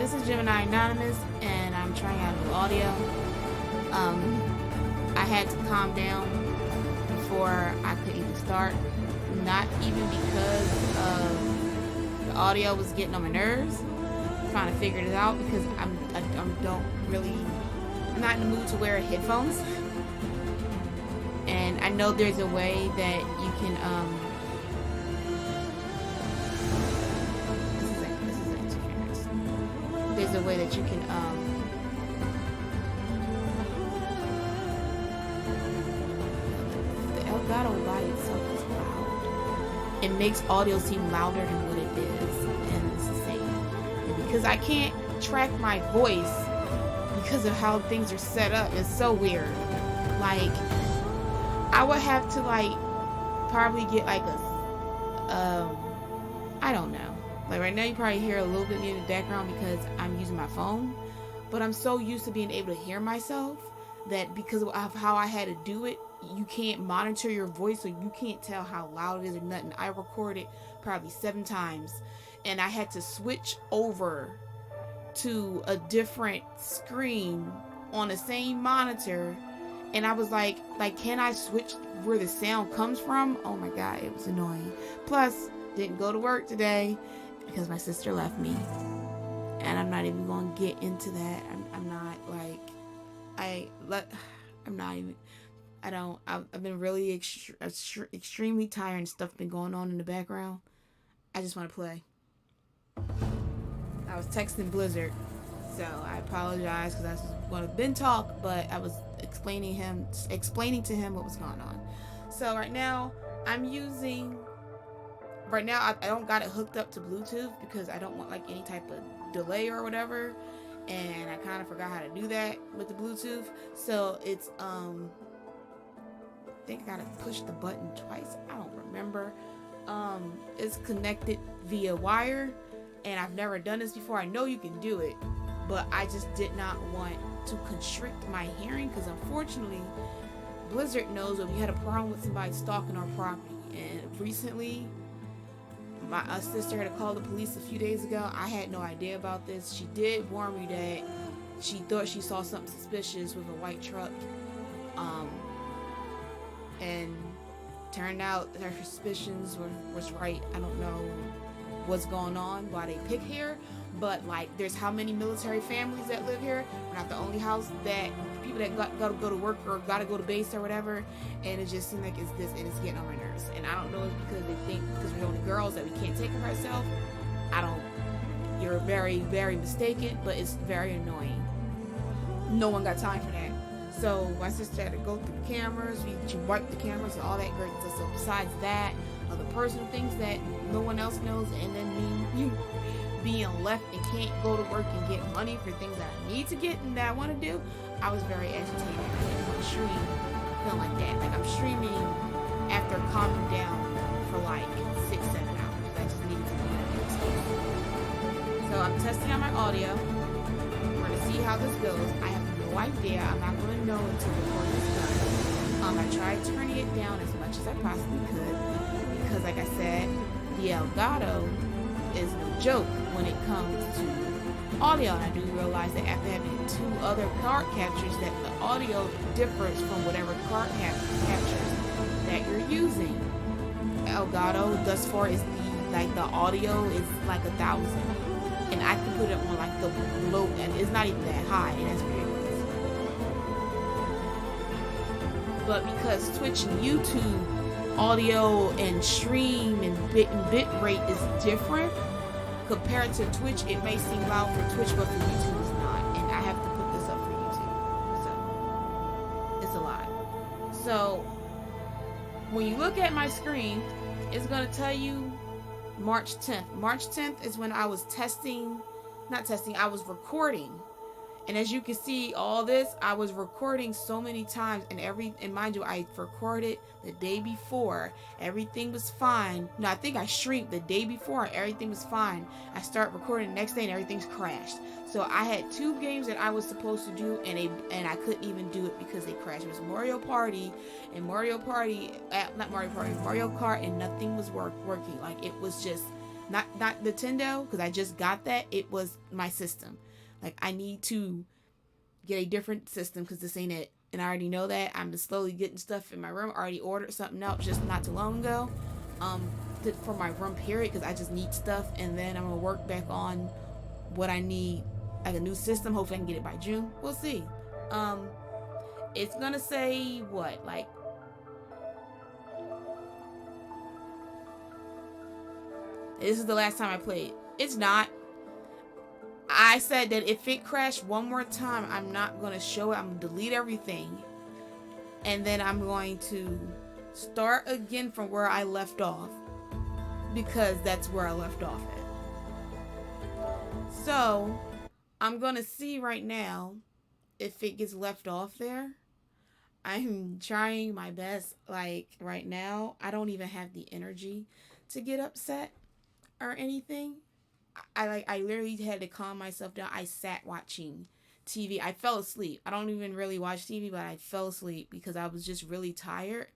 this is GeminiAnonymous, and I'm trying out new audio. I had to calm down before I could even start. Not even because the audio was getting on my nerves. I'm trying to figure it out because I'm not in the mood to wear headphones. And I know there's a way that you can there's a way that you can the Elgato by itself is loud. It makes audio seem louder than what it is, and it's insane. And because I can't track my voice because of how things are set up, it's so weird. Like, I would have to probably get like a I don't know. Like right now you probably hear a little bit in the background because I'm using my phone, but I'm so used to being able to hear myself that because of how I had to do it, you can't monitor your voice, so you can't tell how loud it is or nothing. I recorded probably 7 times, and I had to switch over to a different screen on the same monitor, and I was like, can I switch where the sound comes from? Oh my god, it was annoying. Plus, didn't go to work today because my sister left me, and I'm not even going to get into that. I've been really extremely tired, and stuff been going on in the background. I just want to play. I was texting Blizzard, so I apologize because I was going to Ben talk, but I was explaining to him what was going on. So right now I don't got it hooked up to Bluetooth because I don't want like any type of delay or whatever, and I kind of forgot how to do that with the Bluetooth. So it's I think I gotta push the button twice. I don't remember. It's connected via wire, and I've never done this before. I know you can do it, but I just did not want to constrict my hearing because unfortunately Blizzard knows that we had a problem with somebody stalking our property, and recently my sister had to call the police a few days ago. I had no idea about this. She did warn me that she thought she saw something suspicious with a white truck, and turned out her suspicions was right. I don't know what's going on, why they pick here, but there's how many military families that live here. We're not the only house that people that got to go to work or got to go to base or whatever, and it just seems like it's this, and it's getting on my nerves. And I don't know if it's because they think because we're only girls that we can't take care of ourselves. You're very, very mistaken, but it's very annoying. No one got time for that. So my sister had to go through the cameras. She wiped the cameras and all that great stuff. So besides that, other personal things that no one else knows, and then me being left and can't go to work and get money for things that I need to get and that I want to do, I was very agitated. I didn't want to stream feeling like that. I'm streaming after calming down for 6-7 hours. I just needed to be in a space. So I'm testing out my audio. We're going to see how this goes. I have no idea. I'm not going to know until the recording is done. I tried turning it down as much as I possibly could because, like I said, the Elgato is no joke when it comes to audio. And I do realize that after having 2 other card captures that the audio differs from whatever card captures that you're using. Elgato thus far is the audio is 1,000, and I can put it on the low end. It's not even that high, and that's ridiculous. But because Twitch and YouTube audio and stream and bit rate is different compared to Twitch, it may seem loud for Twitch, but for YouTube it's not. And I have to put this up for YouTube, so it's a lot. So when you look at my screen, it's going to tell you March 10th. March 10th is when I was I was recording. And as you can see, all this, I was recording so many times, and mind you, I recorded the day before. Everything was fine. No, I think I streamed the day before. Everything was fine. I start recording the next day, and everything's crashed. So I had 2 games that I was supposed to do, and I couldn't even do it because they crashed. It was Mario Kart, and nothing was working. It was just Not Nintendo, because I just got that. It was my system. Like, I need to get a different system because this ain't it. And I already know that. I'm just slowly getting stuff in my room. I already ordered something else just not too long ago. For my room period, because I just need stuff, and then I'm gonna work back on what I need, like a new system. Hopefully I can get it by June. We'll see. It's gonna say what, like, this is the last time I played. It's not. I said that if it crashed one more time, I'm not gonna show it. I'm gonna delete everything, and then I'm going to start again from where I left off, because that's where I left off at. So I'm gonna see right now if it gets left off there. I'm trying my best. Like, right now, I don't even have the energy to get upset or anything. I literally had to calm myself down. I sat watching TV. I fell asleep. I don't even really watch TV, but I fell asleep because I was just really tired.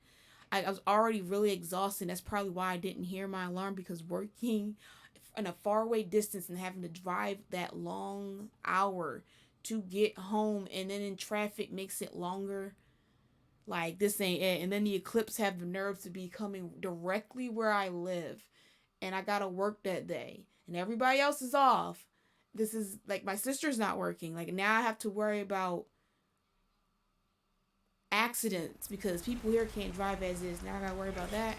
I was already really exhausted. That's probably why I didn't hear my alarm, because working in a faraway distance and having to drive that long hour to get home, and then in traffic makes it longer. Like, this ain't it. And then the eclipse have the nerve to be coming directly where I live, and I gotta work that day, and everybody else is off. This is like, my sister's not working. Like, now I have to worry about accidents because people here can't drive as is. Now I gotta worry about that.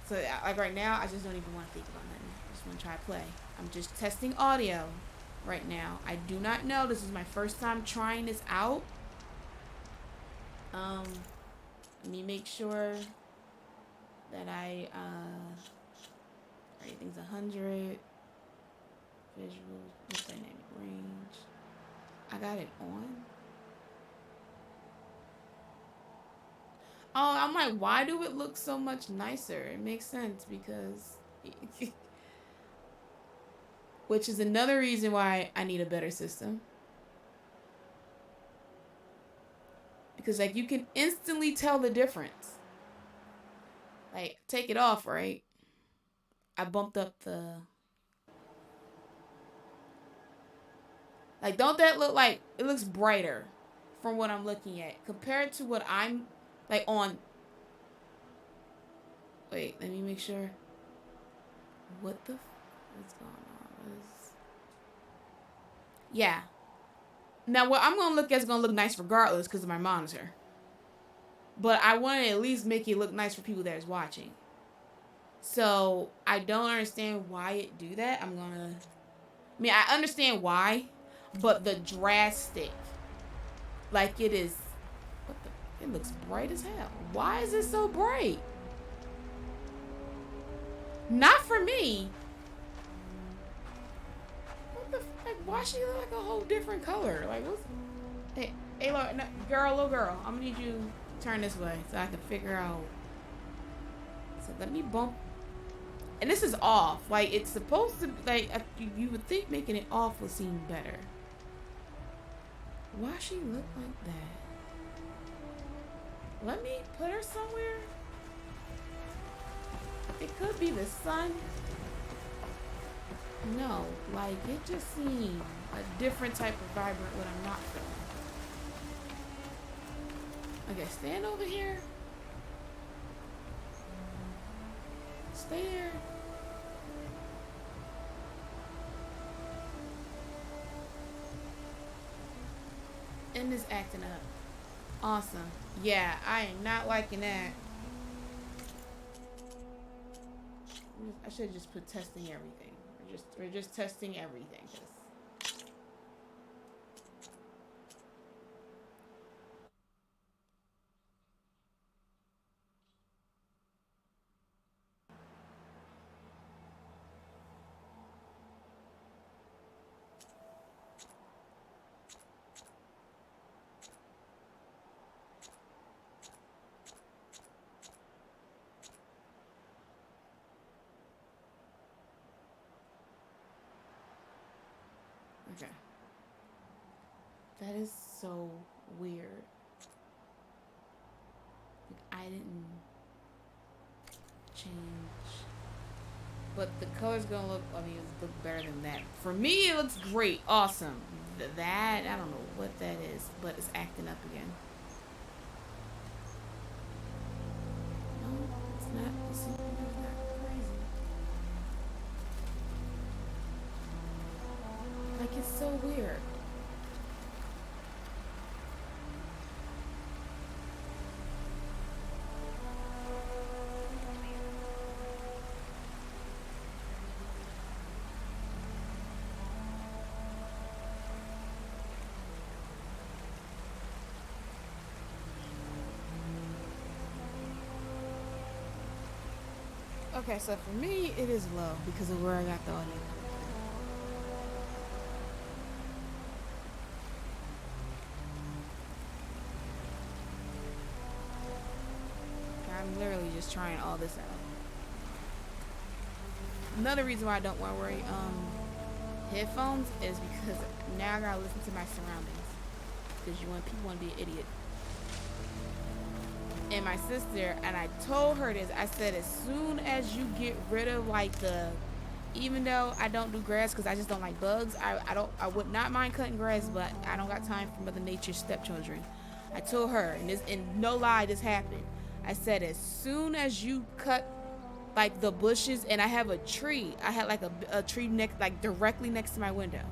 So, like, right now, I just don't even want to think about nothing. I just want to try to play. I'm just testing audio right now. I do not know. This is my first time trying this out. Let me make sure that everything's 100. Visuals, dynamic range. I got it on. Oh, I'm like, why do it look so much nicer? It makes sense, because which is another reason why I need a better system. Because, like, you can instantly tell the difference. Like, take it off, right? I bumped up the... Like, don't that look like... It looks brighter from what I'm looking at compared to what I'm, like, on... Wait, let me make sure. What's going on? Yeah. Now, what I'm going to look at is going to look nice regardless because of my monitor. But I want to at least make it look nice for people that is watching. So, I don't understand why it do that. I mean, I understand why, but the drastic, like, it is, it looks bright as hell. Why is it so bright? Not for me. What the, like, why she look like a whole different color? Like, what's, hey, little girl, I'm gonna need you to turn this way so I can figure out. So let me bump. And this is off. Like, it's supposed to, like, you would think making it off would seem better. Why she look like that? Let me put her somewhere. It could be the sun. No, like, it just seemed a different type of vibrant what I'm not feeling. Okay, stand over here. Stay there. And this acting up. Awesome. Yeah, I am not liking that. I should just put testing everything. We're just testing everything. Okay. That is so weird. Like, I didn't change. But the color's gonna look, I mean, it look better than that. For me, it looks great. Awesome. That, I don't know what that is, but it's acting up again. No, it's not. It's not crazy. Like, it's so weird. Okay, so for me, it is low because of where I got the audio. I'm literally just trying all this out. Another reason why I don't want to wear headphones is because now I gotta listen to my surroundings. Because people want to be an idiot. And my sister, and I told her this, I said as soon as you get rid of like even though I don't do grass because I just don't like bugs, I would not mind cutting grass, but I don't got time for Mother Nature's stepchildren. I told her, and no lie, this happened. I said as soon as you cut like the bushes, and I have a tree, I had like a tree directly next to my window.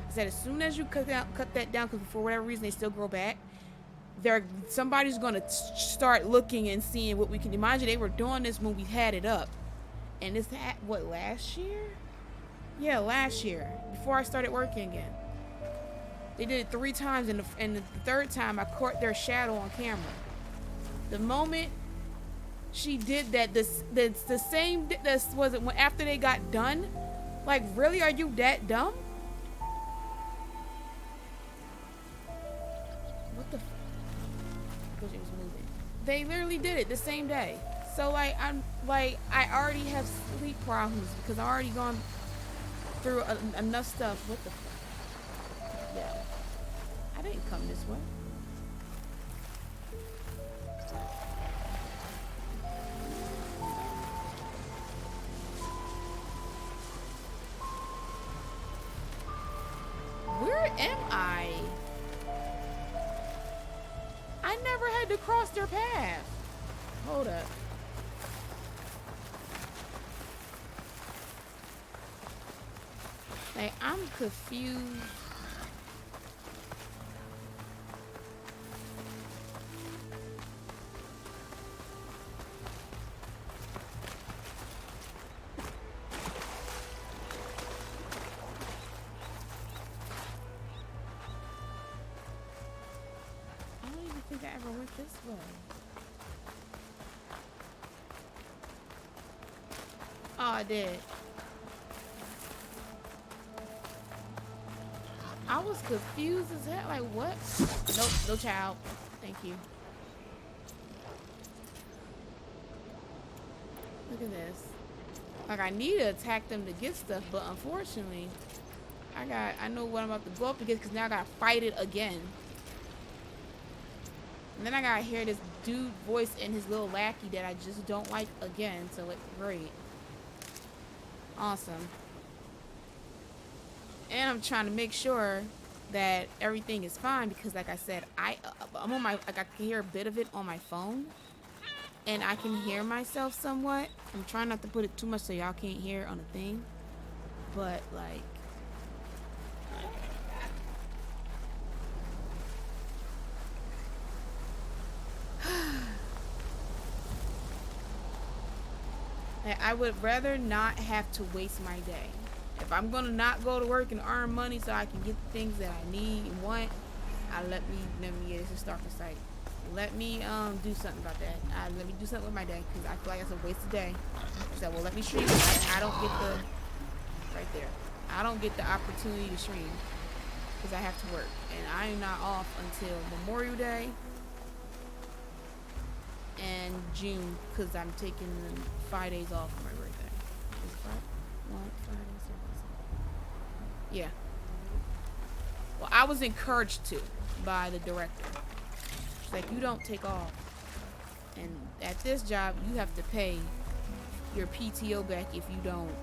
I said as soon as you cut that down, because for whatever reason they still grow back. Somebody's gonna start looking and seeing what we can. Imagine they were doing this when we had it up, and this last year? Yeah, last year before I started working again. They did it 3 times, and the third time I caught their shadow on camera. The moment she did that, the same. This was it after they got done. Like, really, are you that dumb? What the? It was moving. They literally did it the same day. So like I already have sleep problems because I already gone through enough stuff. What the fuck? Yeah, I didn't come this way. Where am I? I never had to cross their path. Hold up. Like, I'm confused. I ever went this way. Oh, I did. I was confused as hell. Like, what? Nope, no child. Thank you. Look at this. Like, I need to attack them to get stuff, but unfortunately, I know what I'm about to go up against because now I gotta fight it again. And then I gotta hear this dude voice in his little lackey that I just don't like again. So it's great. Awesome. And I'm trying to make sure that everything is fine because, like I said, I'm on my, like, I can hear a bit of it on my phone. And I can hear myself somewhat. I'm trying not to put it too much so y'all can't hear it on the thing. But, like, I would rather not have to waste my day. If I'm gonna not go to work and earn money so I can get the things that I need and want, let me this is start the site. Let me do something about that. Let me do something with my day because I feel like it's a waste of day. So well, let me stream. I don't get the right there. I don't get the opportunity to stream because I have to work, and I am not off until Memorial Day and June because I'm taking 5 days off for my birthday. Is 5 days? Yeah. Well, I was encouraged to by the director. She's like, you don't take off. And at this job, you have to pay your PTO back if you don't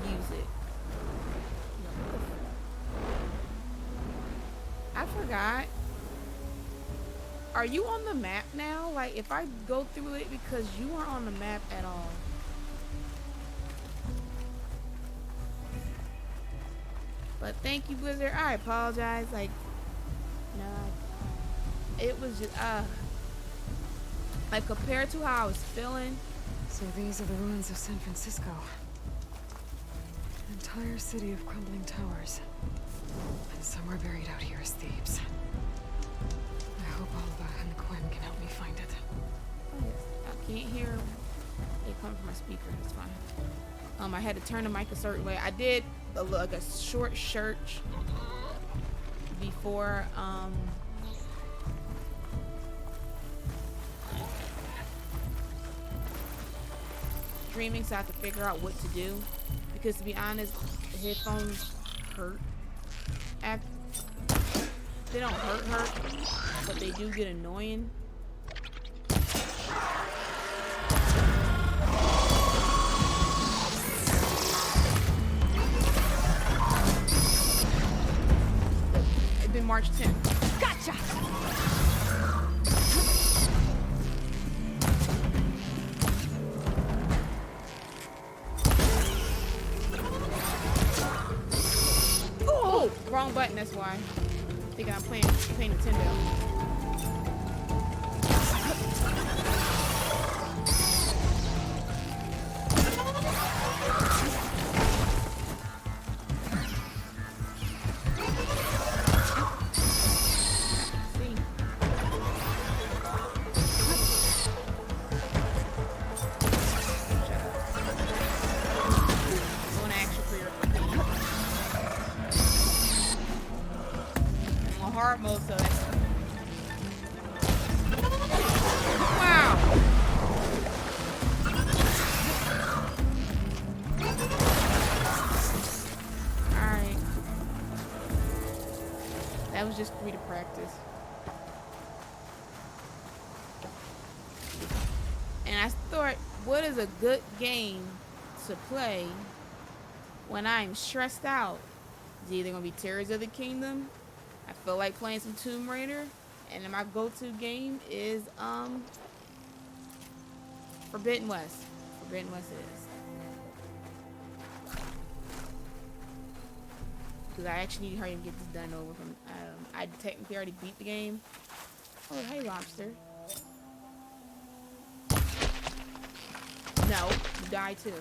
use it. I forgot. Are you on the map now? Like, if I go through it, because you aren't on the map at all. But thank you, Blizzard. I apologize. Like, no, it was just, like, compared to how I was feeling. So these are the ruins of San Francisco. An entire city of crumbling towers. And somewhere buried out here is Thebes. I hope Alba and Quinn can help me find it. Oh, yes. I can't hear it come from my speaker. It's fine. I had to turn the mic a certain way. I did like a short search before streaming, so I could figure out what to do. Because to be honest, the headphones hurt. They don't hurt, but they do get annoying. It's been March 10th. Gotcha! Oh, wrong button, that's why. Thinking I'm playing Nintendo. Hard mode, so that's wow. Alright. That was just for me to practice. And I thought, what is a good game to play when I'm stressed out? It's either gonna be Tears of the Kingdom. I feel like playing some Tomb Raider, and then my go-to game is Forbidden West. Forbidden West it is. Because I actually need to hurry and get this done over from. I technically already beat the game. Oh, hey, lobster. No, you die too.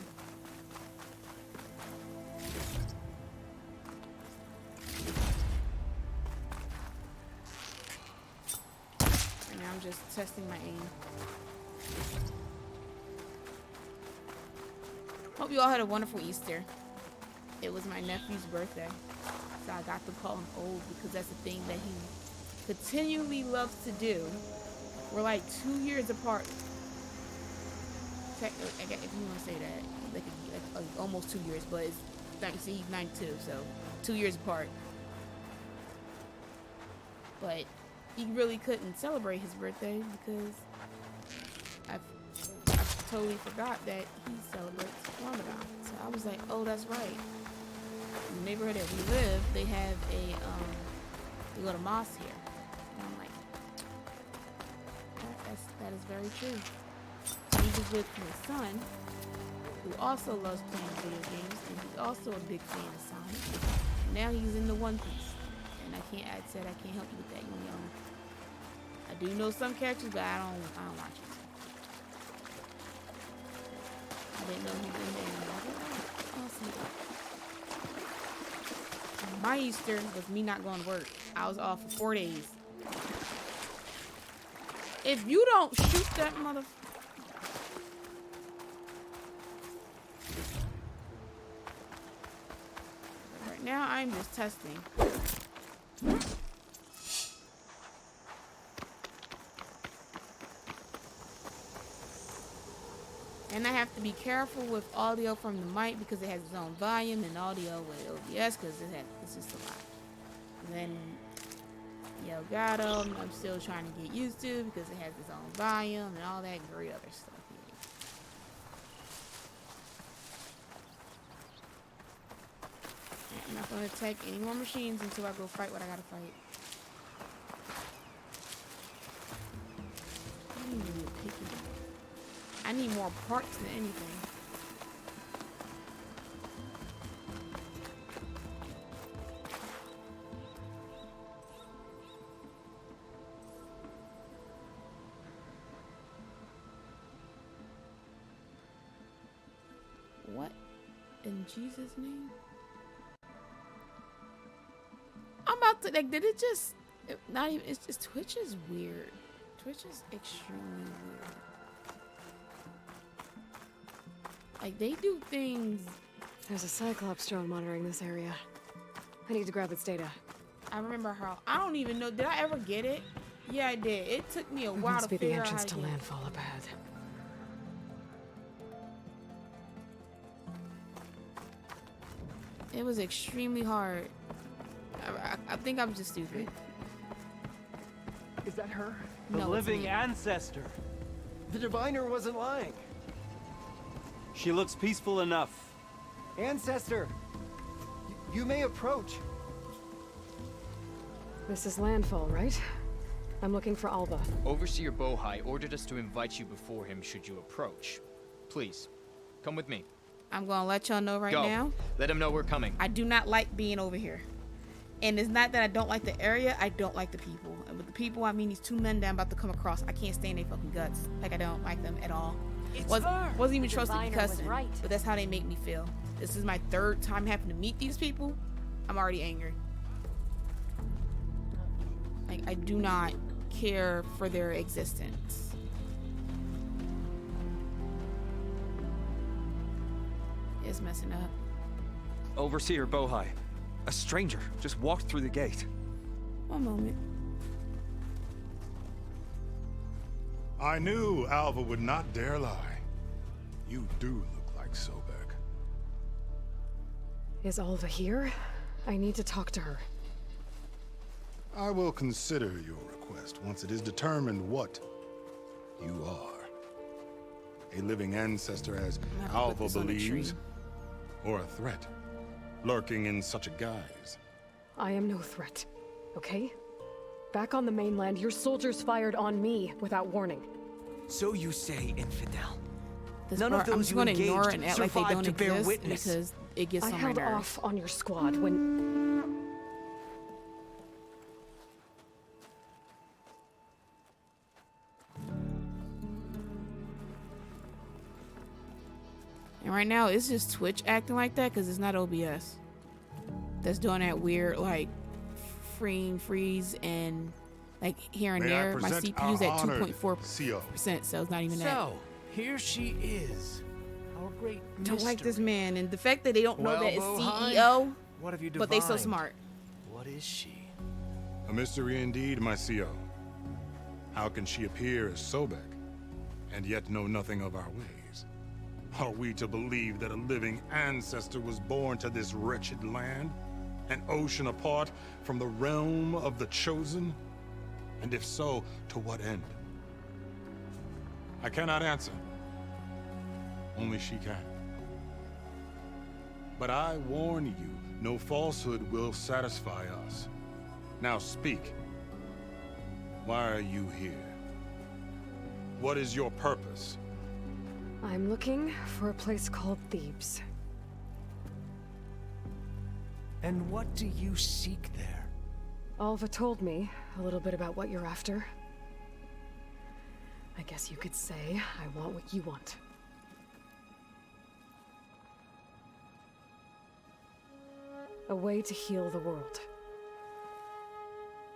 I'm just testing my aim. Hope you all had a wonderful Easter. It was my nephew's birthday, so I got to call him old because that's the thing that he continually loves to do. We're like 2 years apart. If you want to say that, like almost 2 years, but it's he's 92, so 2 years apart. But he really couldn't celebrate his birthday because I totally forgot that he celebrates Ramadan. So I was like, oh, that's right. In the neighborhood that we live, they have they go to mosque here. And I'm like, that is very true. And he was with my son, who also loves playing video games, and he's also a big fan of Sonic. Now he's into One Piece. And I can't help you with that. I do know some characters, but I don't watch it. I didn't know he was in there. I'll see. My Easter was me not going to work. I was off for 4 days. If you don't shoot that mother... Right now, I'm just testing. And I have to be careful with audio from the mic because it has its own volume, and audio with OBS because it's just a lot. And then Elgato, I'm still trying to get used to because it has its own volume and all that great other stuff I'm not gonna attack any more machines until I go fight what I gotta fight. I need to be picky. I need more parts than anything. What in Jesus' name? I'm about to like. Did it just? Not even. It's just Twitch is weird. Twitch is extremely weird. Like they do things. There's a Cyclops drone monitoring this area. I need to grab its data. I remember how. I don't even know. Did I ever get it? Yeah, I did. It took me a while Must to be the figure out how entrance to to get it. landfall up ahead. It was extremely hard. I think I'm just stupid. Is that her? The No, it's living me. ancestor. The diviner wasn't lying. She looks peaceful enough. Ancestor, you may approach. This is landfall, right? I'm looking for Alva. Overseer Bohai ordered us to invite you before him should you approach. Please, come with me. I'm gonna let y'all know right Go. now. Let him know we're coming. I do not like being over here. And it's not that I don't like the area, I don't like the people. And with the people, I mean these two men that I'm about to come across. I can't stand their fucking guts. Like, I don't like them at all. Wasn't even supposed to be cussing, but that's how they make me feel. This is my third time having to meet these people. I'm already angry. Like, I do not care for their existence. It's messing up. Overseer Bohai. A stranger just walked through the gate. One moment. I knew Alva would not dare lie. You do look like Sobek. Is Alva here? I need to talk to her. I will consider your request once it is determined what you are. A living ancestor, as I'm gonna have to put Alva this on a tree. believes, or a threat, lurking in such a guise. I am no threat, okay? Back on the mainland, your soldiers fired on me without warning. So you say, infidel. This None part, of I'm those just you going to ignore it and engaged act like they survived don't to bear exist witness. because it gets I on my held nerves. off on your squad when... And right now, it's just Twitch acting like that because it's not OBS. That's doing that weird, like, freeze and, like, here and May I there. My present CPU's our at honored 2.4%, so it's not even that. So, here she is. Our great Don't like this mystery. man. And the fact that they don't know Well, that it's Bohai, CEO, What have you but they so divined? smart. What is she? A mystery indeed, my CO. How can she appear as Sobek, and yet know nothing of our ways? Are we to believe that a living ancestor was born to this wretched land? An ocean apart from the realm of the chosen? And if so, to what end? I cannot answer. Only she can. But I warn you, no falsehood will satisfy us. Now speak. Why are you here? What is your purpose? I'm looking for a place called Thebes. And what do you seek there? Alva told me a little bit about what you're after. I guess you could say I want what you want. A way to heal the world.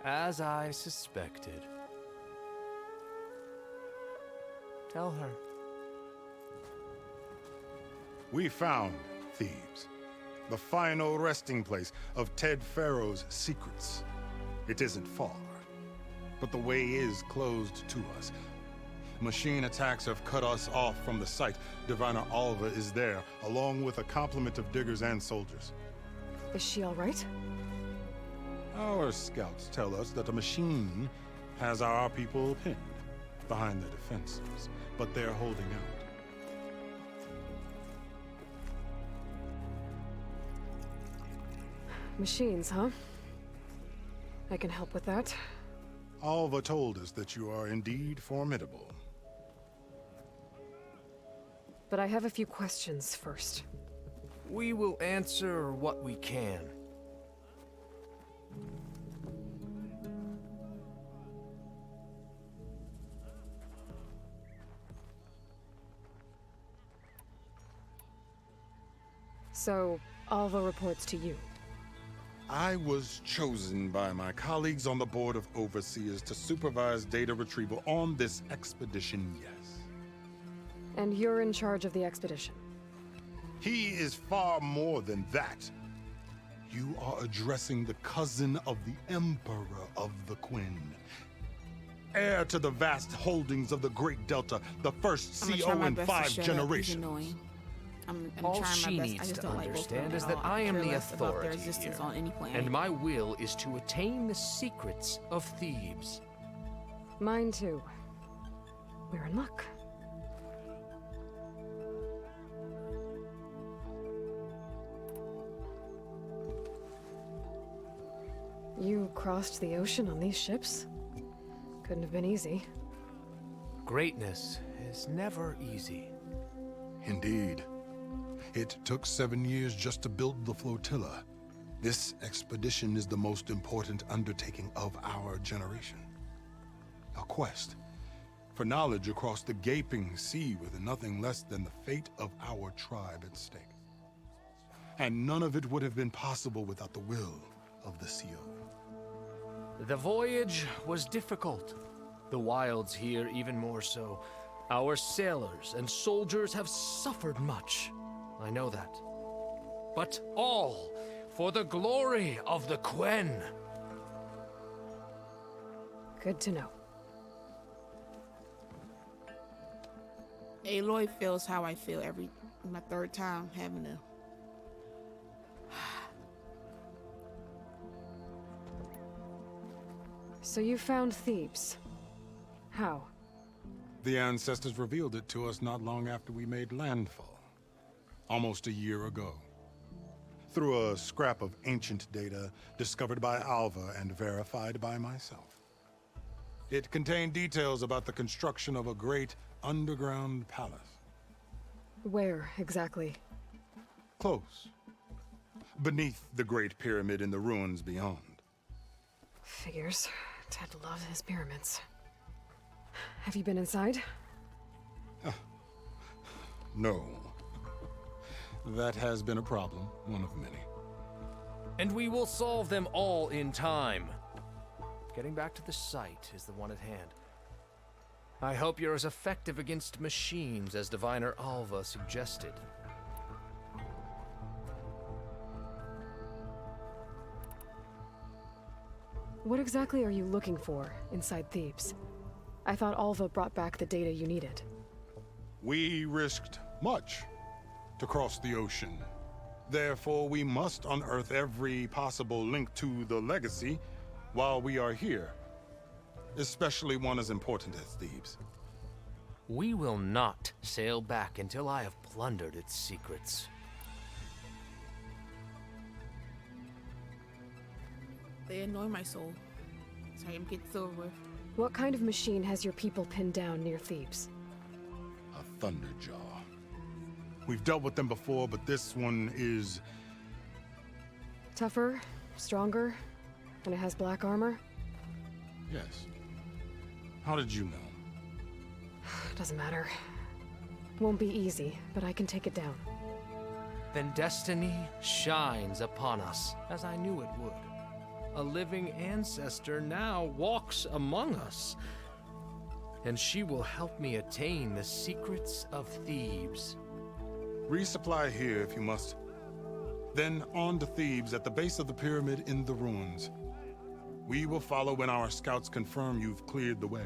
As I suspected. Tell her. We found Thebes, the final resting place of Ted Pharaoh's secrets. It isn't far, but the way is closed to us. Machine attacks have cut us off from the site. Diviner Alva is there, along with a complement of diggers and soldiers. Is she all right? Our scouts tell us that a machine has our people pinned behind their defenses, but they're holding out. Machines, huh? I can help with that. Alva told us that you are indeed formidable. But I have a few questions first. We will answer what we can. So, Alva reports to you. I was chosen by my colleagues on the Board of Overseers to supervise data retrieval on this expedition, yes. And you're in charge of the expedition. He is far more than that. You are addressing the cousin of the Emperor of the Quinn. Heir to the vast holdings of the Great Delta, the first I'm gonna CO try my in best to 5 shut up. He's generations. annoying. I'm All trying she my best. I needs just to don't like both of them understand at is that all. I am care the less about their authority existence here. on any planet. And my will is to attain the secrets of Thebes. Mine too. We're in luck. You crossed the ocean on these ships? Couldn't have been easy. Greatness is never easy. Indeed. It took 7 years just to build the flotilla. This expedition is the most important undertaking of our generation. A quest for knowledge across the gaping sea with nothing less than the fate of our tribe at stake. And none of it would have been possible without the will of the CO. The voyage was difficult. The wilds here even more so. Our sailors and soldiers have suffered much. I know that. But all for the glory of the Quen. Good to know. Aloy feels how I feel my third time having to. So you found Thebes. How? The ancestors revealed it to us not long after we made landfall. Almost a year ago. Through a scrap of ancient data discovered by Alva and verified by myself. It contained details about the construction of a great underground palace. Where, exactly? Close. Beneath the Great Pyramid in the ruins beyond. Figures. Ted loves his pyramids. Have you been inside? No. That has been a problem, one of many. And we will solve them all in time. Getting back to the site is the one at hand. I hope you're as effective against machines as Diviner Alva suggested. What exactly are you looking for inside Thebes? I thought Alva brought back the data you needed. We risked much to cross the ocean. Therefore, we must unearth every possible link to the legacy while we are here. Especially one as important as Thebes. We will not sail back until I have plundered its secrets. They annoy my soul. Sorry, I'm getting this over with. What kind of machine has your people pinned down near Thebes? A Thunderjaw. We've dealt with them before, but this one is... Tougher, stronger, and it has black armor? Yes. How did you know? Doesn't matter. Won't be easy, but I can take it down. Then destiny shines upon us, as I knew it would. A living ancestor now walks among us, and she will help me attain the secrets of Thebes. Resupply here if you must. Then on to Thebes at the base of the pyramid in the ruins. We will follow when our scouts confirm you've cleared the way.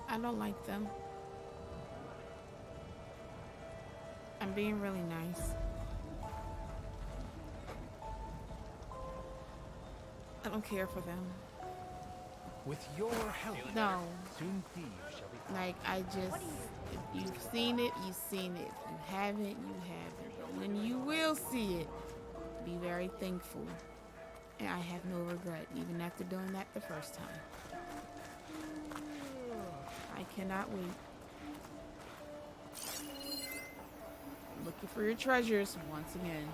I don't like them. I'm being really nice. I don't care for them. With your help, No. soon thieves shall be. Like, if you've seen it, you've seen it. If you haven't, you haven't. But when you will see it, be very thankful. And I have no regret, even after doing that the first time. I cannot wait. Looking for your treasures once again.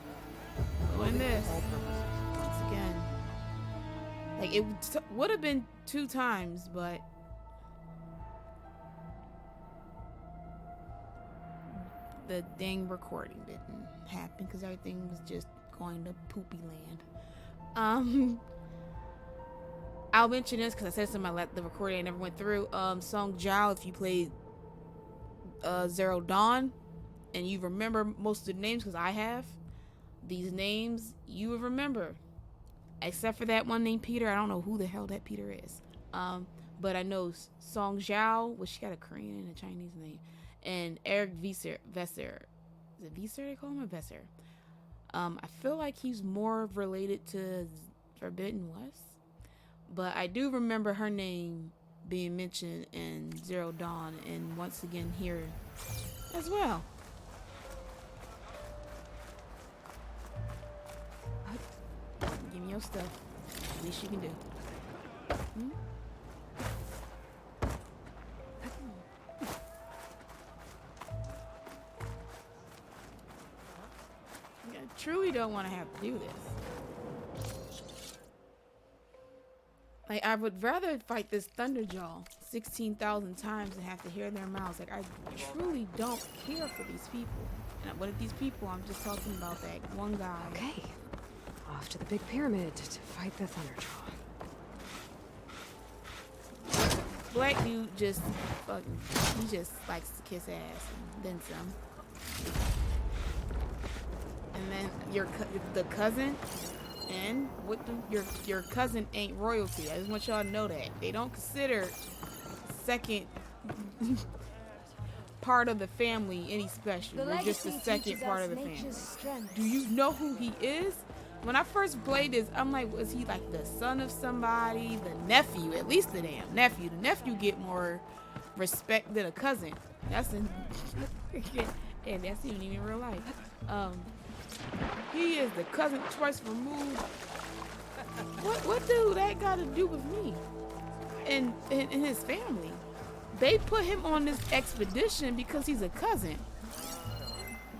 Doing this once again. Like, it would have been 2 times, but the dang recording didn't happen because everything was just going to poopy land. I'll mention this because I said something about the recording I never went through. Song Jiao, if you played Zero Dawn and you remember most of the names, because I have these names, you would remember, except for that one named Peter. I don't know who the hell that Peter is. But I know Song Jiao, well, she got a Korean and a Chinese name, and Eric Visser. Is it Visser they call him, or Vesser? I feel like he's more related to Forbidden West, but I do remember her name being mentioned in Zero Dawn, and once again here as well. Give me your stuff. Least you can do. I truly don't want to have to do this. Like, I would rather fight this Thunderjaw 16,000 times and have to hear their mouths. Like, I truly don't care for these people. And what are these people? I'm just talking about that one guy. Okay. Off to the big pyramid to fight the Thunderjaw. Black dude just fucking, he just likes to kiss ass and then some. And then the cousin, and what your cousin ain't royalty. I just want y'all to know that. They don't consider second part of the family any special. They're just the second part of the family. Do you know who he is? When I first played this, I'm like, was he like the son of somebody? The nephew, at least the damn nephew. The nephew get more respect than a cousin. That's in, and that's even in real life. He is the cousin twice removed. What do that got to do with me and his family? They put him on this expedition because he's a cousin.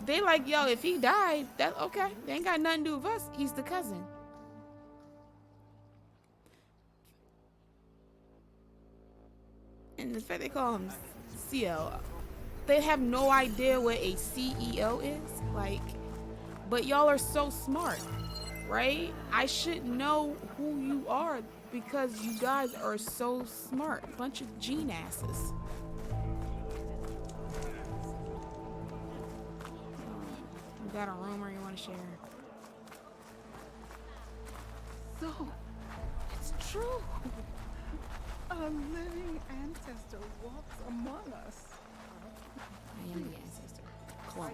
They like, yo, if he died, that okay. They ain't got nothing to do with us. He's the cousin. And the fact they call him CEO, they have no idea what a CEO is. Like, but y'all are so smart, right? I should know who you are because you guys are so smart. Bunch of geniuses. You got a rumor you want to share? So, it's true. A living ancestor walks among us. I am the ancestor. Clone.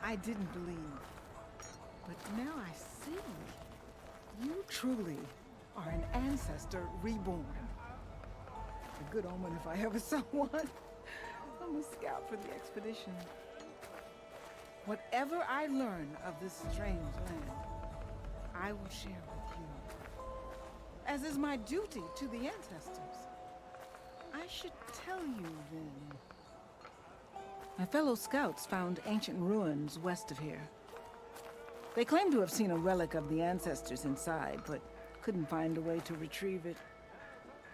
I didn't believe, but now I see. You truly are an ancestor reborn. A good omen if I ever saw one. I'm a scout for the expedition. Whatever I learn of this strange land, I will share with you. As is my duty to the ancestors. I should tell you then. My fellow scouts found ancient ruins west of here. They claim to have seen a relic of the ancestors inside, but couldn't find a way to retrieve it.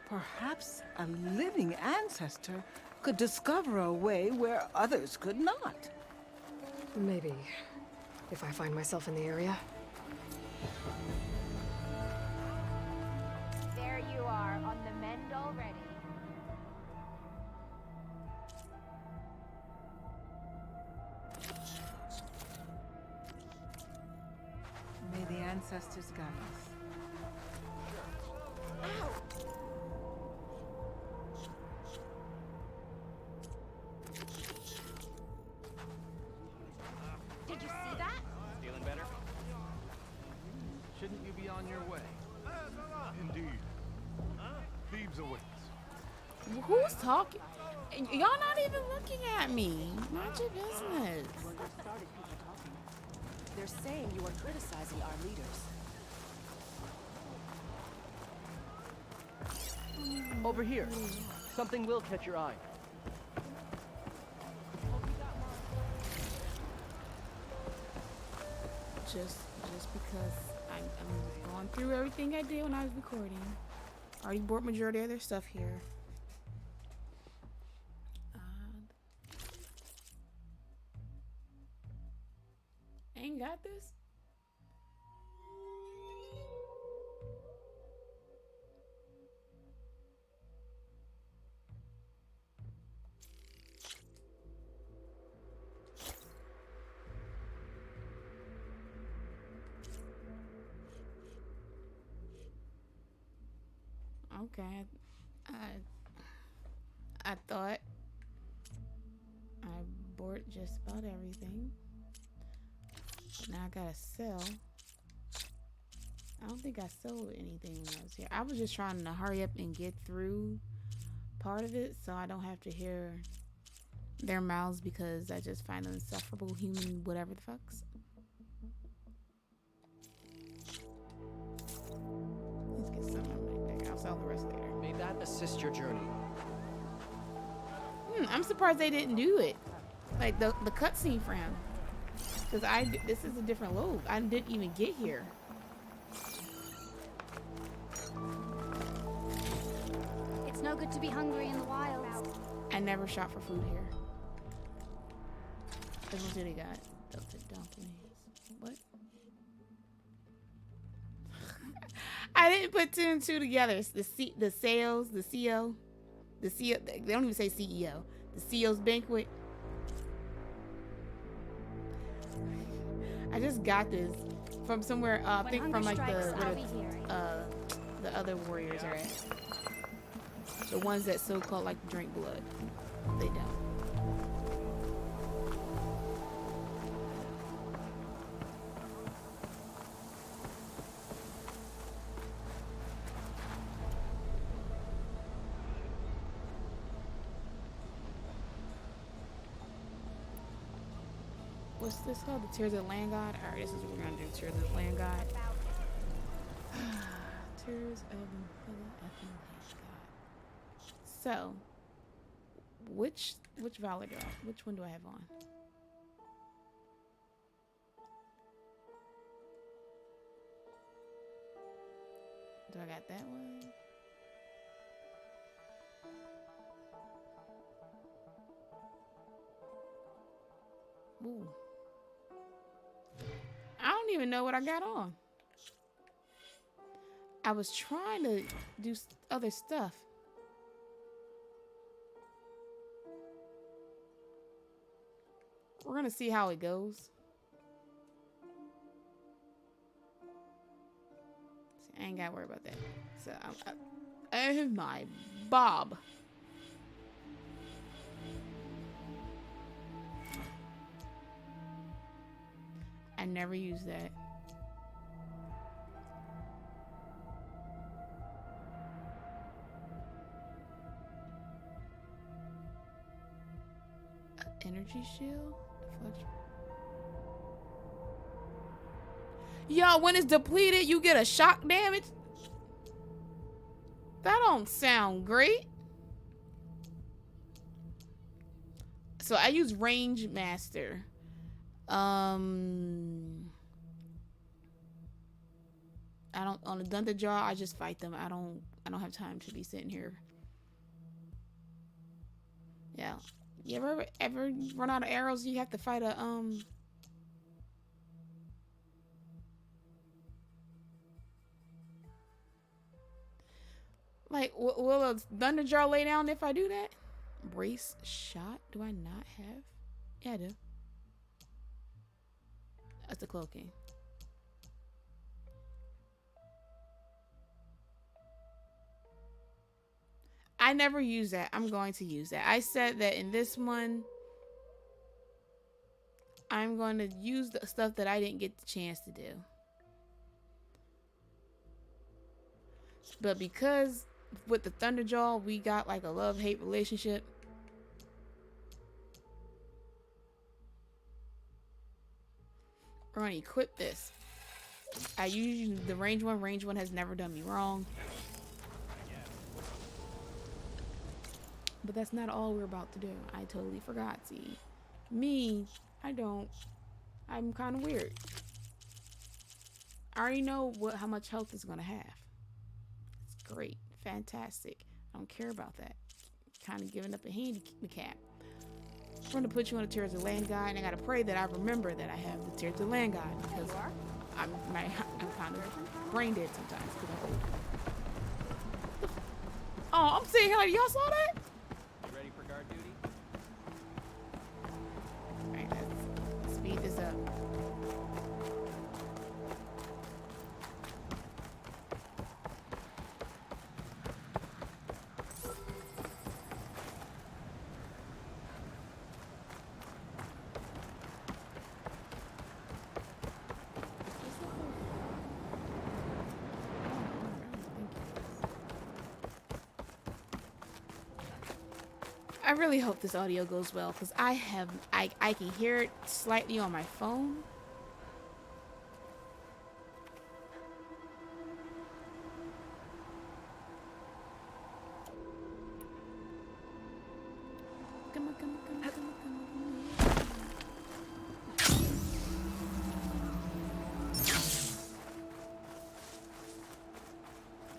Perhaps a living ancestor could discover a way where others could not. Maybe. If I find myself in the area. There you are, on the mend already. May the ancestors guide us. Did you see that? Stealing back. Who's talking? Y'all not even looking at me. Mind your business. They're saying you are criticizing our leaders. Over here. Something will catch your eye. Just because I'm going through everything I did when I was recording. Already bought majority of their stuff here. Ain't got this? Okay, I thought I bought just about everything. Now I gotta sell. I don't think I sold anything when I was here. I was just trying to hurry up and get through part of it so I don't have to hear their mouths because I just find them insufferable human whatever the fucks. Let's get some of my money back. I'll sell the rest later. May that assist your journey. I'm surprised they didn't do it. Like the cutscene for him. Because this is a different load. I didn't even get here. It's no good to be hungry in the wilds. I never shop for food here. What do they got? Delta dumplings. What? I didn't put 2 and 2 together. The sales, the CEO, the CEO. They don't even say CEO. The CEO's banquet. I just got this from somewhere. I think from like the other warriors are at. The ones that so-called like drink blood. They don't. What's this called? The Tears of the Land God? Alright, this is what we're gonna do. Tears of the Land God. Tears of the effing Land God. So, which Valor do I have? Which one do I have on? Do I got that one? Ooh. I don't even know what I got on. I was trying to do other stuff. We're gonna see how it goes. See, I ain't gotta worry about that. So oh my Bob. I never use that. Energy shield? Deflection. Yo, when it's depleted, you get a shock damage? That don't sound great. So I use Range Master. I don't on the Thunder Jaw. I just fight them. I don't have time to be sitting here. Yeah. You ever run out of arrows? You have to fight a Like, will a Thunder Jaw lay down if I do that? Brace shot? Do I not have? Yeah, I do. That's the cloaking. I never use that. I'm going to use that. I said that in this one, I'm going to use the stuff that I didn't get the chance to do. But because with the Thunderjaw, we got like a love-hate relationship. We're gonna equip this. I use the range one. Range one has never done me wrong. But that's not all we're about to do. I totally forgot. See, me, I'm kind of weird. I already know how much health it's gonna have. It's great, fantastic. I don't care about that. Kind of giving up a handicap. I'm gonna put you on the Tears of the Land guide, and I gotta pray that I remember that I have the Tears of the Land guide, because I'm kind of brain dead sometimes. Oh, I'm sitting here like, y'all saw that? You ready for guard duty? Alright, let's speed this up. I really hope this audio goes well, because I can hear it slightly on my phone. Come on, come on, come on, come on, come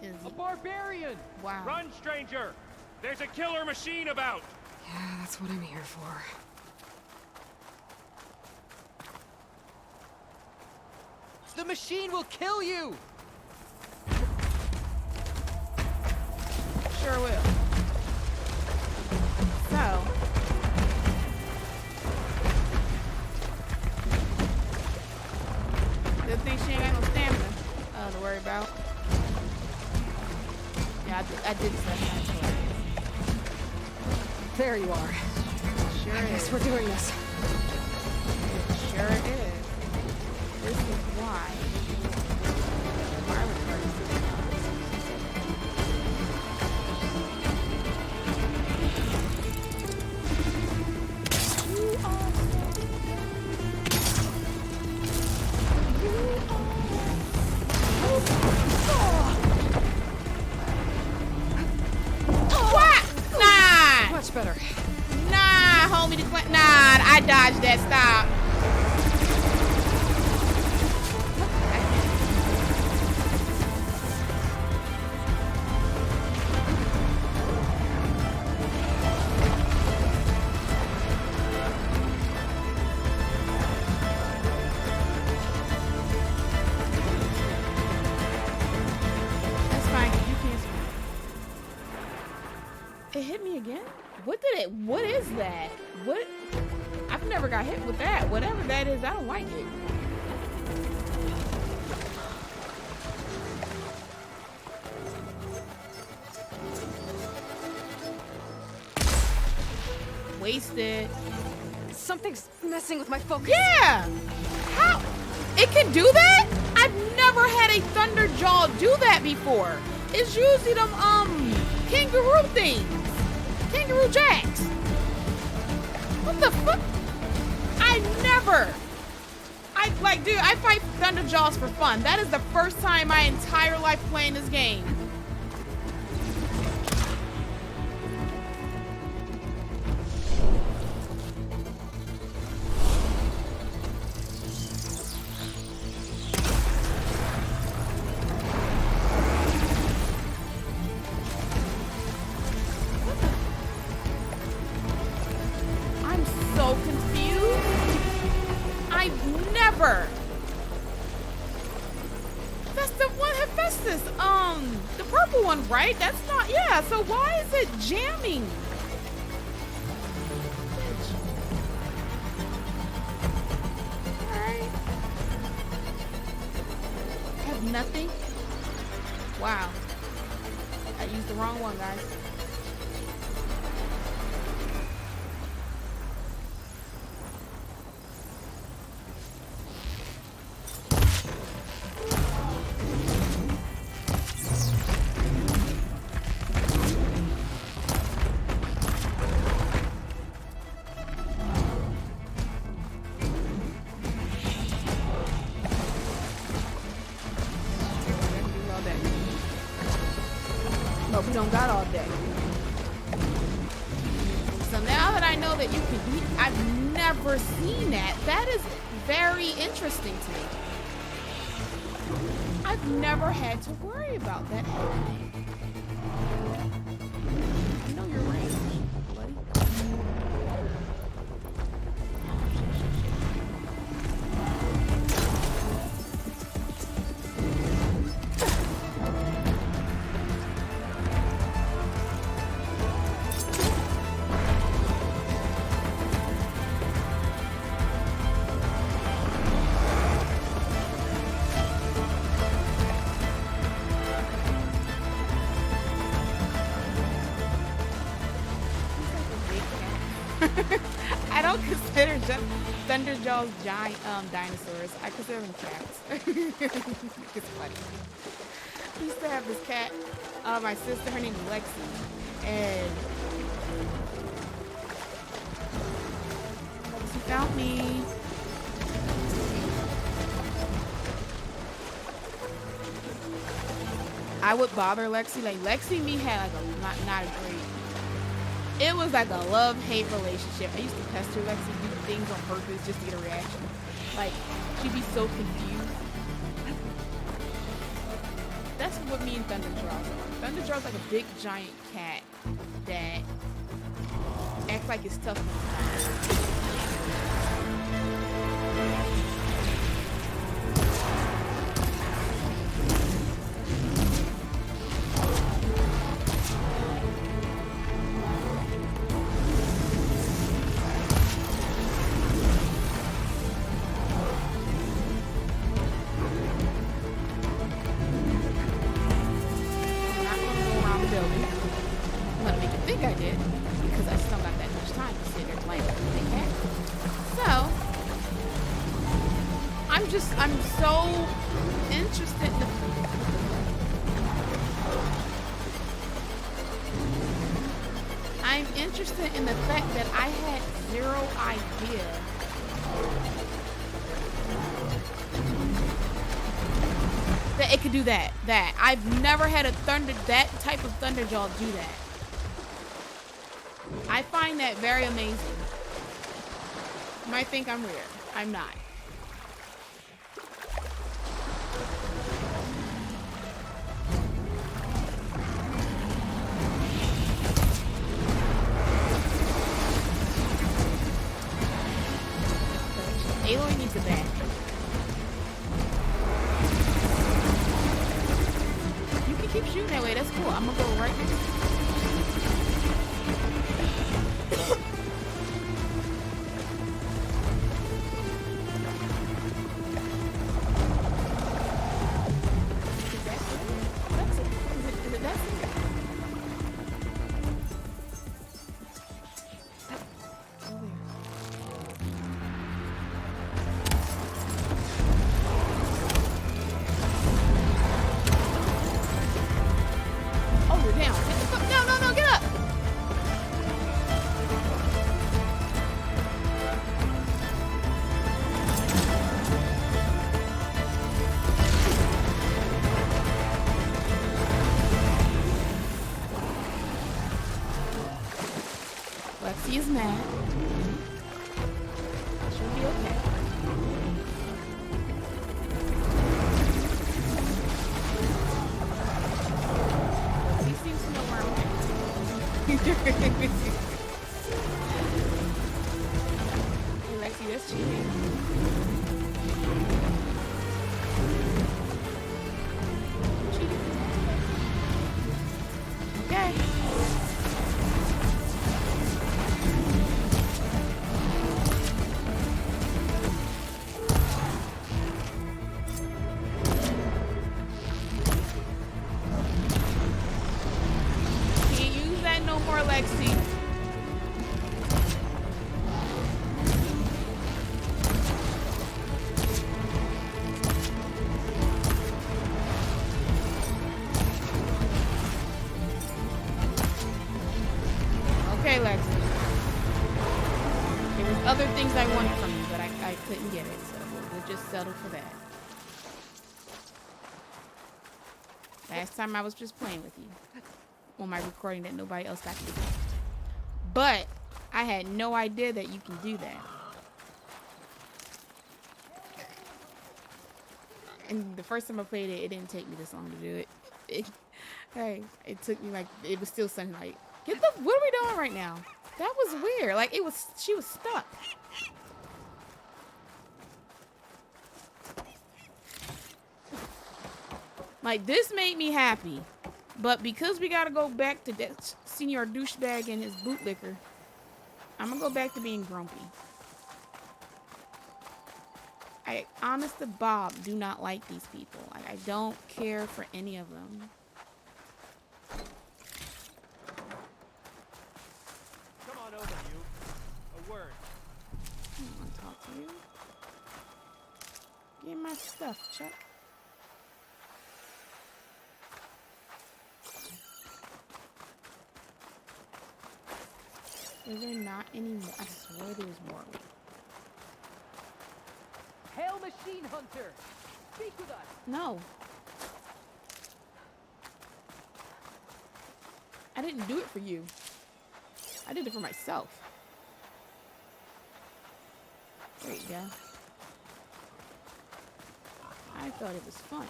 on. A barbarian! Wow. Run, stranger! There's a killer machine about! Yeah, that's what I'm here for. The machine will kill you! Sure will. So. Good thing she ain't got no stamina to worry about. Yeah, I did stuff. There you are. Sure I guess is. we're doing this. Sure is. This is why. Much better. Nah, homie, nah, I dodged that. Stop. That's fine. You can't swim. It hit me again? What is that? What? I've never got hit with that. Whatever that is, I don't like it. Wasted. Something's messing with my focus. Yeah! How? It can do that? I've never had a Thunderjaw do that before. It's usually them, kangaroo things. Kangaroo jacks. What the fuck? Dude, I fight Thunderjaws for fun. That is the first time my entire life playing this game. I'm so confused. I've never. That's the one Hephaestus. The purple one, right? That's not. Yeah. So why is it jamming? All right. Have nothing. Wow. I used the wrong one, guys. But we don't got all day. So now that I know that you can eat, I've never seen that. That is very interesting to me. I've never had to worry about that happening. I know your range, buddy. I don't consider Thunderjaw's giant dinosaurs. I consider them cats. It's funny. I used to have this cat. My sister, her name is Lexi, and she found me. I would bother Lexi. Like Lexi and me had like a not a great. It was like a love-hate relationship. I used to pester Lexi, do things on purpose just to get a reaction. Like, she'd be so confused. That's what me and Thunderjaws are. Thunderjaw's like a big, giant cat that acts like it's tough sometimes. I'm so interested in I'm interested in the fact that I had zero idea that it could do that. I've never had that type of Thunderjaw do that. I find that very amazing. You might think I'm weird. I'm not. Aloy needs a bath. You can keep shooting that way. That's cool. I'm gonna go right next to you. Lexi is mad. She'll be okay. He seems to know where I'm at. Hey Lexi, that's cheating. Okay. Lexi. Okay, Lexi. There was other things I wanted from you, but I couldn't get it, so we'll just settle for that. Last time I was just playing with you. on my recording that nobody else got to do. But I had no idea that you can do that. And the first time I played it, it didn't take me this long to do it. It took me like, it was still sunlight. What are we doing right now? That was weird. Like, she was stuck. Like, this made me happy. But because we gotta go back to that senior douchebag and his bootlicker, I'm gonna go back to being grumpy. I, honest to Bob, do not like these people. Like, I don't care for any of them. Come on over, you. A word. I don't want to talk to you. Give me my stuff, Chuck. Is there not any more? I swear there was more. Hail Machine Hunter! Speak with us! No. I didn't do it for you. I did it for myself. There you go. I thought it was fun.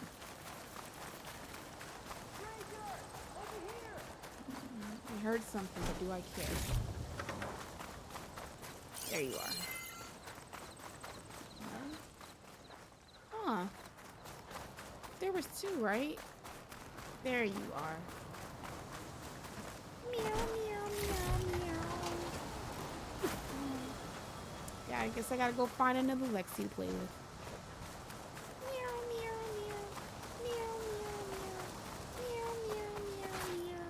I heard something, but do I care? There you are. Huh. There was two, right? There you are. Meow, meow, meow, meow. Yeah, I guess I gotta go find another Lexi to play with. Meow, meow, meow. Meow, meow, meow. Meow, meow, meow, meow.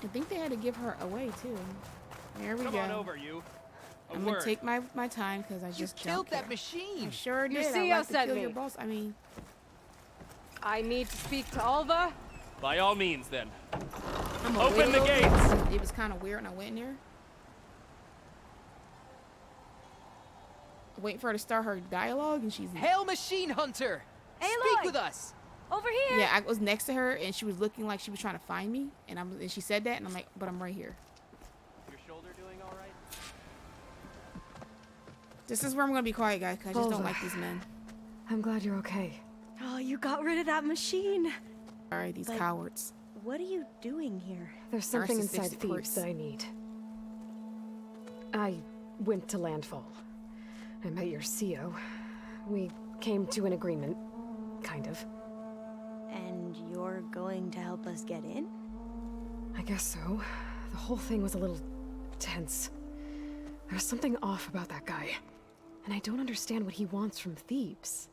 I think they had to give her away, too. There we go. Come on over, you. I'm gonna take my time because I just killed don't care. that machine. I sure Your did. CEO I like to sent kill me. your boss. I mean, I need to speak to Alva. By all means, then. I'm a Open the widow. gates. It was kind of weird when I went in there. Waiting for her to start her dialogue, and she's Hail Machine Hunter! Speak Aloy! with us! Over here. yeah. I was next to her, and she was looking like she was trying to find me, and she said that, and I'm like, but I'm right here. Your shoulder doing all right? This is where I'm gonna be quiet, guys, because I just don't Alva. like these men. I'm glad you're okay. Oh, you got rid of that machine. All right, these But- cowards. What are you doing here? There's something Narcissistic inside Thebes pricks. that I need. I went to landfall. I met your CEO. We came to an agreement, kind of. And you're going to help us get in? I guess so. The whole thing was a little tense. There's something off about that guy. And I don't understand what he wants from Thebes.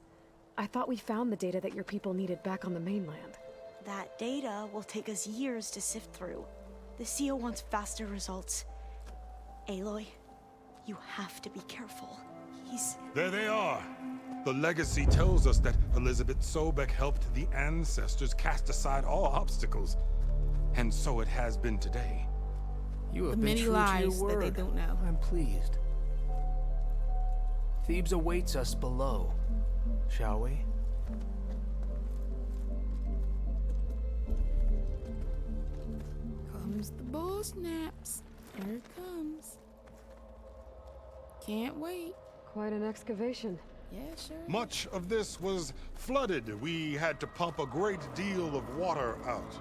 I thought we found the data that your people needed back on the mainland. That data will take us years to sift through. The CEO wants faster results. Aloy, you have to be careful. He's... There they are. The legacy tells us that Elizabeth Sobek helped the ancestors cast aside all obstacles. And so it has been today. You have The been many true to lies your that word. they don't know. I'm pleased. Thebes awaits us below, shall we? Comes the bull snaps. Here it comes. Can't wait. Quite an excavation. Yeah, sure. Much of this was flooded. We had to pump a great deal of water out.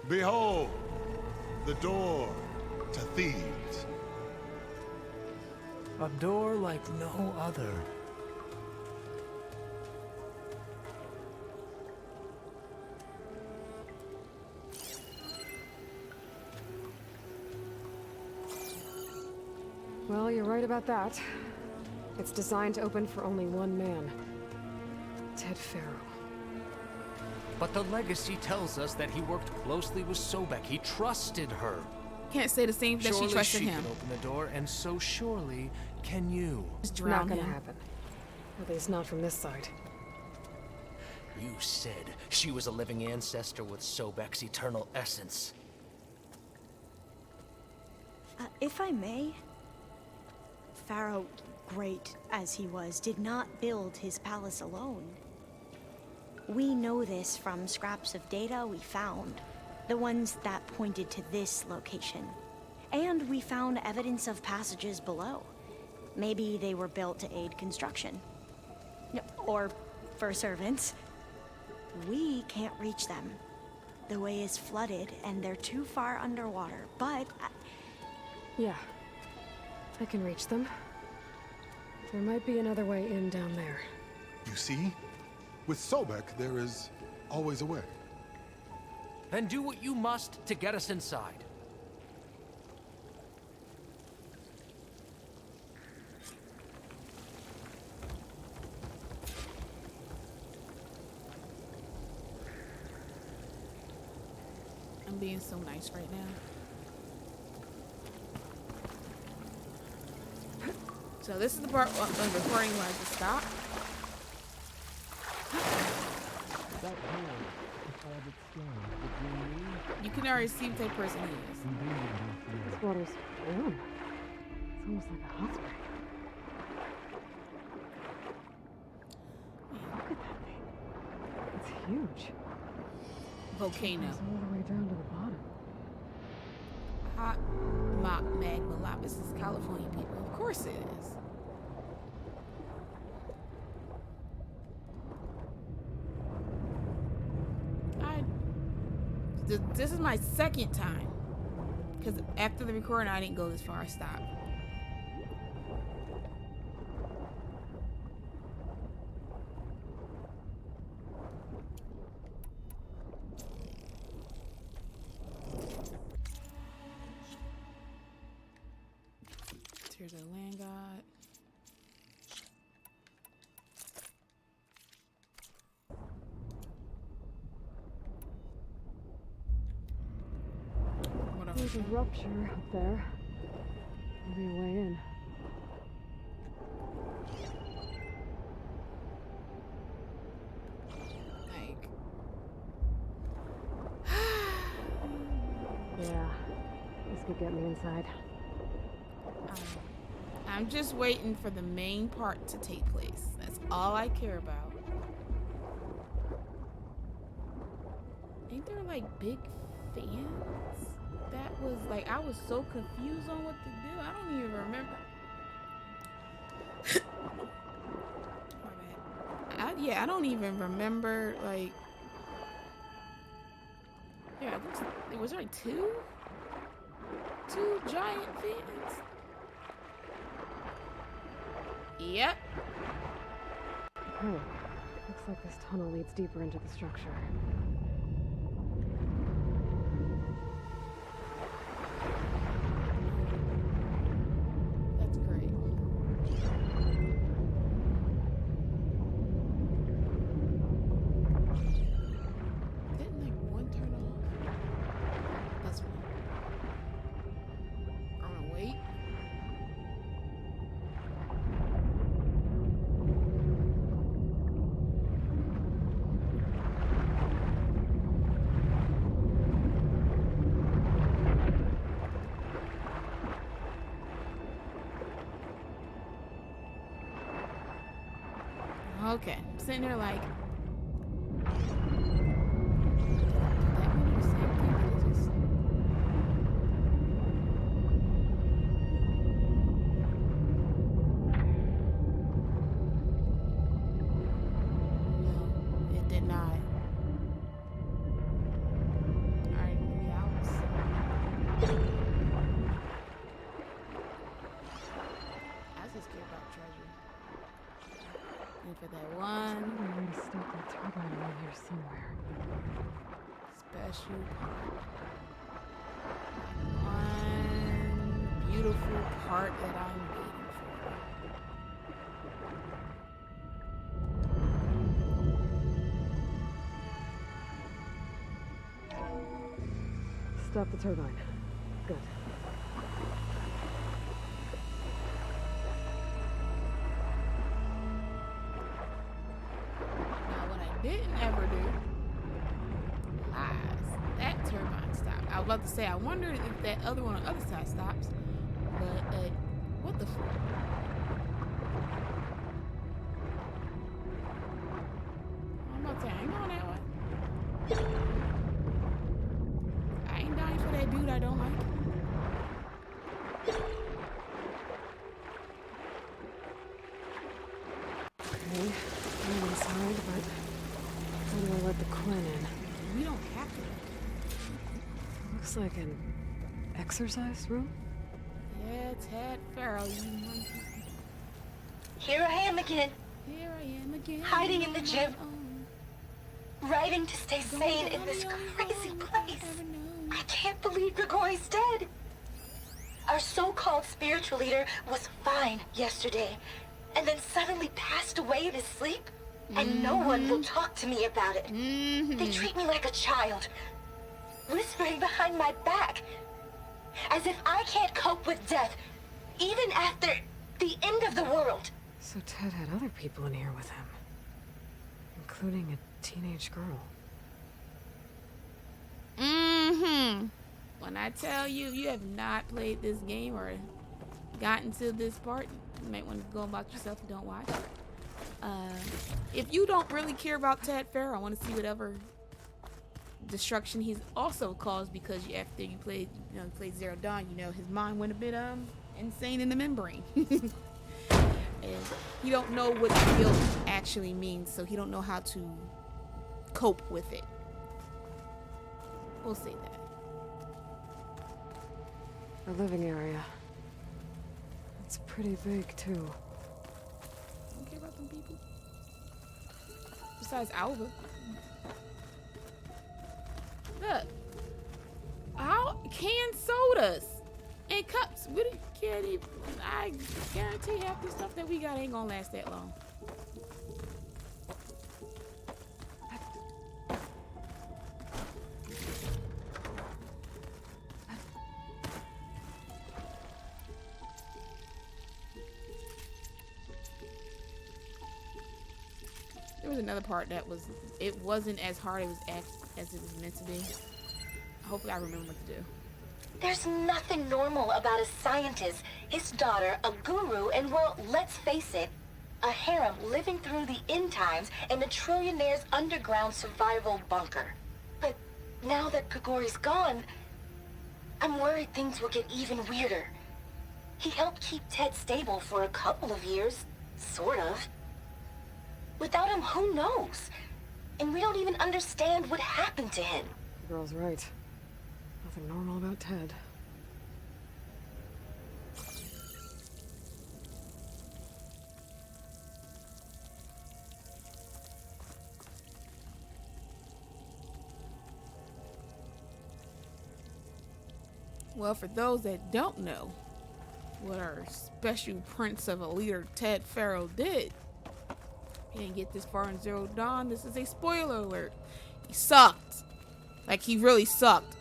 Behold, the door to Thebes. A door like no other. Well, you're right about that. It's designed to open for only one man. Ted Farrow. But the legacy tells us that he worked closely with Sobek. He trusted her. Can't say the same that Surely she trusted she him. can open the door, and so surely can you. Just Not drown gonna him. happen. At least not from this side. You said she was a living ancestor with Sobek's eternal essence. If I may, Pharaoh, great as he was, did not build his palace alone. We know this from scraps of data we found, the ones that pointed to this location. And we found evidence of passages below. Maybe they were built to aid construction. Or for servants. We can't reach them. The way is flooded and they're too far underwater, but... Yeah. I can reach them. There might be another way in down there. You see? With Sobek, there is always a way. Then do what you must to get us inside. I'm being so nice right now. So this is the part of the recording where I just stop. You can already see what type of person he is. This water's warm. It's almost like a hot spring. Look at that thing. It's huge. Volcano. It's all the way down to the bottom. Hot magma lava. This is California, people. Of course it is. This is my second time. Because after the recording, I didn't go this far. I stopped. Here's a land god. There's a rupture up there. Maybe a way in. Like. Yeah. This could get me inside. I'm just waiting for the main part to take place. That's all I care about. Ain't there like big fans? That was like, I was so confused on what to do. I don't even remember. My bad. I don't even remember, like, yeah, was there like two giant fans? Yep. Oh, looks like this tunnel leads deeper into the structure. That's great. Didn't like one turn off? This one. I'm gonna wait. Okay, I'm sitting there like. No, it did not. Alright, maybe out. I was just scared about treasure. And for that one I'm going to stop that turbine around here somewhere. special part. One beautiful part that I'm waiting for. Stop the turbine. Good. Now, what I didn't ever overdue. Ah, that turbine stopped. I was about to say, I wondered if that other one on the other side stops. But, what the fuck? I'm about to say, I ain't going that way. I ain't dying for that dude I don't like. Okay, I'm inside, but how do I let the Quinn in? We don't have to. Looks like an exercise room? Yeah, Ted Farrell, you monkey. Here I am again, Here I am again. hiding in the on gym, my own. writing to stay sane in this crazy place. I can't believe Grigori's dead. Our so-called spiritual leader was fine yesterday, and then suddenly passed away in his sleep, and no one will talk to me about it. They treat me like a child, whispering behind my back, as if I can't cope with death, even after the end of the world. So Ted had other people in here with him, including a teenage girl. When I tell you, you have not played this game or gotten to this part, you might want to go about yourself and don't watch. If you don't really care about Ted Farrell, I want to see whatever destruction he's also caused, because after you played Zero Dawn, his mind went a bit insane in the membrane. And he don't know what guilt actually means, so he don't know how to cope with it. We'll say that. The living area. It's pretty big, too. Don't care about them people. Besides Alva. Look. How canned sodas and cups. We can't even. I guarantee half the stuff that we got ain't gonna last that long. There was another part that wasn't as hard as it was meant to be. Hopefully I remember what to do. There's nothing normal about a scientist, his daughter, a guru, and well, let's face it, a harem living through the end times in a trillionaire's underground survival bunker. But now that Grigori's gone, I'm worried things will get even weirder. He helped keep Ted stable for a couple of years, sort of. Without him, who knows? And we don't even understand what happened to him. The girl's right. Nothing normal about Ted. Well, for those that don't know what our special prince of a leader, Ted Farrell, did, he didn't get this far in Zero Dawn. This is a spoiler alert. He sucked. Like, he really sucked.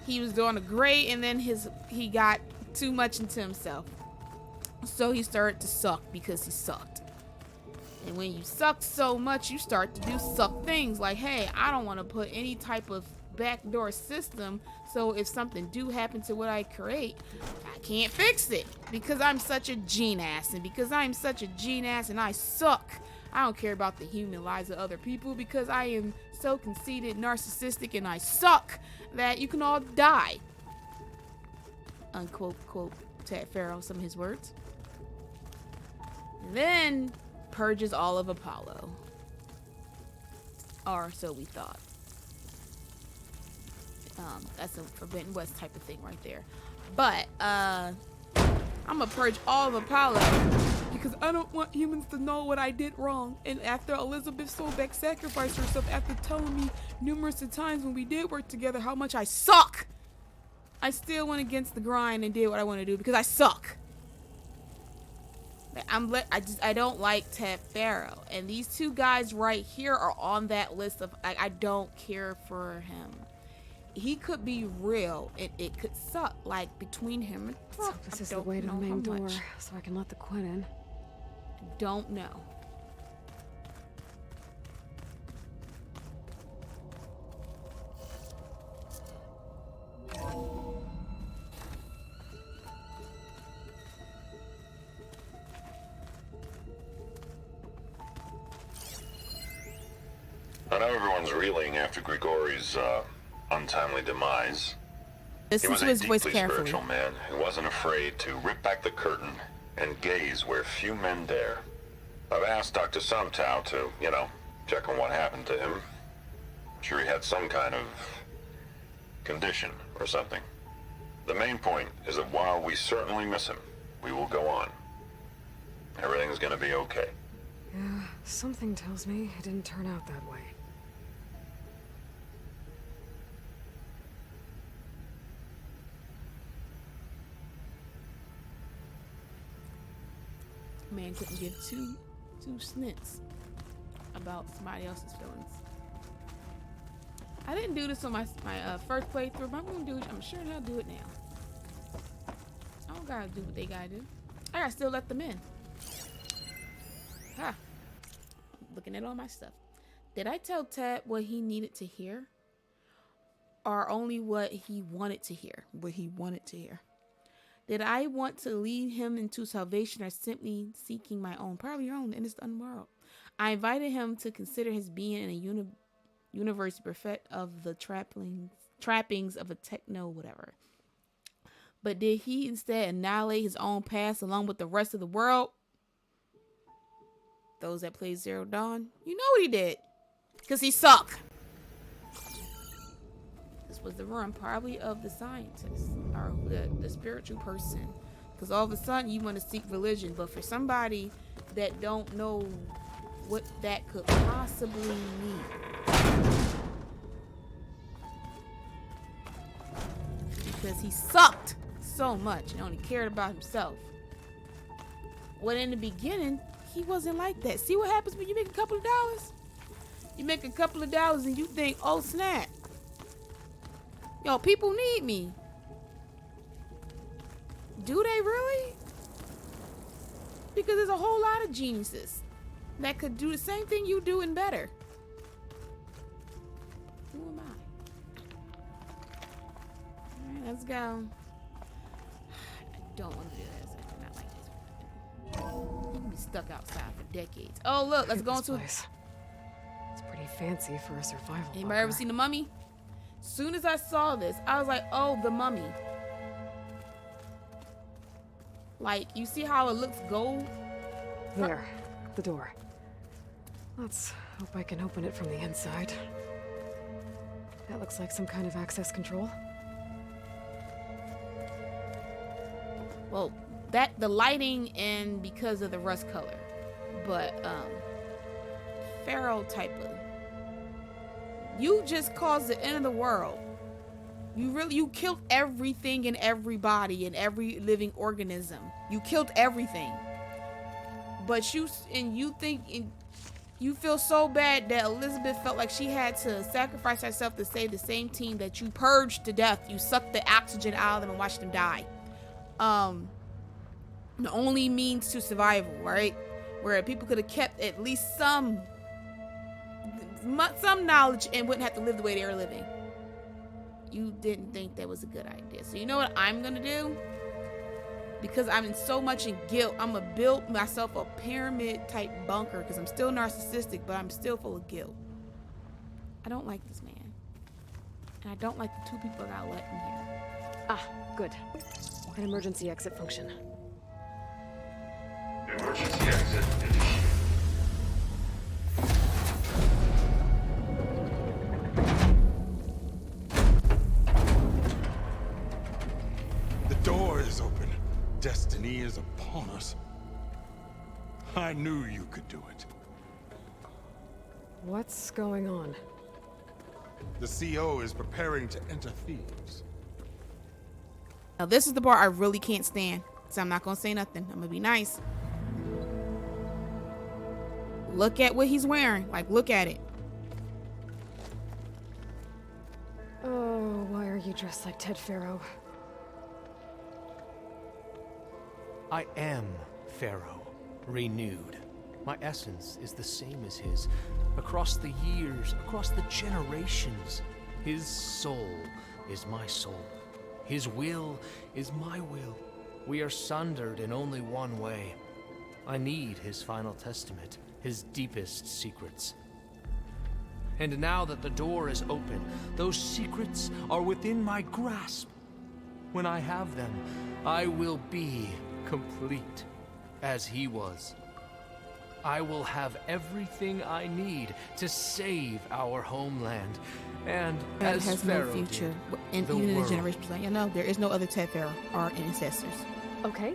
He was doing great, and then he got too much into himself. So he started to suck because he sucked. And when you suck so much, you start to do suck things. Like, hey, I don't want to put any type of backdoor system, so if something do happen to what I create, I can't fix it. Because I'm such a gene-ass, and because I'm such a gene-ass and I suck, I don't care about the human lives of other people, because I am so conceited, narcissistic, and I suck that you can all die. Unquote, quote, Ted Farrell, some of his words. And then purges all of Apollo. Or so we thought. That's a Forbidden West type of thing right there. But, I'm gonna purge all of Apollo because I don't want humans to know what I did wrong. And after Elizabeth Sobeck sacrificed herself after telling me numerous times when we did work together how much I suck, I still went against the grind and did what I want to do because I suck. I don't like Ted Farrell, and these two guys right here are on that list of I don't care for him. He could be real, and it could suck, like between him and So this is the way to the main door, so I can let the Quinn in. I don't know. know everyone's reeling after Grigori's untimely demise. Listen He was to a his voice deeply carefully. spiritual man who wasn't afraid to rip back the curtain and gaze where few men dare. I've asked Dr. Sumtow to, check on what happened to him. I'm sure he had some kind of condition or something. The main point is that while we certainly miss him, we will go on. Everything's gonna be okay. Yeah, something tells me it didn't turn out that way. Man couldn't give two snits about somebody else's feelings. I didn't do this on my first playthrough, but I'm gonna do it. I'm sure I'll do it now. I don't gotta do what they gotta do. I gotta still let them in. Ha! Looking at all my stuff. Did I tell Ted what he needed to hear? Or only what he wanted to hear? What he wanted to hear. Did I want to lead him into salvation or simply seeking my own? Probably your own in this unworld. I invited him to consider his being in a universe bereft of the trappings of a techno whatever. But did he instead annihilate his own past along with the rest of the world? Those that played Zero Dawn, you know what he did. Because he sucked. This was the run probably of the scientist or the spiritual person. Because all of a sudden you want to seek religion. But for somebody that don't know what that could possibly mean. Because he sucked so much and only cared about himself. When in the beginning, he wasn't like that. See what happens when you make a couple of dollars? You make a couple of dollars and you think, oh snap. Yo, people need me. Do they really? Because there's a whole lot of geniuses that could do the same thing you do and better. Who am I? Alright, let's go. I don't want to do this. I do not like this. I'm gonna be stuck outside for decades. Oh look, let's go into place. It's pretty fancy for a survival. Anybody ever seen The Mummy? Soon as I saw this, I was like, oh, The Mummy. Like, you see how it looks gold? There, the door. Let's hope I can open it from the inside. That looks like some kind of access control. Well, the lighting and because of the rust color. But, Pharaoh type of. You just caused the end of the world. You killed everything and everybody and every living organism. You killed everything. But you feel so bad that Elizabeth felt like she had to sacrifice herself to save the same team that you purged to death. You sucked the oxygen out of them and watched them die. The only means to survival, right? Where people could have kept at least some knowledge and wouldn't have to live the way they were living. You didn't think that was a good idea. So you know what I'm gonna do? Because I'm in so much in guilt, I'm gonna build myself a pyramid type bunker because I'm still narcissistic, but I'm still full of guilt. I don't like this man. And I don't like the two people that I let in here. Ah, good. An emergency exit function. Emergency exit initiated. The door is open. Destiny is upon us. I knew you could do it. What's going on? The CO is preparing to enter Thebes. Now this is the part I really can't stand. So I'm not gonna say nothing. I'm gonna be nice. Look at what he's wearing. Like, look at it. Oh, why are you dressed like Ted Pharaoh? I am Pharaoh, renewed. My essence is the same as his. Across the years, across the generations, his soul is my soul. His will is my will. We are sundered in only one way. I need his final testament, his deepest secrets. And now that the door is open, those secrets are within my grasp. When I have them, I will be complete, as he was. I will have everything I need to save our homeland, and That as has Pharaoh no future, did, and the even in the world. generations like, there is no other Ted Pharaoh, our ancestors. Okay.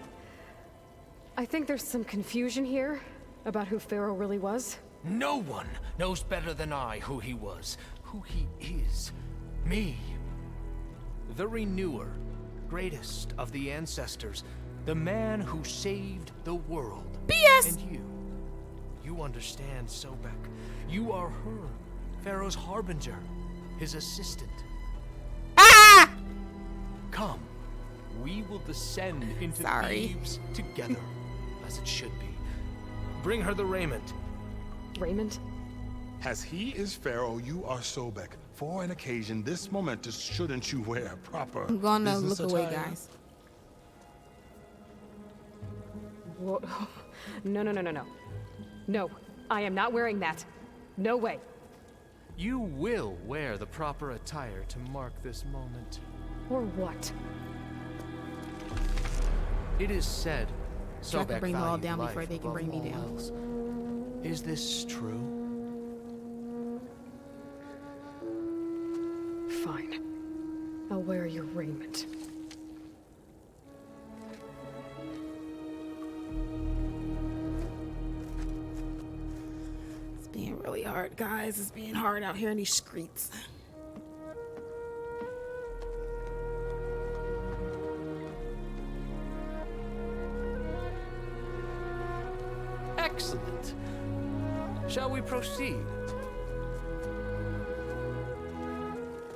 I think there's some confusion here about who Pharaoh really was. No one knows better than I who he was, who he is. Me. The Renewer, greatest of the ancestors, the man who saved the world. BS! And you understand, Sobek. You are her, Pharaoh's harbinger, his assistant. Ah! Come, we will descend into Sorry. Thebes together, as it should be. Bring her the raiment. Raymond? As he is Pharaoh, you are Sobek. For an occasion this momentous, shouldn't you wear proper I'm gonna business look away, attire? guys. Whoa. No. No, I am not wearing that. No way. You will wear the proper attire to mark this moment. Or what? It is said, So I can Sobek bring them all valued down life before they can above bring me all down. else. Is this true? Fine. I'll wear your raiment. It's being really hard, guys. It's being hard out here in these streets. Excellent. Shall we proceed?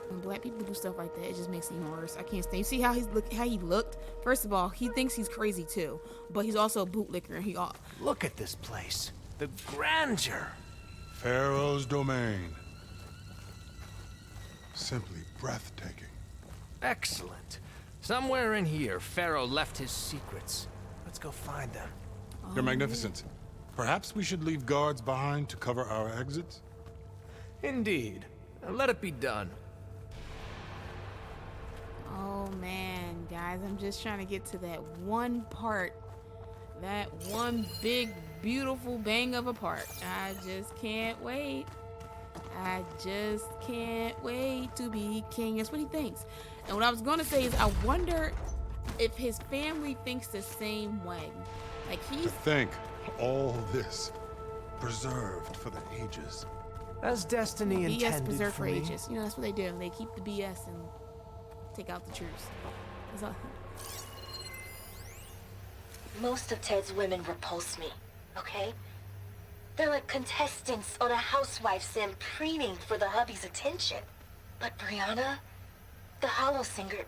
When black people do stuff like that, it just makes it even worse. I can't stand. You see how how he looked? First of all, he thinks he's crazy too, but he's also a bootlicker, and he all. Look at this place. The grandeur. Pharaoh's domain. Simply breathtaking. Excellent. Somewhere in here, Pharaoh left his secrets. Let's go find them. Your Magnificence, perhaps we should leave guards behind to cover our exits? Indeed. Let it be done. Oh man, guys, I'm just trying to get to that one part. That one big, beautiful bang of a part. I just can't wait. I just can't wait to be king. That's what he thinks. And what I was going to say is, I wonder if his family thinks the same way. Like To he's think all this preserved for the ages. As destiny BS intended preserved for for me. ages. You know, that's what they do. They keep the BS and take out the truth. That's all. Most of Ted's women repulse me, okay? They're like contestants on a housewife sim preening for the hubby's attention. But Brianna, the hollow singer,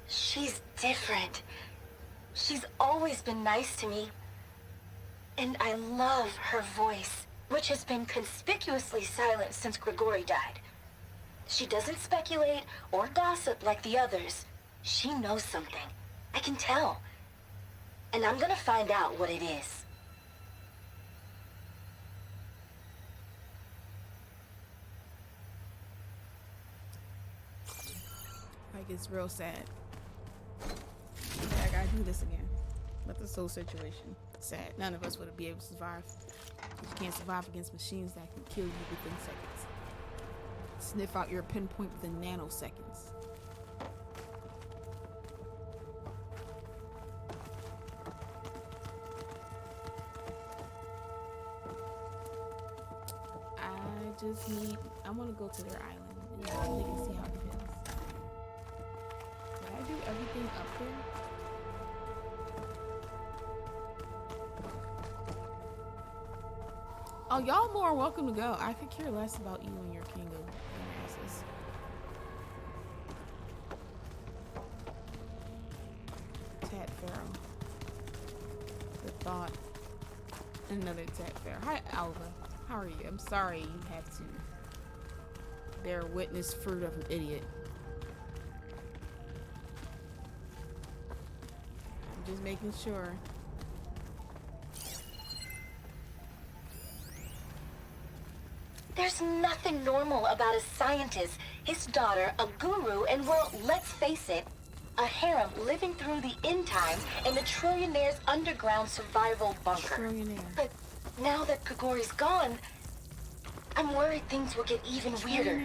she's different. She's always been nice to me. And I love her voice, which has been conspicuously silent since Grigori died. She doesn't speculate or gossip like the others. She knows something. I can tell. And I'm gonna find out what it is. Like, it's real sad. I gotta do this again. But the soul situation. Sad. None of us would be able to survive. You can't survive against machines that can kill you within seconds. Sniff out your pinpoint within nanoseconds. I want to go to their island and they can see how it feels. Did I do everything up there? Oh, y'all more welcome to go. I could care less about you and your king of asses. Tat Pharaoh. The thought. Another Tat Pharaoh. Hi, Alva. How are you? I'm sorry you had to bear witness fruit of an idiot. I'm just making sure. There's There's nothing normal about a scientist, his daughter, a guru, and well, let's face it, a harem living through the end times in the trillionaire's underground survival bunker. But now that Grigori's gone, I'm worried things will get even weirder.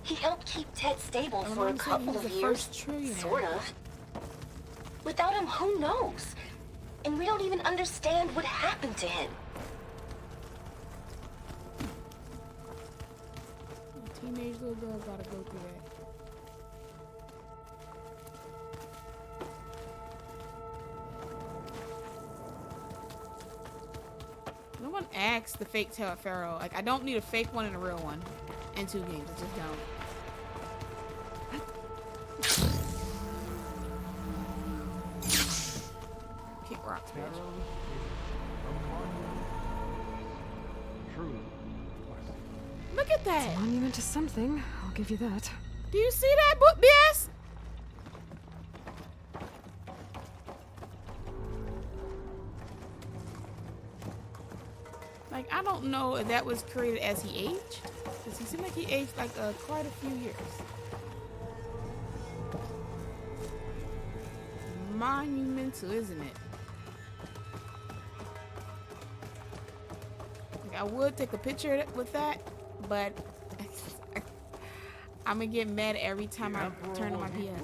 He helped keep Ted stable for a couple of years, sort of. Without him, who knows? And we don't even understand what happened to him. Teenage little girl gotta go through that. No one asks the fake tail of Pharaoh. Like, I don't need a fake one and a real one in 2 games. I just don't. Kick rocks, bitch. Look at that. It's a monument to something. I'll give you that. Do you see that, book BS? Like, I don't know if that was created as he aged. Because he seemed like he aged like quite a few years. Monumental, isn't it? Like, I would take a picture with that, but I'm gonna get mad every time I turn on my PS.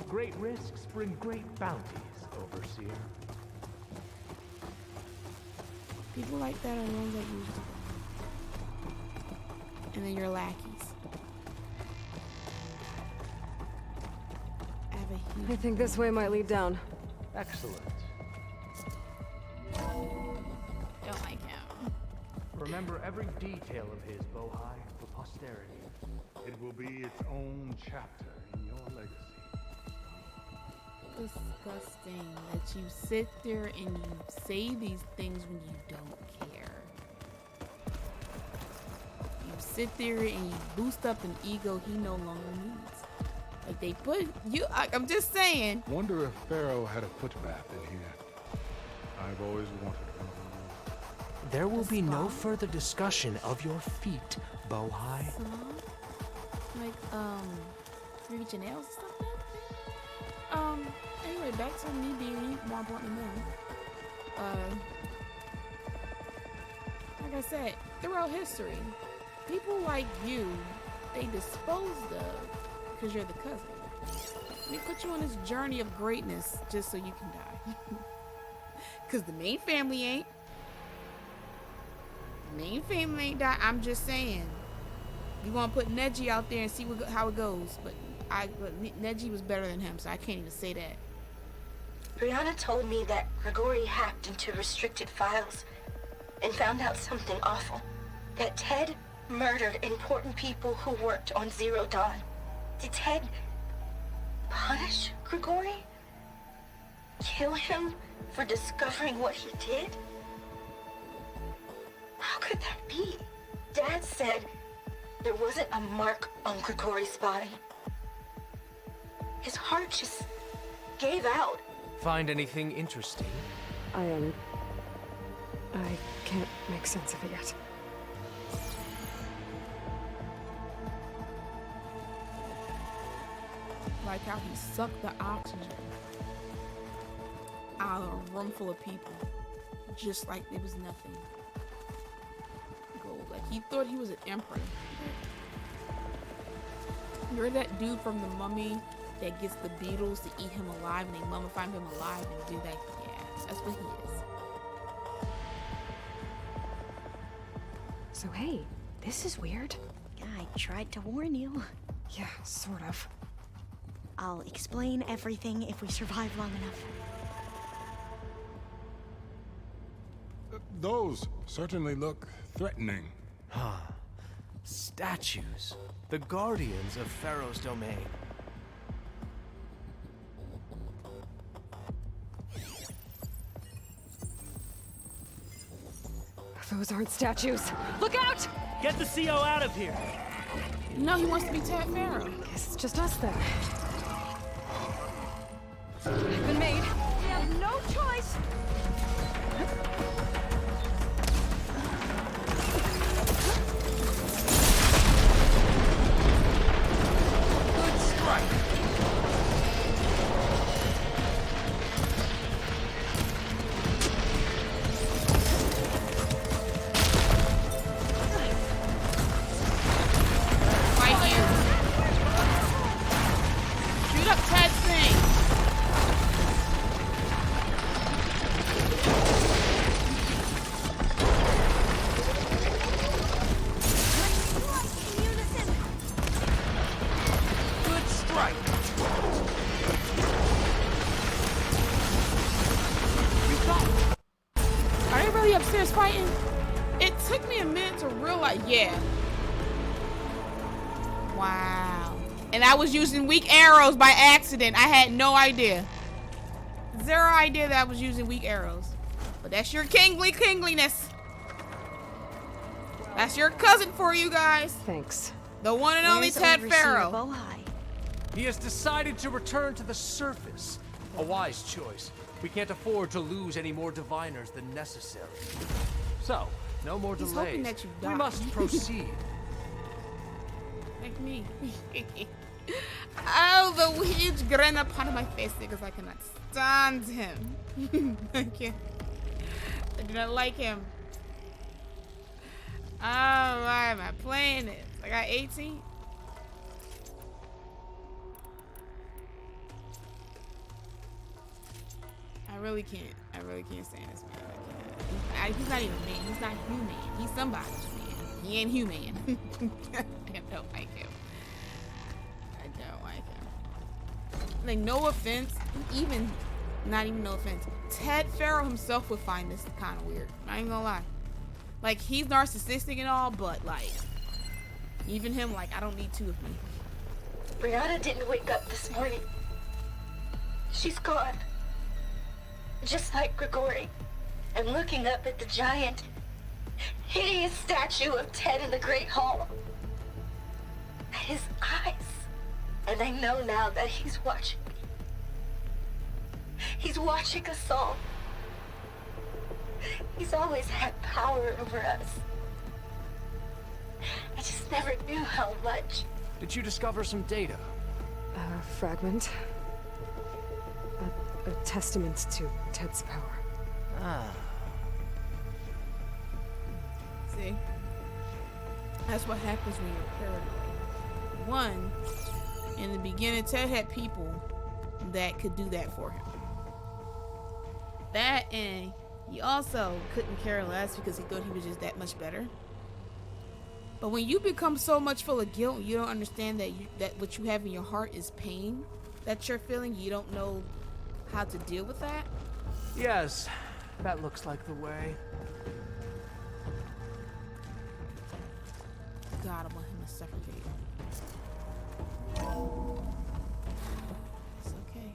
Great risks bring great bounties, Overseer. People like that are the ones that use it. And then your lackeys. I think this way might lead down. Excellent. Don't like him. Remember every detail of his, Bohai, for posterity. It will be its own chapter in your legacy. Disgusting that you sit there and you say these things when you don't care. You sit there and you boost up an ego he no longer needs. Like, they put you, I'm just saying. Wonder if Pharaoh had a footbath in here. I've always wanted one. There will be no further discussion of your feet, Bohai. Like, Maybe Janelle's and stuff like that? Anyway, back to me being more important than them. Like I said, throughout history, people like you, they disposed of because you're the cousin. They put you on this journey of greatness just so you can die. Because the main family ain't. The main family ain't die. I'm just saying. You want to put Neji out there and see how it goes. But Neji was better than him, so I can't even say that. Brianna told me that Grigori hacked into restricted files and found out something awful. That Ted murdered important people who worked on Zero Dawn. Did Ted punish Grigori? Kill him for discovering what he did? How could that be? Dad said there wasn't a mark on Grigori's body. His heart just gave out. Find anything interesting? I can't make sense of it yet. Like how he sucked the oxygen out of a room full of people, just like it was nothing. Gold, like he thought he was an emperor. You're that dude from The Mummy that gets the beetles to eat him alive, and they mummify him alive and do that. Yeah, that's what he is. So hey, this is weird. I tried to warn you. Yeah, sort of. I'll explain everything if we survive long enough. Those certainly look threatening. Statues. The guardians of Pharaoh's domain. Those aren't statues. Look out! Get the CO out of here! No, he wants to be Ted Pharaoh. Guess it's just us then. I've been made. We have no choice. took me a minute to realize. Yeah. Wow. And I was using weak arrows by accident. I had no idea. Zero idea that I was using weak arrows. But that's your kingliness. That's your cousin for you guys. Thanks. The one and only Ted Farrow. He has decided to return to the surface. A wise choice. We can't afford to lose any more diviners than necessary. So, no more He's delays. hoping that you die. We must proceed. Like me. Oh, the huge grin upon my face because I cannot stand him. I can't. I do not like him. Oh, why am I playing this? I got 18. I really can't stand this man. I can't. He's not even a man. He's not human. He's somebody's man. He ain't human. I don't like him. I don't like him. Like, no offense. Not even no offense. Ted Farrow himself would find this kind of weird. I ain't gonna lie. Like, he's narcissistic and all, but like, even him, like, I don't need two of me. Brianna didn't wake up this morning. She's gone. Just like Grigori. And looking up at the giant, hideous statue of Ted in the Great Hall. At his eyes. And I know now that he's watching me. He's watching us all. He's always had power over us. I just never knew how much. Did you discover some data? A fragment. A testament to Ted's power. Ah. See? That's what happens when you're paranoid. One, in the beginning, Ted had people that could do that for him. That, and he also couldn't care less because he thought he was just that much better. But when you become so much full of guilt, you don't understand that what you have in your heart is pain that you're feeling. You don't know how to deal with that. Yes, that looks like the way. God, I want him to suffocate. It's okay.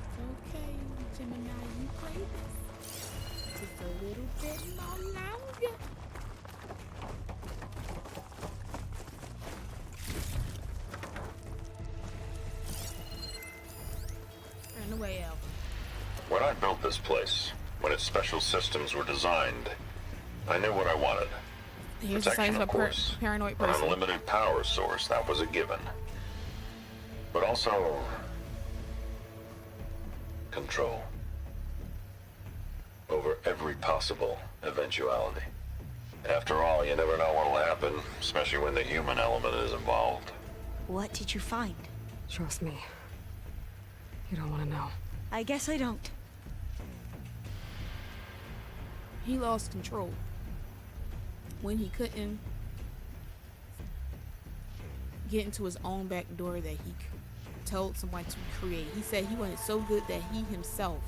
It's okay, Gemini. You play this just a little bit more longer. Turn away, Alvin. When I built this place, when its special systems were designed, I knew what I wanted. Here's the signs of a paranoid person. An unlimited power source, that was a given. But also control over every possible eventuality. After all, you never know what'll happen, especially when the human element is involved. What did you find? Trust me. You don't want to know. I guess I don't. He lost control when he couldn't get into his own back door that he told someone to create. He said he wanted so good that he himself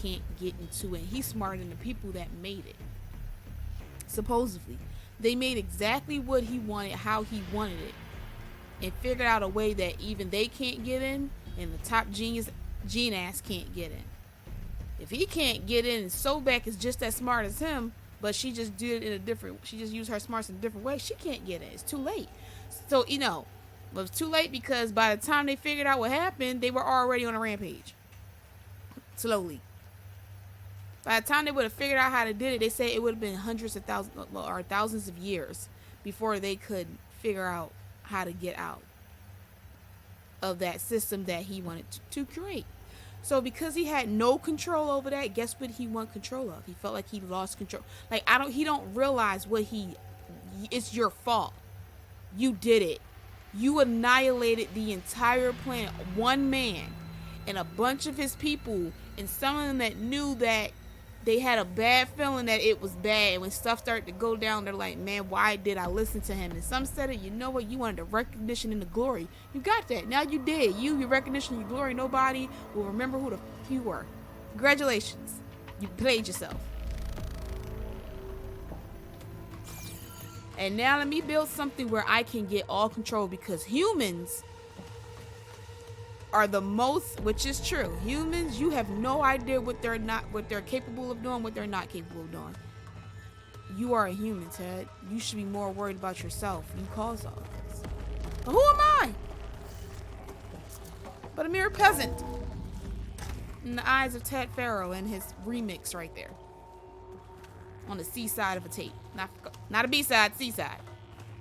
can't get into it. He's smarter than the people that made it. Supposedly, they made exactly what he wanted, how he wanted it, and figured out a way that even they can't get in, and the top genius ass can't get in. If he can't get in, and Sobek is just as smart as him, but she just did it in a different, she just used her smarts in a different way, she can't get in. It's too late. So, you know, it was too late because by the time they figured out what happened, they were already on a rampage. Slowly. By the time they would have figured out how to do it, they say it would have been hundreds of thousands or thousands of years before they could figure out how to get out of that system that he wanted to create. So because he had no control over that, guess what he wanted control of? He felt like he lost control. Like, he don't realize it's your fault. You did it. You annihilated the entire planet. One man and a bunch of his people, and some of them that knew that they had a bad feeling that it was bad. And when stuff started to go down, they're like, man, why did I listen to him? And some said it, you know what? You wanted the recognition and the glory. You got that. Now you did. Your recognition, your glory. Nobody will remember who the f you were. Congratulations. You played yourself. And now let me build something where I can get all control, because humans are the most, which is true. Humans, you have no idea what they're capable of doing, what they're not capable of doing. You are a human, Ted. You should be more worried about yourself. You caused all this. But who am I? But a mere peasant in the eyes of Ted Farrow and his remix right there. On the C side of a tape. Not a B side, C side.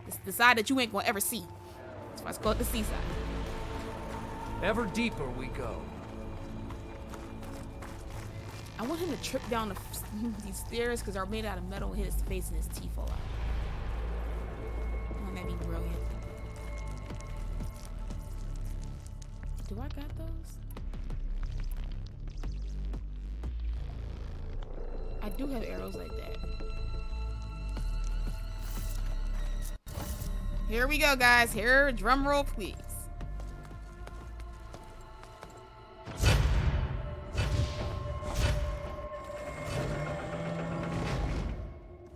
It's the side that you ain't gonna ever see. That's why it's called the C side. Ever deeper we go. I want him to trip down these stairs because they're made out of metal and hit his face and his teeth fall out. Oh, that'd be brilliant. Do I got those? I do have arrows like that. Here we go, guys. Here, drum roll, please.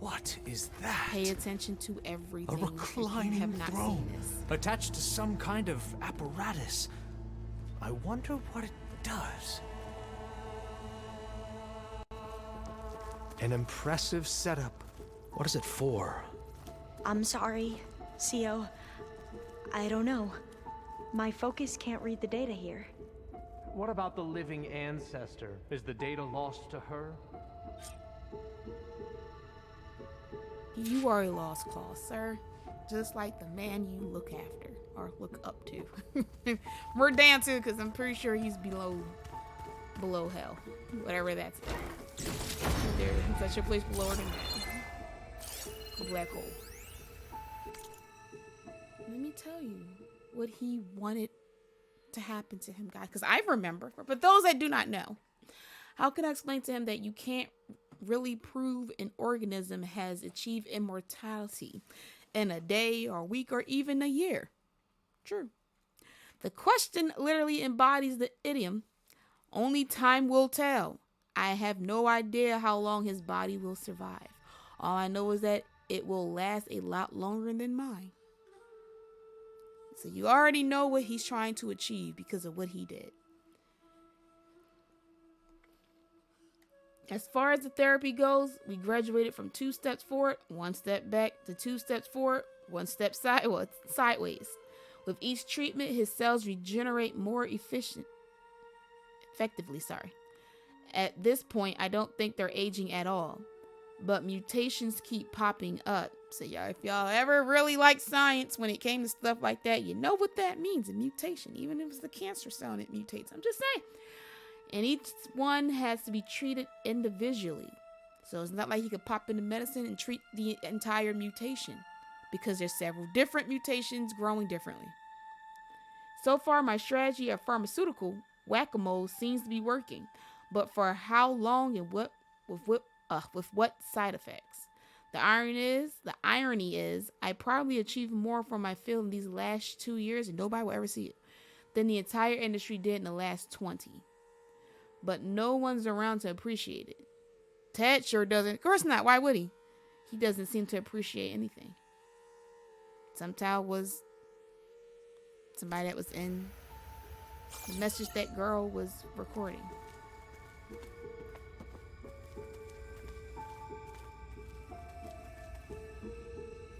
What is that? Pay attention to everything. A reclining you have not throne seen this. attached to some kind of apparatus. I wonder what it does. An impressive setup. What is it for? I'm sorry, CO. I don't know. My focus can't read the data here. What about the living ancestor? Is the data lost to her? You are a lost cause, sir. Just like the man you look after or look up to. We're down to, because I'm pretty sure he's below hell, whatever that's. There's such a place below than a black hole. Let me tell you what he wanted to happen to him, guys, because I remember. But those that do not know, how can I explain to him that you can't really prove an organism has achieved immortality in a day or a week or even a year? True. The question literally embodies the idiom, only time will tell. I have no idea how long his body will survive. All I know is that it will last a lot longer than mine. So you already know what he's trying to achieve because of what he did. As far as the therapy goes, we graduated from 2 steps forward, 1 step back, to 2 steps forward, 1 step sideways. With each treatment, his cells regenerate more effectively. At this point, I don't think they're aging at all, but mutations keep popping up. So if y'all ever really like science when it came to stuff like that, you know what that means, a mutation. Even if it's the cancer cell and it mutates. I'm just saying. And each one has to be treated individually. So it's not like he could pop into medicine and treat the entire mutation, because there's several different mutations growing differently. So far, my strategy of pharmaceutical whack-a-mole seems to be working, but for how long and with what side effects? The irony is, I probably achieved more from my field in these last 2 years, and nobody will ever see it, than the entire industry did in the last 20. But no one's around to appreciate it. Ted sure doesn't. Of course not. Why would he? He doesn't seem to appreciate anything. Sometime was somebody that was in the message that girl was recording.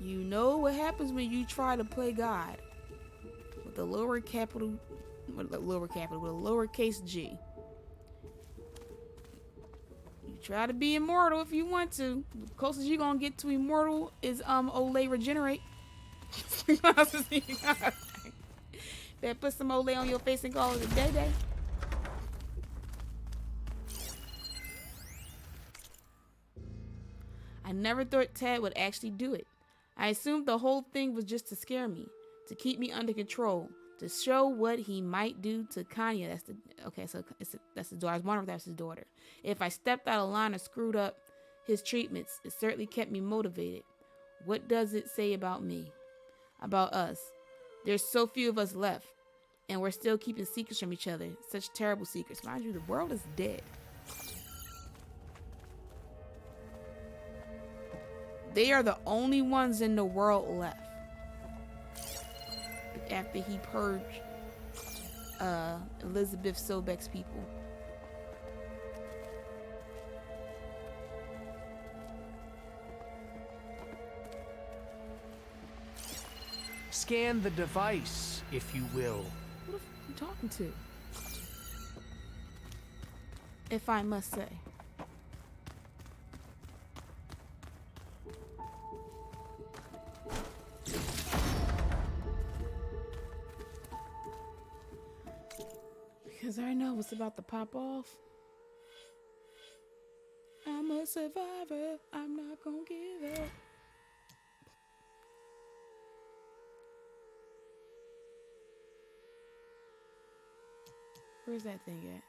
You know what happens when you try to play God with a lowercase G. You try to be immortal if you want to. The closest you're gonna get to immortal is Olay regenerate. Better put some Olay on your face and call it a day. I never thought Ted would actually do it. I assumed the whole thing was just to scare me, to keep me under control, to show what he might do to Kanya. That's the daughter. I was wondering if that's his daughter. If I stepped out of line or screwed up his treatments, it certainly kept me motivated. What does it say about me? About us? There's so few of us left, and we're still keeping secrets from each other. Such terrible secrets. Mind you, the world is dead. they are the only ones in the world left. After he purged Elizabeth Sobek's people. Scan the device, if you will. What are you talking to? If I must say. Because I know what's about to pop off. I'm a survivor. I'm not gonna give up. Where's that thing at?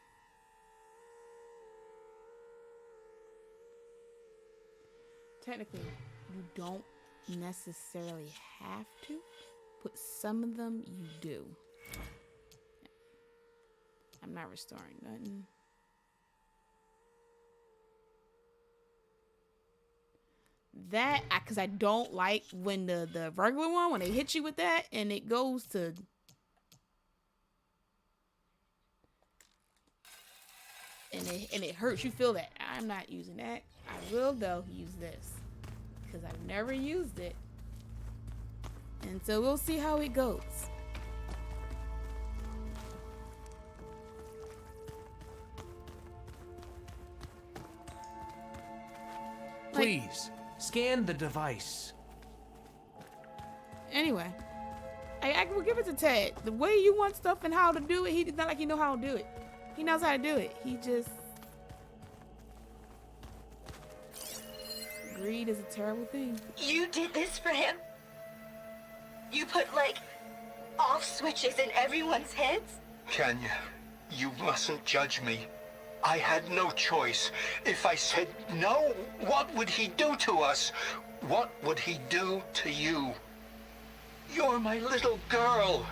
Technically, you don't necessarily have to, but some of them you do. I'm not restoring nothing. That, because I don't like when the regular one, when they hit you with that and it goes to... And it hurts. You feel that. I'm not using that. I will, though, use this. Because I've never used it. And so we'll see how it goes. Please, scan the device. Anyway, I will give it to Ted. The way you want stuff and how to do it, he's not like he know how to do it. He knows how to do it. He just... Greed is a terrible thing. You did this for him? You put, like, off switches in everyone's heads? Kenya, you mustn't judge me. I had no choice. If I said no, what would he do to us? What would he do to you? You're my little girl.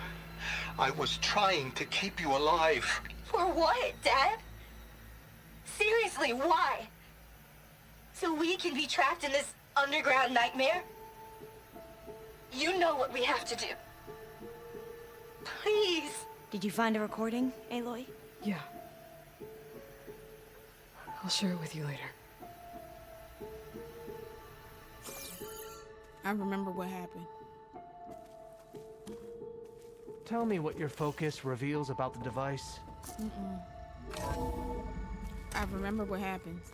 I was trying to keep you alive. For what, Dad? Seriously, why? So we can be trapped in this underground nightmare? You know what we have to do. Please. Did you find a recording, Aloy? Yeah. I'll share it with you later. I remember what happened. Tell me what your focus reveals about the device. I remember what happens.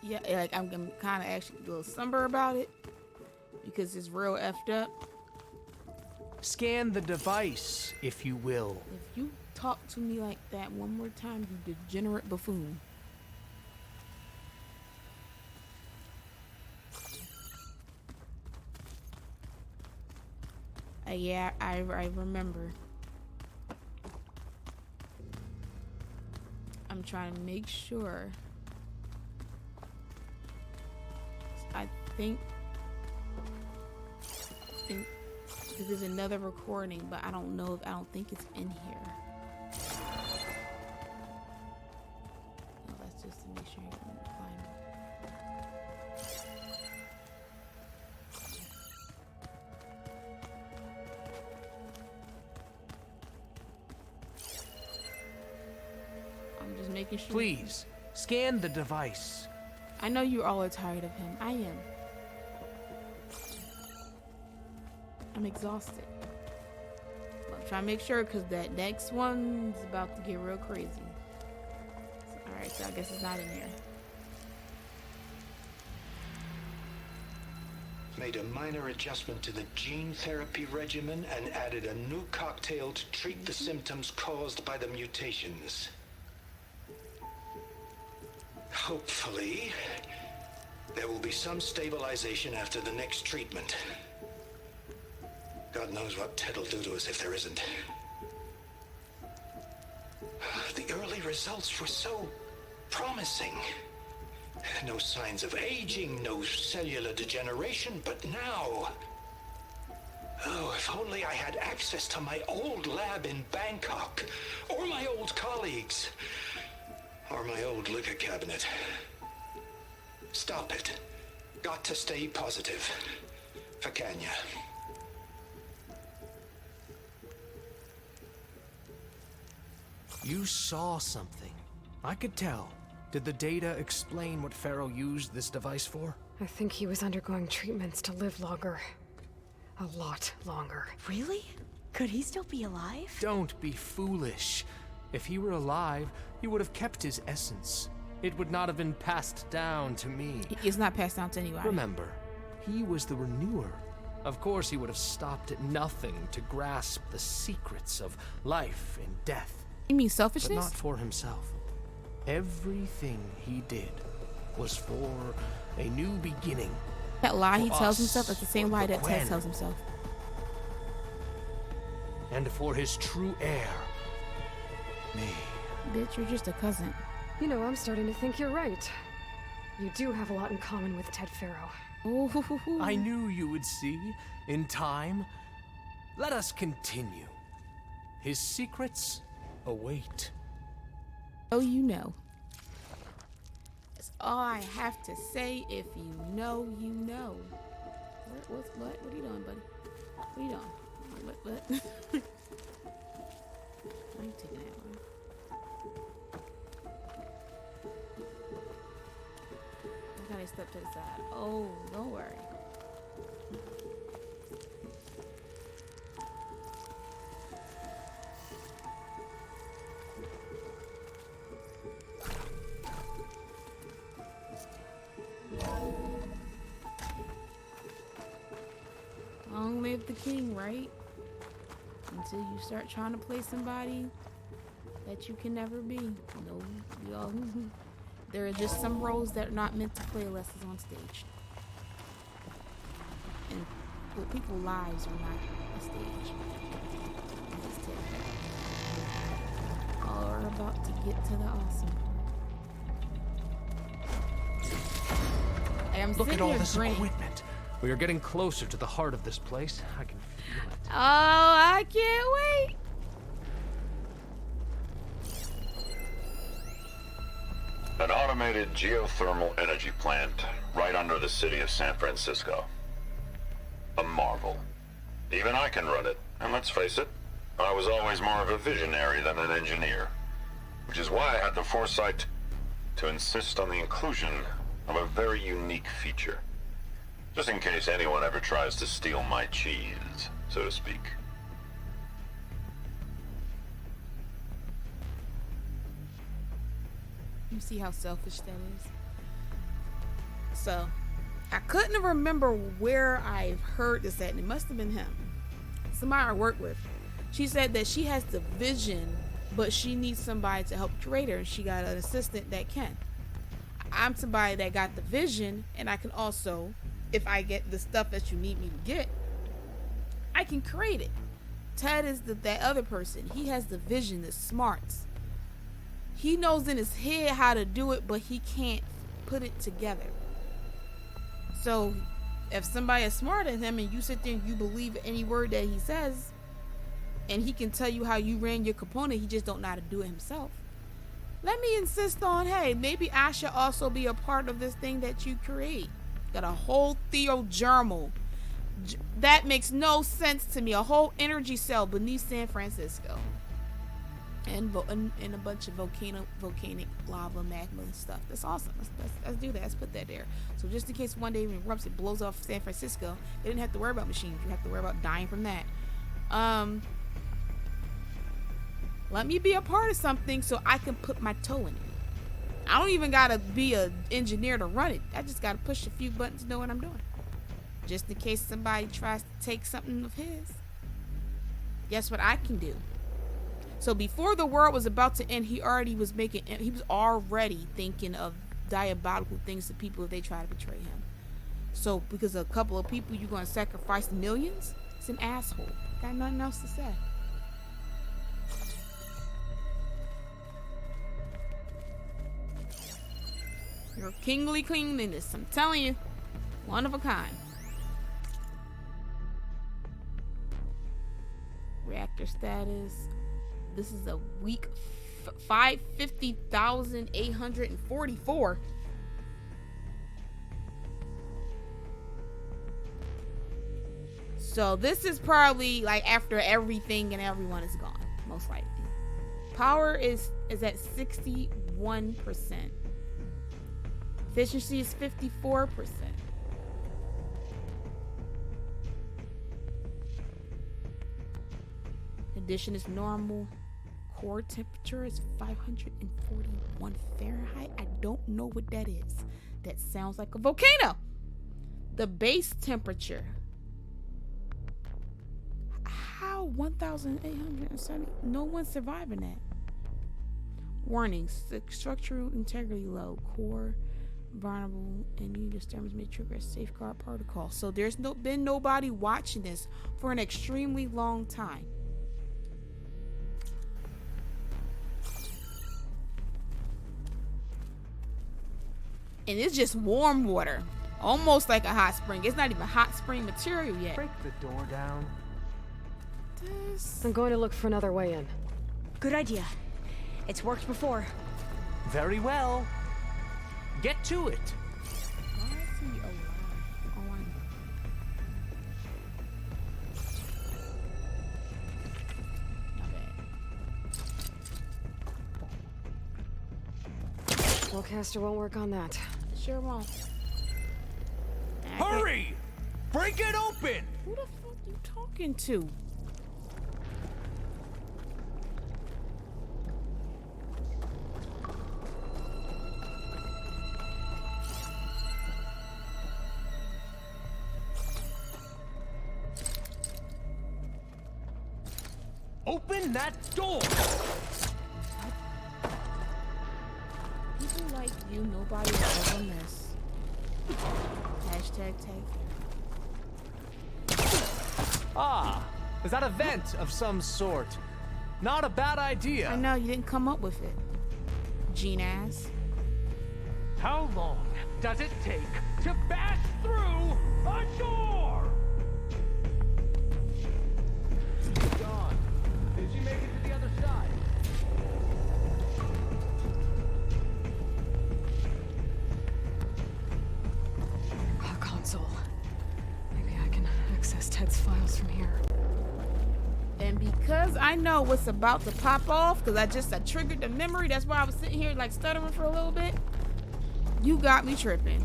Yeah, like I'm kind of actually a little somber about it because it's real effed up. Scan the device, if you will. If you talk to me like that one more time, you degenerate buffoon. Yeah, I remember. I'm trying to make sure. I think there's another recording, but I don't think it's in here. No, that's just to make sure you can find it. I'm just making sure. Please, scan the device. I know you all are tired of him. I am. I'm exhausted. I'm trying to make sure because that next one's about to get real crazy. Alright, so I guess it's not in here. Made a minor adjustment to the gene therapy regimen and added a new cocktail to treat the symptoms caused by the mutations. Hopefully, there will be some stabilization after the next treatment. God knows what Ted will do to us if there isn't. The early results were so promising. No signs of aging, no cellular degeneration, but now... Oh, if only I had access to my old lab in Bangkok, or my old colleagues. my old liquor cabinet. Stop it. Got to stay positive. For Kenya. You saw something. I could tell. Did the data explain what Pharaoh used this device for? I think he was undergoing treatments to live longer. A lot longer. Really? Could he still be alive? Don't be foolish. If he were alive, he would have kept his essence. It would not have been passed down to me. It's not passed down to anybody. Remember, he was the renewer. Of course, he would have stopped at nothing to grasp the secrets of life and death. You mean selfishness? But not for himself. Everything he did was for a new beginning. That lie he For tells us, himself is the same lie that Ted Gwen. tells himself. And for his true heir, me. Bitch, you're just a cousin. You know, I'm starting to think you're right. You do have a lot in common with Ted Pharaoh. Ooh. I knew you would see, in time. Let us continue. His secrets await. Oh, you know. That's all I have to say. If you know, you know. What are you doing, buddy? What are you doing? What? Why are you taking that one? I gotta step to the side. Oh, don't worry. Long live the king, right? Until you start trying to play somebody that you can never be. No, we all. There are just some roles that are not meant to play unless it's on stage. And people's lives are not a stage. Just tell you. All are about to get to the awesome part. I'm Look at all this grinning. equipment. We are getting closer to the heart of this place. I can feel it. Oh, I can't wait. An automated geothermal energy plant right under the city of San Francisco. A marvel. Even I can run it, and let's face it, I was always more of a visionary than an engineer. Which is why I had the foresight to insist on the inclusion of a very unique feature. Just in case anyone ever tries to steal my cheese, so to speak. You see how selfish that is? So, I couldn't remember where I've heard this at, and it must have been him. Somebody I work with. She said that she has the vision, but she needs somebody to help curate her, and she got an assistant that can. I'm somebody that got the vision, and I can also, if I get the stuff that you need me to get, I can create it. Ted is that other person. He has the vision, the smarts. He knows in his head how to do it, but he can't put it together. So, if somebody is smarter than him and you sit there and you believe any word that he says, and he can tell you how you ran your component, he just don't know how to do it himself. Let me insist on, hey, maybe I should also be a part of this thing that you create. Got a whole theogermal. That makes no sense to me. A whole energy cell beneath San Francisco. And a bunch of volcanic lava, magma and stuff. That's awesome. Let's do that. Let's put that there. So just in case one day it erupts, it blows off San Francisco, they didn't have to worry about machines. You have to worry about dying from that. Let me be a part of something so I can put my toe in it. I don't even gotta be an engineer to run it. I just gotta push a few buttons to know what I'm doing. Just in case somebody tries to take something of his. Guess what I can do? So before the world was about to end, he was already thinking of diabolical things to people if they try to betray him. So because of a couple of people, you're gonna sacrifice millions? It's an asshole. Got nothing else to say. Your kingly cleanliness, I'm telling you, one of a kind. Reactor status. This is a weak 550,844. So this is probably like after everything and everyone is gone, most likely. Power is at 61%. Efficiency is 54%. Condition is normal. Core temperature is 541 Fahrenheit. I don't know what that is. That sounds like a volcano. The base temperature. How 1,870? No one's surviving that. Warnings: structural integrity low. Core vulnerable. Any disturbance may trigger a safeguard protocol. So there's been nobody watching this for an extremely long time. And it's just warm water, almost like a hot spring. It's not even hot spring material yet. Break the door down. I'm going to look for another way in. Good idea. It's worked before. Very well. Get to it. Why is he alive? Oh, Spellcaster won't work on that. Sure won't. Hurry! Break it open! Who the fuck you talking to? Open that door! People like you, nobody will ever miss. Hashtag tag. Ah, is that a vent of some sort? Not a bad idea. I know, you didn't come up with it. Gene ass. How long does it take to bash through a door? Dawn, did you make it to the other side? A console. Maybe I can access Ted's files from here. And because I know what's about to pop off, because I triggered the memory, that's why I was sitting here like stuttering for a little bit. You got me tripping.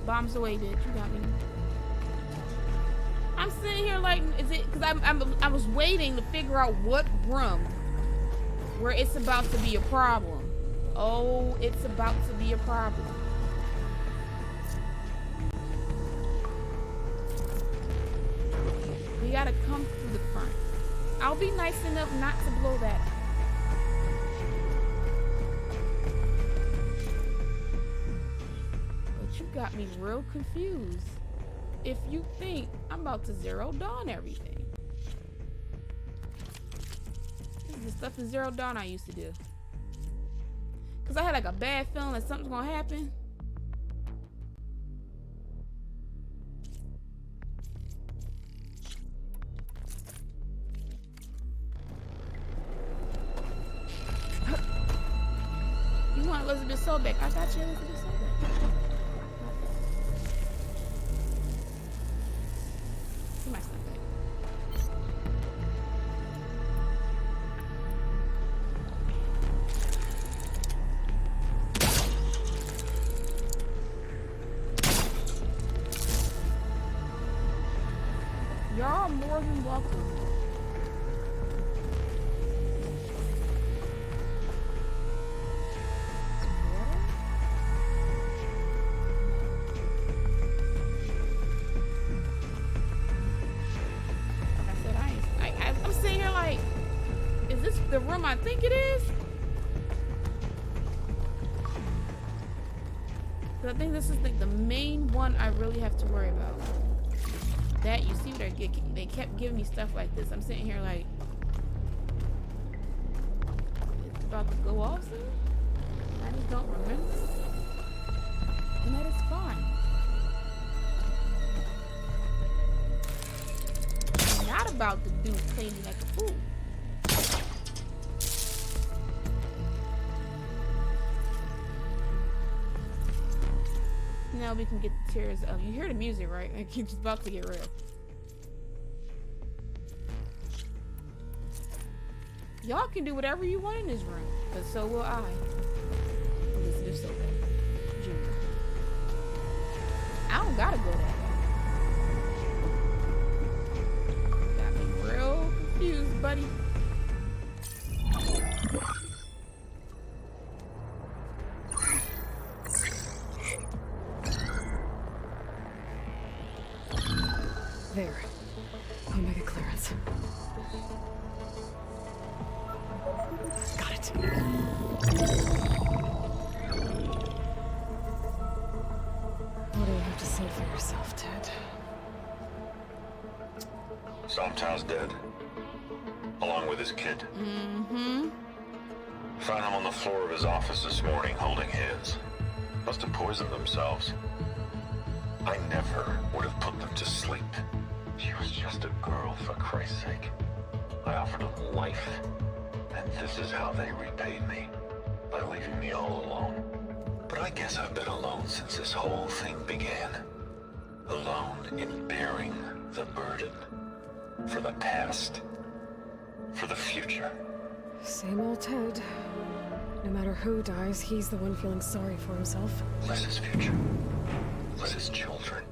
Bombs away, bitch. You got me. I'm sitting here like, is it? Because I was waiting to figure out what room where it's about to be a problem. Oh, it's about to be a problem. We gotta come through the front. I'll be nice enough not to blow that up. But you got me real confused if you think I'm about to zero dawn everything. This is the stuff in Zero Dawn I used to do. Because I had like a bad feeling that something's gonna happen. You want Elizabeth Sobeck? I got you, Elizabeth Sobeck. Give my stuff back. Y'all more than welcome. I'm sitting here like, is this the room I think it is? Because I think this is like the main one I really have to worry about. That, you see, they kept giving me stuff like this. I'm sitting here like, it's about to go off soon? I just don't remember. and that is fine. I'm not about to do cleaning like a fool. Now we can get the tears of. You hear the music, right? Like, it's about to get real. Y'all can do whatever you want in this room, but so will I. Elizabeth Sobek, Jr. I don't gotta go that way. Got me real confused, buddy. There. Omega clearance. Got it. What do you have to say for yourself, Ted? Somtow's dead. Along with his kid. Mm-hmm. Found him on the floor of his office this morning, holding hands. Must have poisoned themselves. I never would have put them to sleep. She was just a girl, for Christ's sake. I offered them life, and this is how they repaid me, by leaving me all alone. But I guess I've been alone since this whole thing began. Alone in bearing the burden. For the past. For the future. Same old Ted. No matter who dies, he's the one feeling sorry for himself. Liz's future. Liz's children.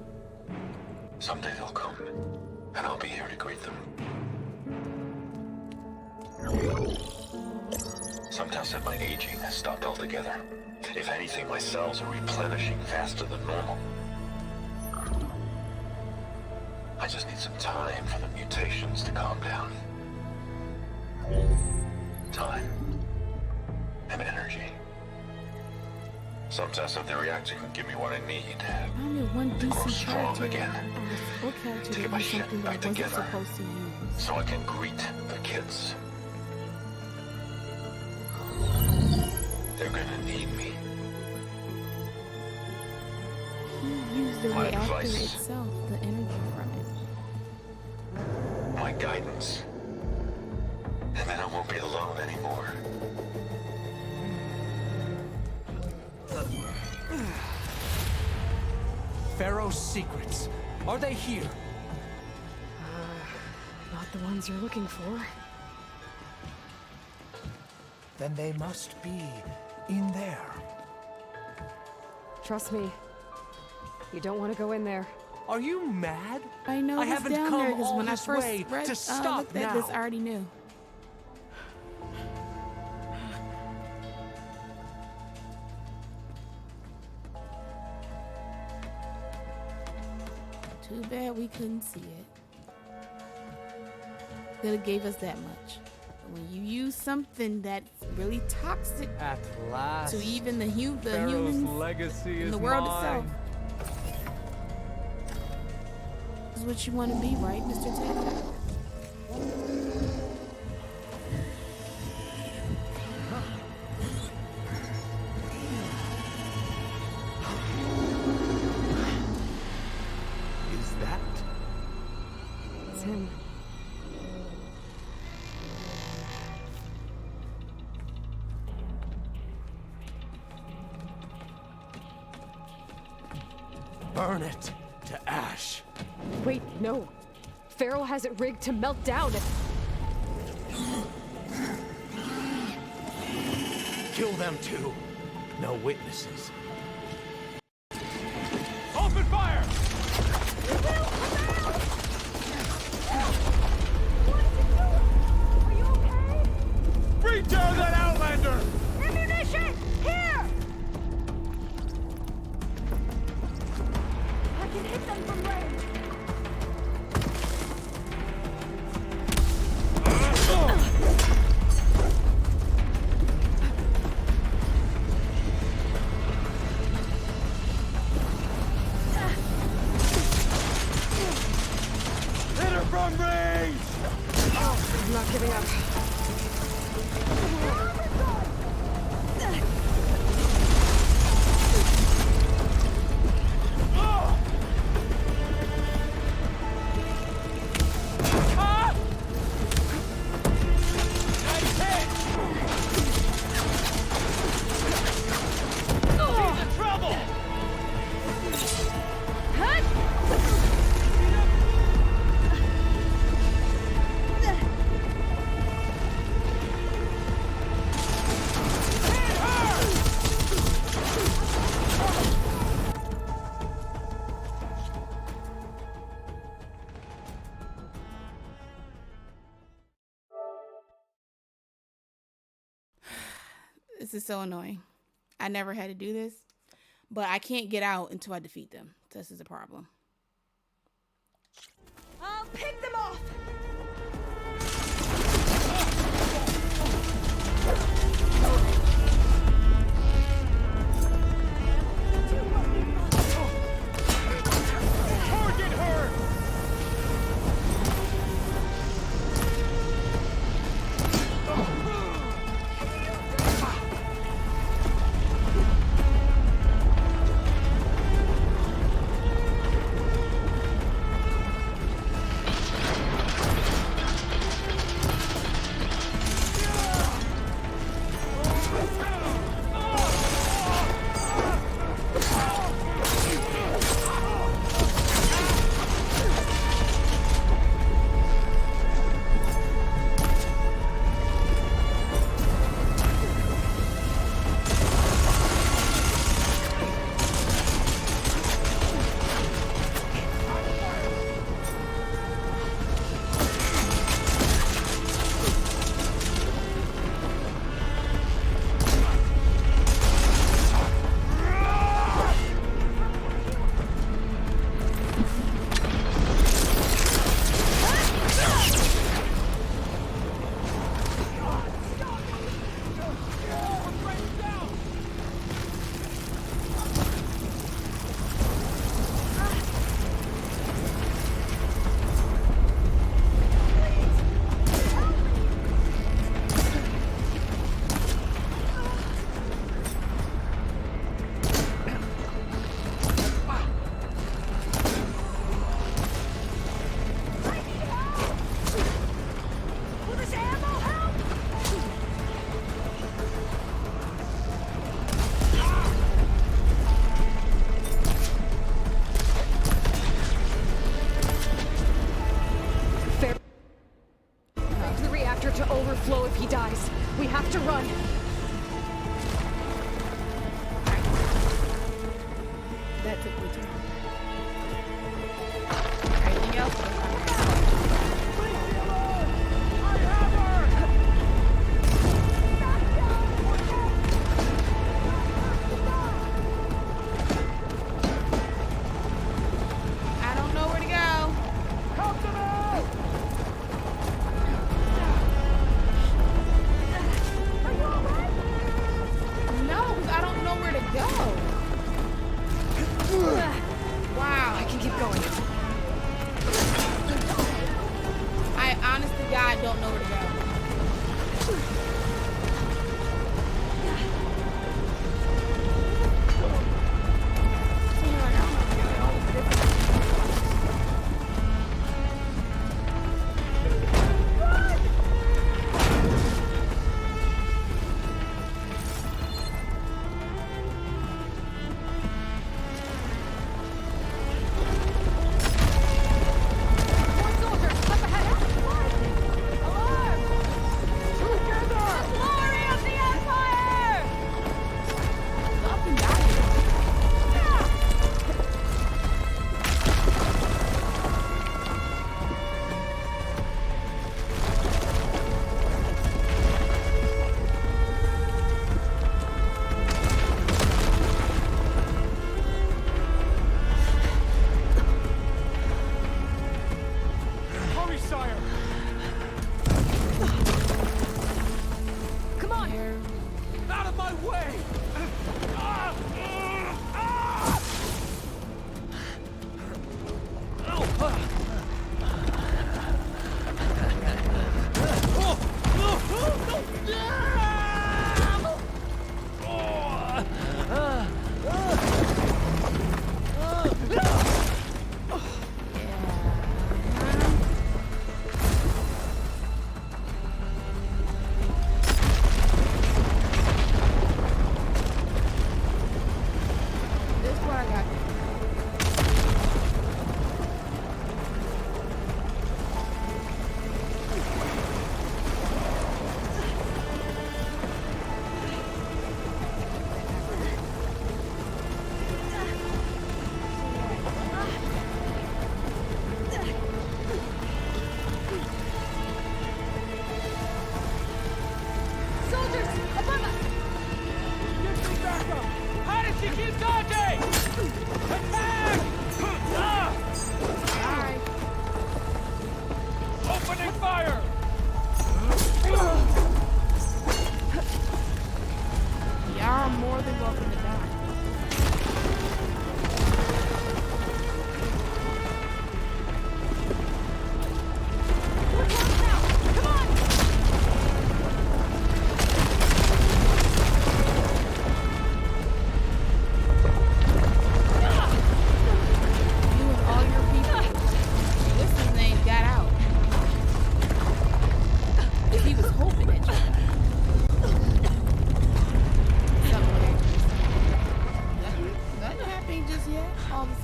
Someday they'll come, and I'll be here to greet them. Sometimes said my aging has stopped altogether. If anything, my cells are replenishing faster than normal. I just need some time for the mutations to calm down. Time. And energy. Sometimes said the reactor can give me what I need. I need one to grow decent strong character again. or character To get that my was shit something back that wasn't together. supposed to use. So I can greet the kids. They're gonna need me. He used the My reactor advice. itself, the energy from it. My guidance. And then I won't be alone anymore. Pharaoh's secrets. Are they here? Not the ones you're looking for. Then they must be in there. Trust me. You don't want to go in there. Are you mad? I know I it's haven't down come there because all when I this first way read, to stop looked at this, now. I already knew. Too bad we couldn't see it. Could have gave us that much. But when you use something that's really toxic At last. to even the Pharaoh's humans legacy in is the world mine. itself. This is what you want to be, right, Mr. Ted? Is that? It's him. Burn it to ash. Wait, no. Pharaoh has it rigged to melt down. Kill them too. No witnesses. Open fire! Reach out that Outlander! Ammunition! Here! I can hit them from range. Hit her from range! I'm not giving up. This is so annoying. I never had to do this, but I can't get out until I defeat them. This is a problem. I'll pick them off! Target her!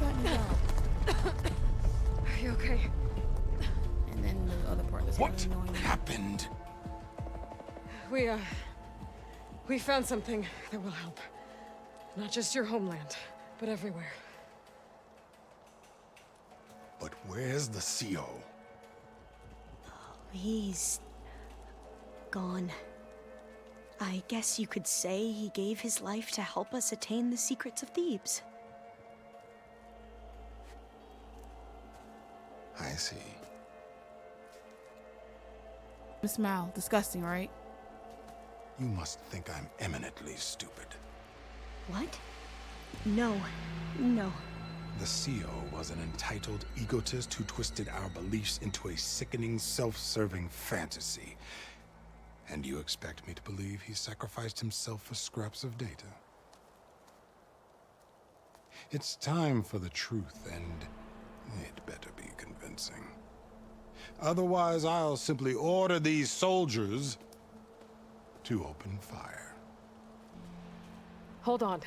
let me go. Are you okay? And then the other part that's What really annoying me. happened? We found something that will help. Not just your homeland, but everywhere. But where's the CO? He's gone. I guess you could say he gave his life to help us attain the secrets of Thebes. I see. Miss Mal, disgusting, right? You must think I'm eminently stupid. What? No. No. The CO was an entitled egotist who twisted our beliefs into a sickening, self-serving fantasy. And you expect me to believe he sacrificed himself for scraps of data? It's time for the truth, and it better be convincing. Otherwise, I'll simply order these soldiers to open fire. Hold on.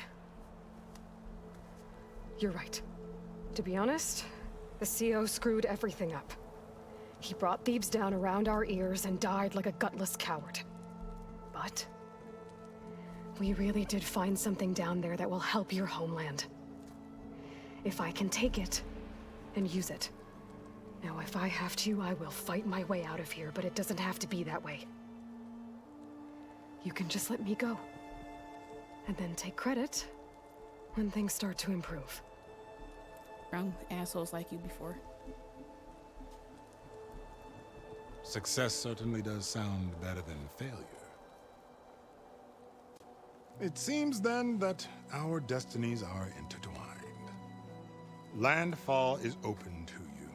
You're right. To be honest, the CO screwed everything up. He brought Thebes down around our ears and died like a gutless coward. But we really did find something down there that will help your homeland. If I can take it and use it. Now, if I have to, I will fight my way out of here, but it doesn't have to be that way. You can just let me go. And then take credit when things start to improve. From assholes like you before. Success certainly does sound better than failure. It seems then that our destinies are intertwined. Landfall is open to you.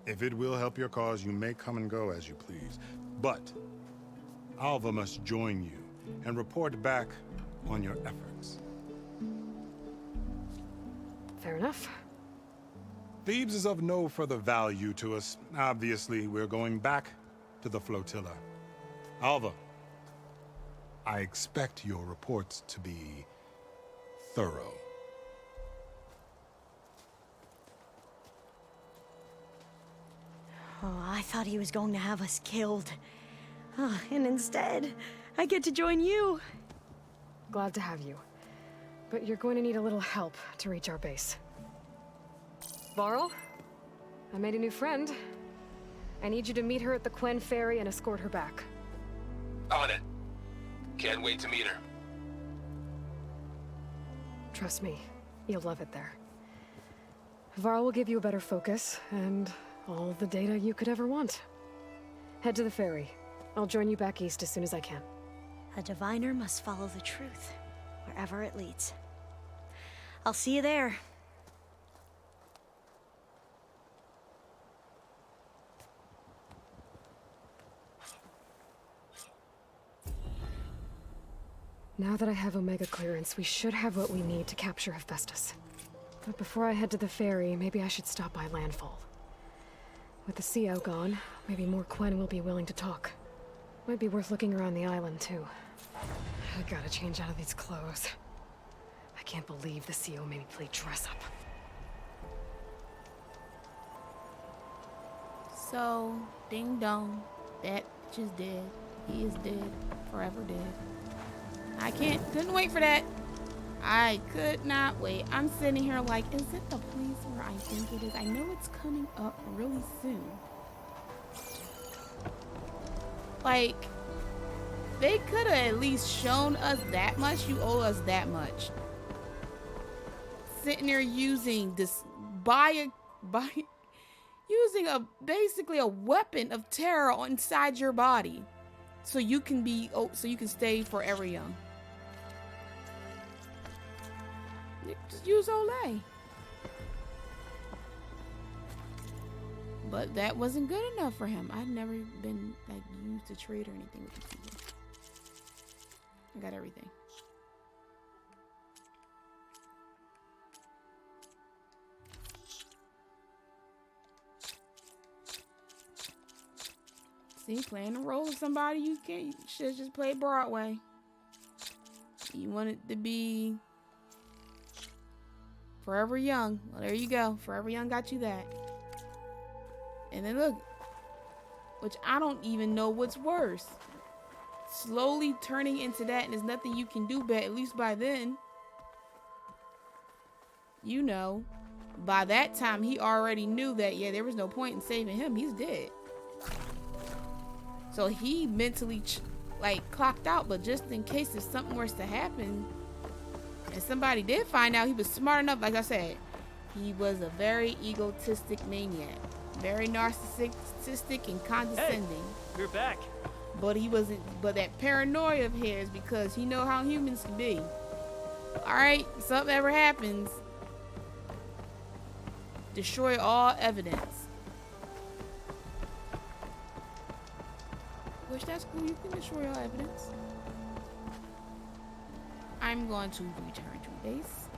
If it will help your cause, you may come and go as you please. But Alva must join you and report back on your efforts. Fair enough. Thebes is of no further value to us. Obviously, we're going back to the flotilla. Alva, I expect your reports to be thorough. Oh, I thought he was going to have us killed. Oh, and instead, I get to join you. Glad to have you. But you're going to need a little help to reach our base. Varl, I made a new friend. I need you to meet her at the Quen Ferry and escort her back. On it. Can't wait to meet her. Trust me, you'll love it there. Varl will give you a better focus, and all the data you could ever want. Head to the ferry. I'll join you back east as soon as I can. A diviner must follow the truth, wherever it leads. I'll see you there. Now that I have Omega clearance, we should have what we need to capture Hephaestus. But before I head to the ferry, maybe I should stop by Landfall. With the CO gone, maybe more Quen will be willing to talk. Might be worth looking around the island, too. I gotta change out of these clothes. I can't believe the CO made me play dress up. So, ding dong. That bitch is dead. He is dead. Forever dead. I couldn't wait for that. I could not wait. I'm sitting here like, is it the place where I think it is? I know it's coming up really soon. Like, they could have at least shown us that much. You owe us that much. Sitting there using this using basically a weapon of terror inside your body, so you can stay forever young. Just use Olay. But that wasn't good enough for him. I'd never been like used to trade or anything with these people. I got everything. See, playing the role of somebody you should just play Broadway. You want it to be Forever Young. Well, there you go. Forever Young got you that. And then look, which I don't even know what's worse. Slowly turning into that, and there's nothing you can do, but at least by then, you know, by that time he already knew that, yeah, there was no point in saving him. He's dead. So he mentally like clocked out, but just in case if something was to happen and somebody did find out, he was smart enough. Like I said, he was a very egotistic maniac, very narcissistic and condescending. Hey, we're back. But he wasn't, but that paranoia of his, because he know how humans can be. All right, something ever happens, destroy all evidence. Which that's cool, you can destroy all evidence. I'm going to return to base.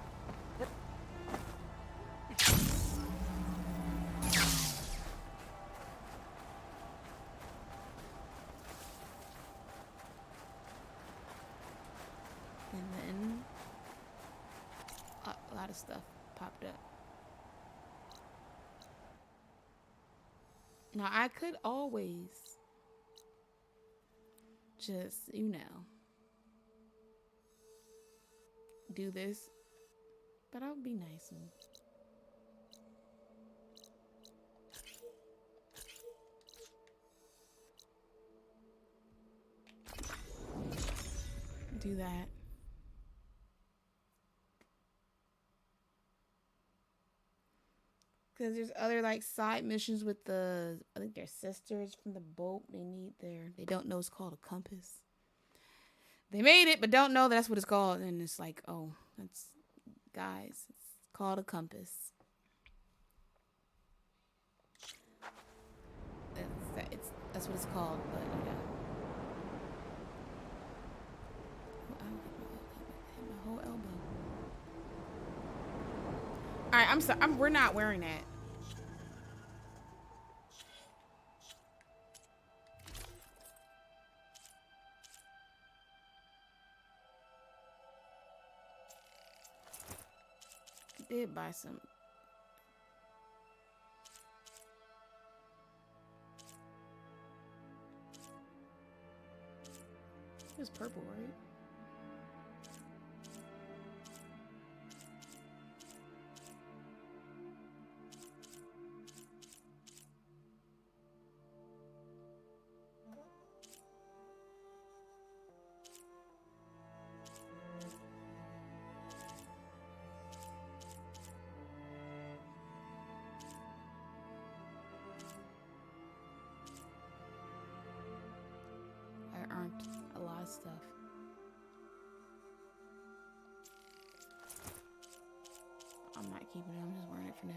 And then a lot of stuff popped up. Now I could always just, you know, do this, but I would be nice and do that. Because there's other like side missions with the, I think they're sisters from the boat. They don't know it's called a compass. They made it, but don't know that's what it's called. And it's like, oh, that's, guys, it's called a compass. That's what it's called, but yeah. Hit my whole elbow. All right, I'm sorry. We're not wearing that. I did buy some. It was purple, right? I earned a lot of stuff. I'm not keeping it, I'm just wearing it for now.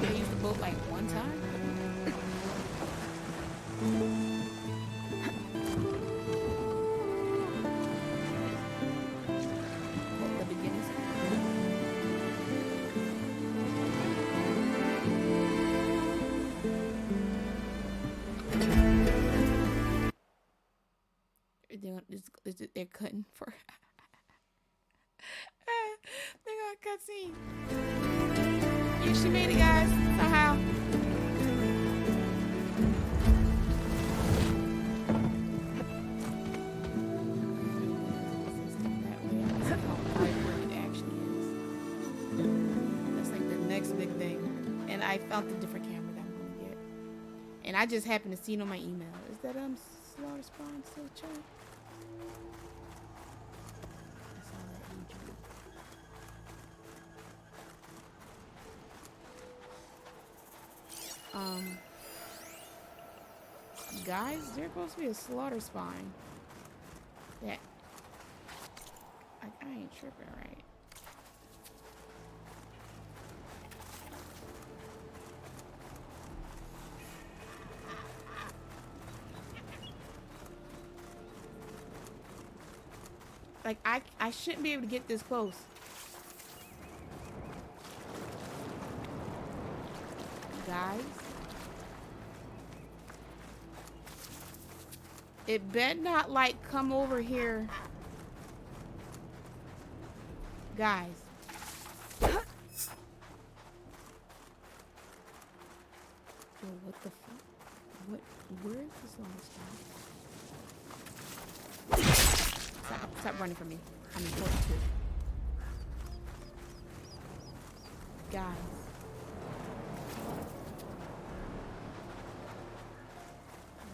They used the boat like one time. The beginning. They're cutting for. They got a cutscene. Yeah, she made it, guys. Somehow. That's like the next big thing. And I found the different camera that I'm gonna get. And I just happened to see it on my email. Is that Slaughter Spawn still chilling? Guys, there's supposed to be a slaughter spine. Yeah. I ain't tripping, right? Like, I shouldn't be able to get this close. Guys. It better not, like, come over here. Guys. Yo, what the fuck? What? Where is this on stop? Stop running from me. I'm important too. Guys.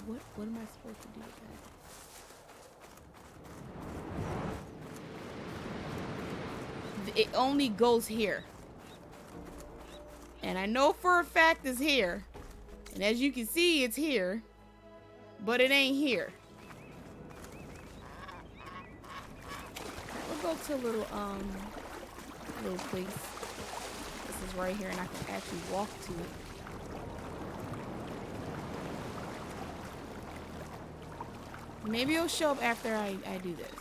What am I supposed to do with that? It only goes here. And I know for a fact it's here. And as you can see, it's here. But it ain't here. We'll go to a little place. This is right here and I can actually walk to it. Maybe it'll show up after I do this.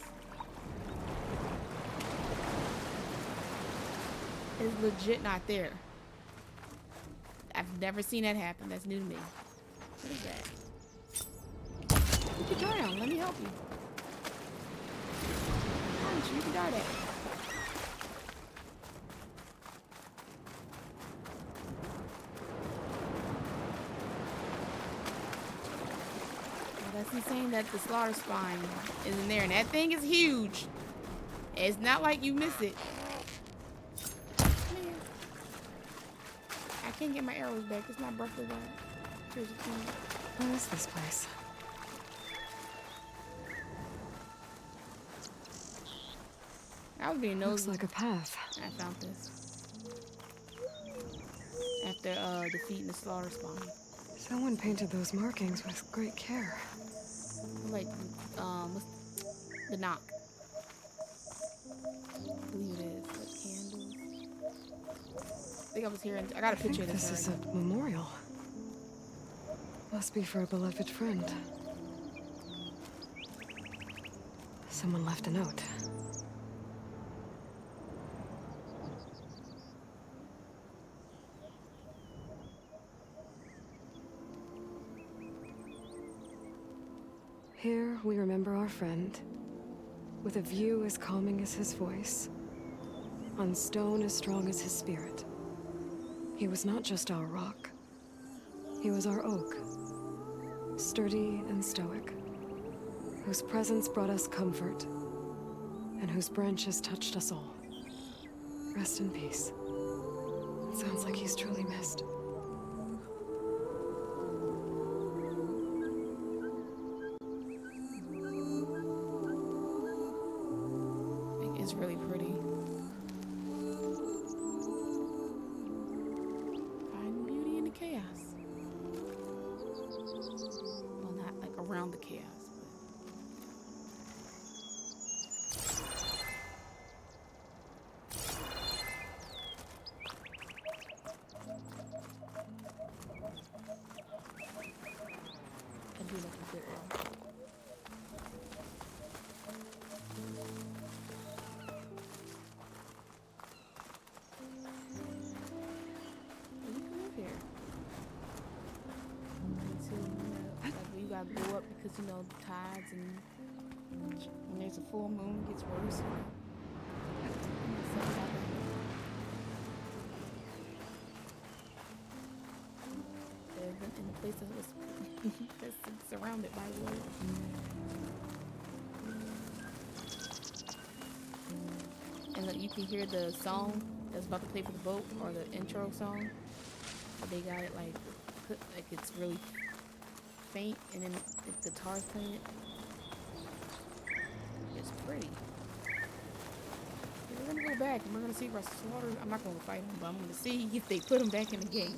It's legit not there. I've never seen that happen. That's new to me. What is that? Put your dart on. Let me help you. Why don't you can dart at? That's insane that the slaughter spine isn't there. And that thing is huge. It's not like you miss it. Man. I can't get my arrows back. It's not Breath of the Wild. Here's the thing. What is this place? I was being nosy. Looks like a path. I found this. After defeating the slaughter spine. Someone painted those markings with great care. Like, what's the knock? I believe it is. Like candles. I think I was here. I got a picture of this. This is a memorial. Must be for a beloved friend. Someone left a note. Here we remember our friend, with a view as calming as his voice, on stone as strong as his spirit. He was not just our rock, he was our oak, sturdy and stoic, whose presence brought us comfort, and whose branches touched us all. Rest in peace. It sounds like he's truly missed. It's really pretty. Find beauty in the chaos. Well, not like around the chaos. I do like a good one. Go up because you know the tides and when there's a full moon it gets worse. In the place that was that's surrounded by water. And look, you can hear the song that's about to play for the boat or the intro song. They got it like it's really faint, and then the guitar's playing it. It's pretty. We're gonna go back and we're gonna see if our slaughter. I'm not gonna fight them, but I'm gonna see if they put them back in the game.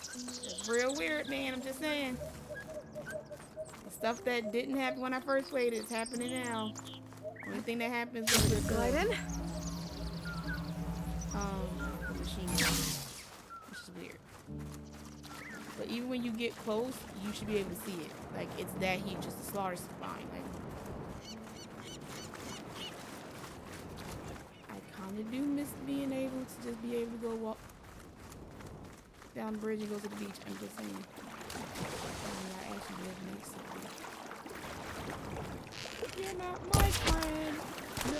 It's real weird, man. I'm just saying. The stuff that didn't happen when I first played it's happening now. Only thing that happens is the glide in. The machine gun, which is weird. But even when you get close, you should be able to see it. Like, it's that huge, just a slaughter spine. Like, kinda do miss being able to just be able to go walk down the bridge and go to the beach. I'm just saying. I actually live next to it. You're not my friend. No,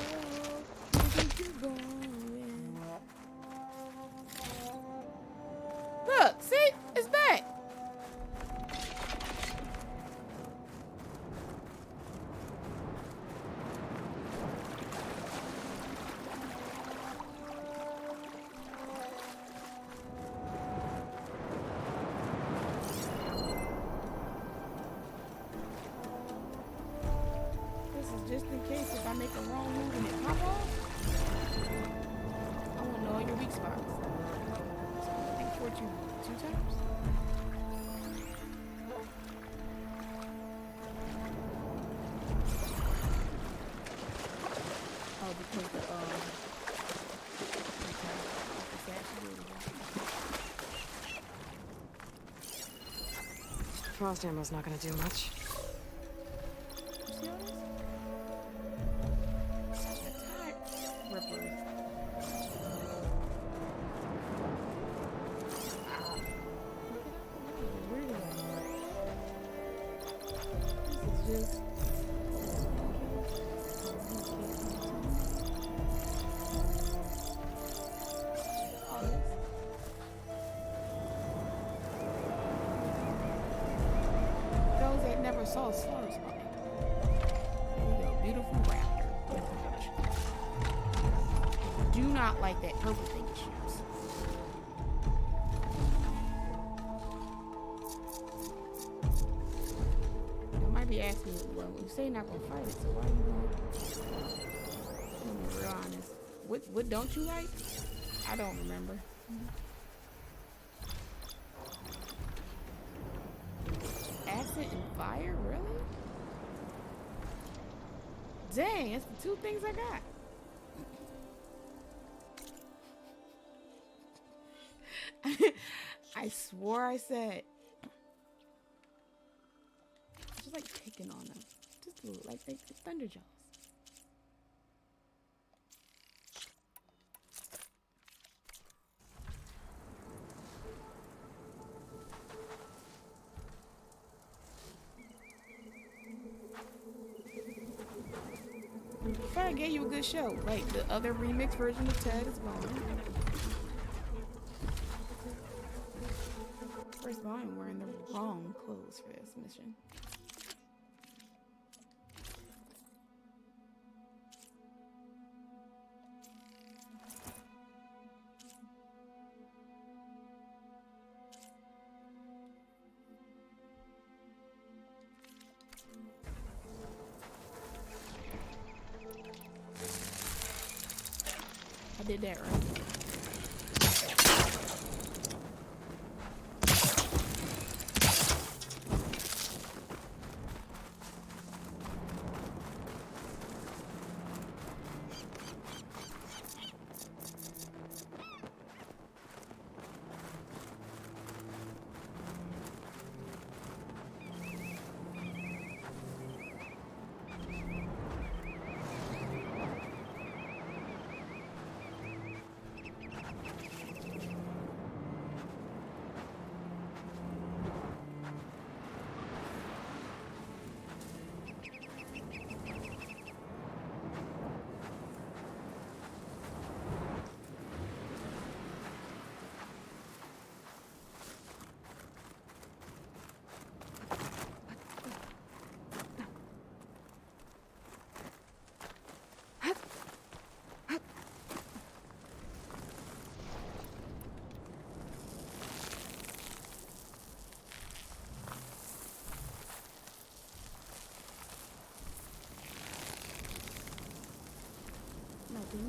where think you're going? Look, see? It's back. Just in case if I make a wrong move and it pop off, I won't know all your weak spots. So I think fortune 2 times. Oh, because the Frost ammo's not gonna do much. Never saw a slaughter spot. There we go, beautiful raptor. Do not like that purple thing it shoots. You might be asking, well, you say you're not gonna fight it, so why are you going? Let me be real honest. What don't you like? I don't remember. Acid and fire? Really? Dang, that's the 2 things I got. I swore I said. Just like picking on them. Just a little, like Thunderjaws. I gave you a good show. Like the other remix version of Ted is gone. First of all, I'm wearing the wrong clothes for this mission. I did that right.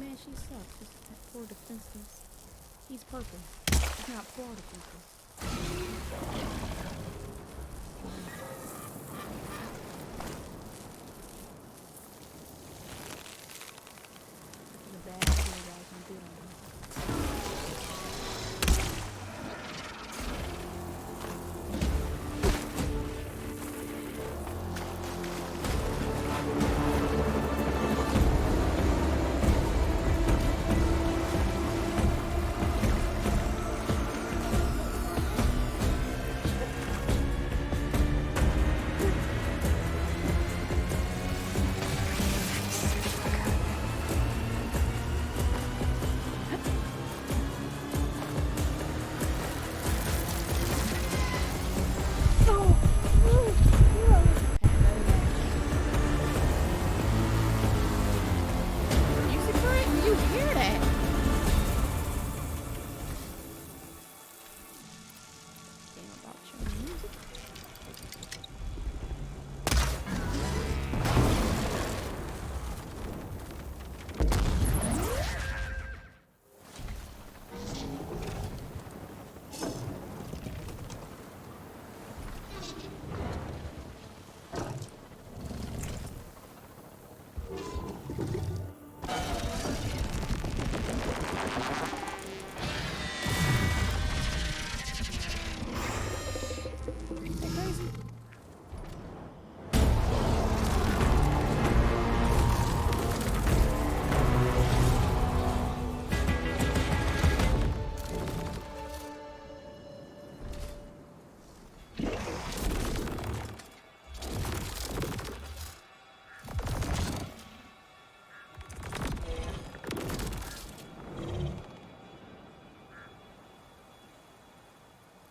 Man, she sucks. She's that poor defenseless. He's purple. He's not poor defenseless. The bad guy can do it. about your music.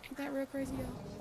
Ain't that real crazy, y'all?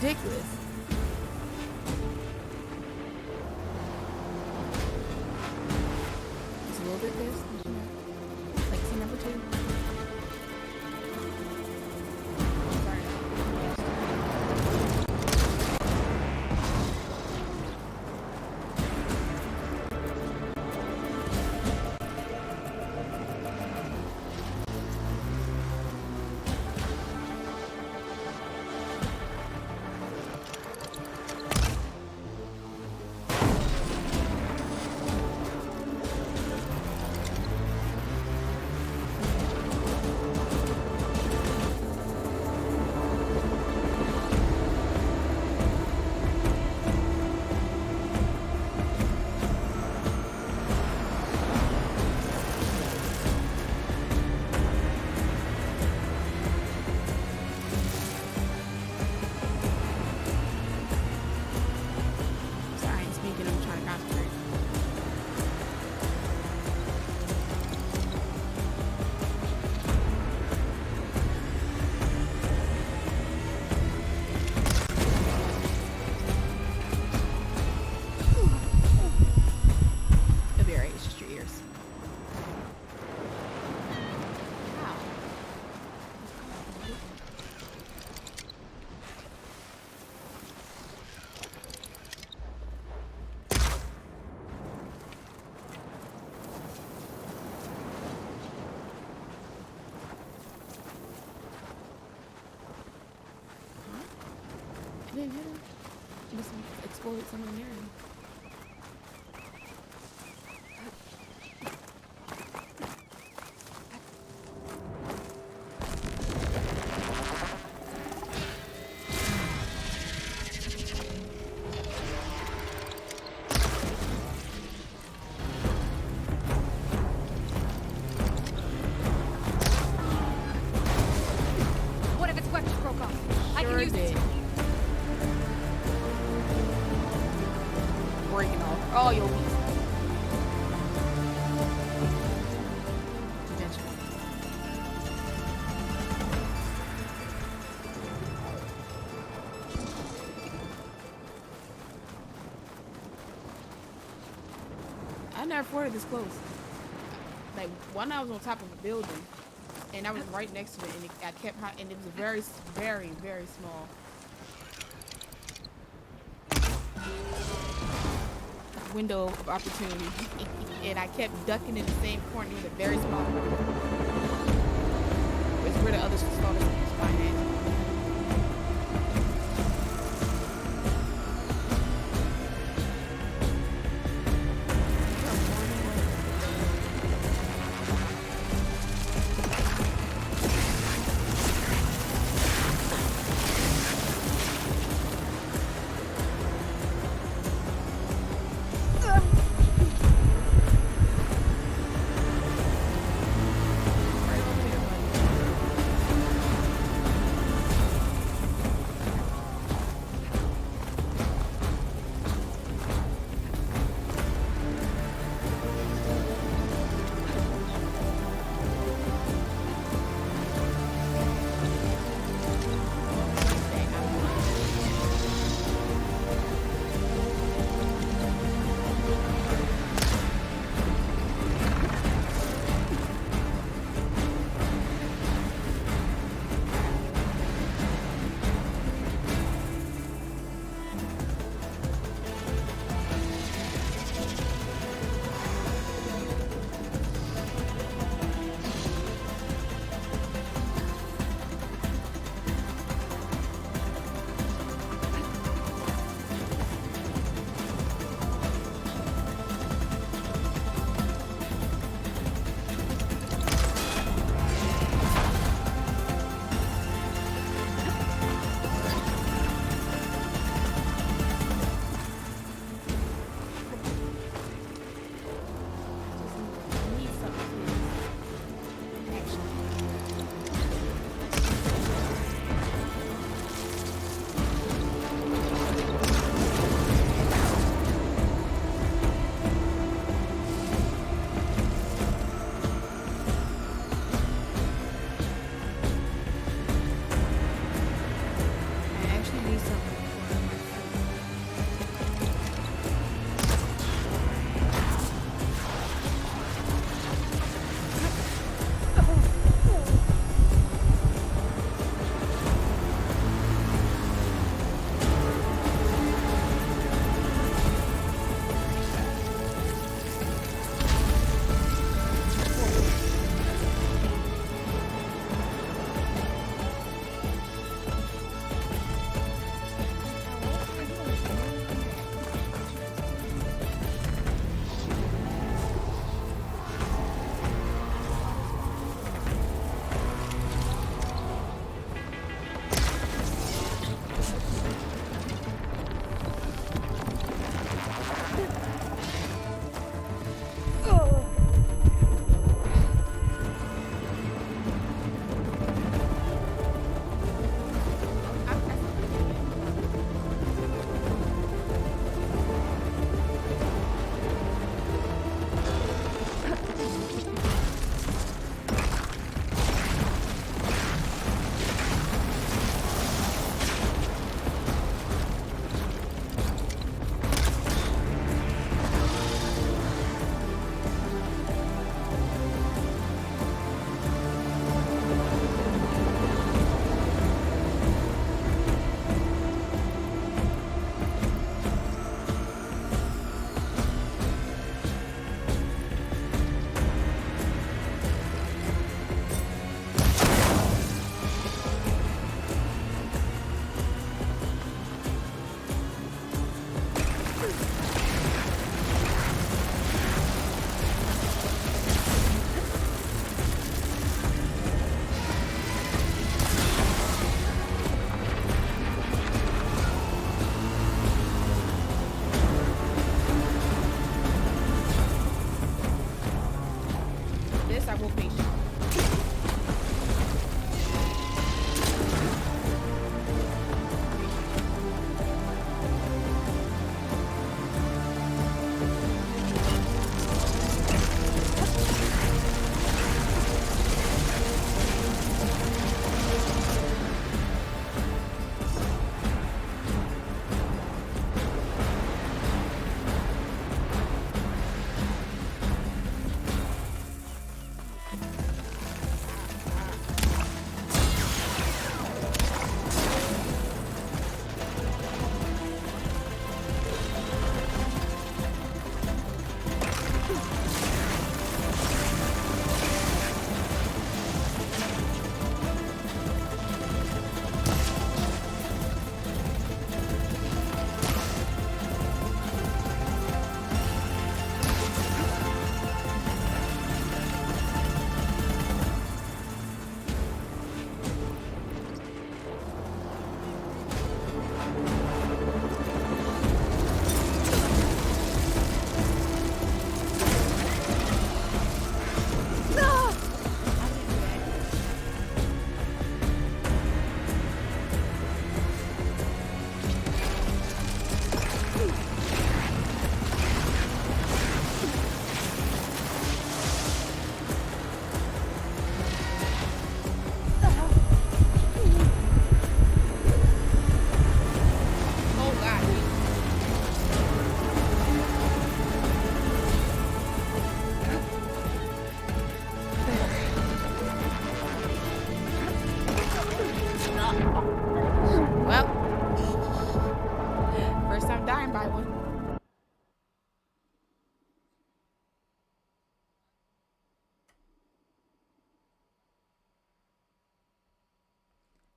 ridiculous. It's a little bit pissed. Like, see number 2. Didn't hit him. Just exploded someone near him. What if its weapons broke off? I can use it. Breaking off all your pieces. I never fought it this close. Like, one I was on top of a building, and I was right next to it, and I kept hot, and it was very, very, very small. Window of opportunity, and I kept ducking in the same corner with a very small window. It's where the others started to finance.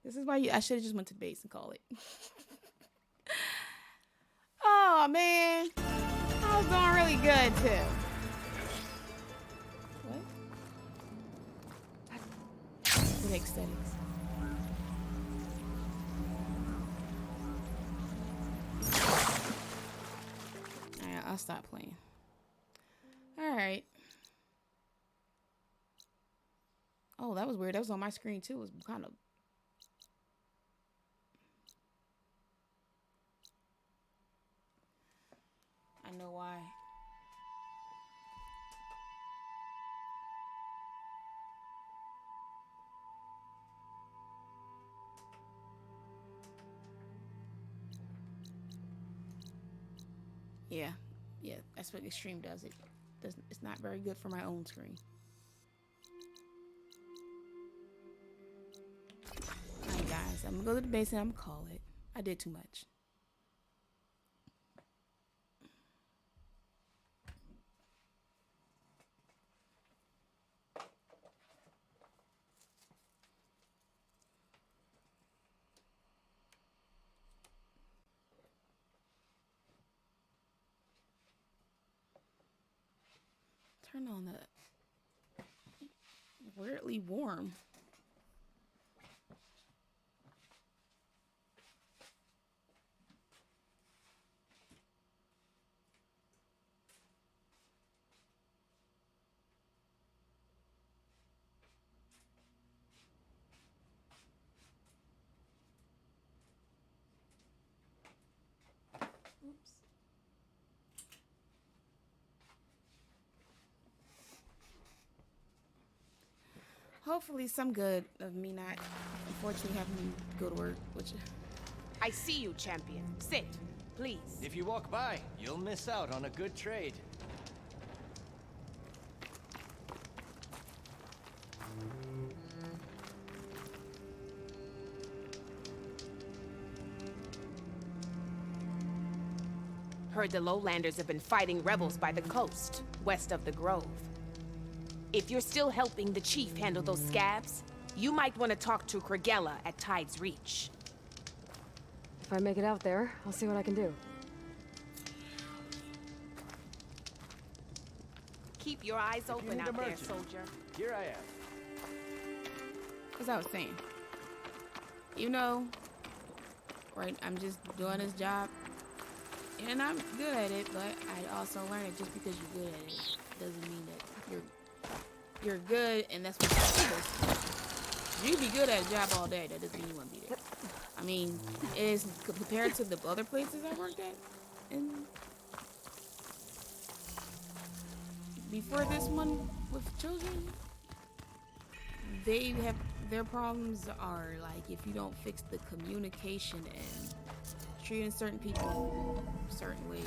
This is why I should have just went to base and call it. Oh man, I was doing really good too. What? Good aesthetics. Alright, I'll stop playing. Alright. Oh, that was weird. That was on my screen too. It was kind of... I know why. Yeah, that's what Extreme does. It's not very good for my own screen. Alright guys, I'm gonna go to the basement. I'm gonna call it. I did too much. Turn on the weirdly warm. Oops. Hopefully some good of me not unfortunately having to go to work, which I see you, champion. Sit, please. If you walk by, you'll miss out on a good trade. Heard the lowlanders have been fighting rebels by the coast, west of the Grove. If you're still helping the chief handle those scabs, you might want to talk to Kragella at Tide's Reach. If I make it out there, I'll see what I can do. Keep your eyes open out there, soldier. Here I am. as I was saying, you know, right, I'm just doing this job, and I'm good at it, but I also learned that just because you're good at it doesn't mean that you're good, and that's what you're supposed to do. You be good at a job all day, that doesn't mean you want to be there. I mean, it is compared to the other places I worked at, and before this one with children, they have, their problems are like if you don't fix the communication and treating certain people certain ways,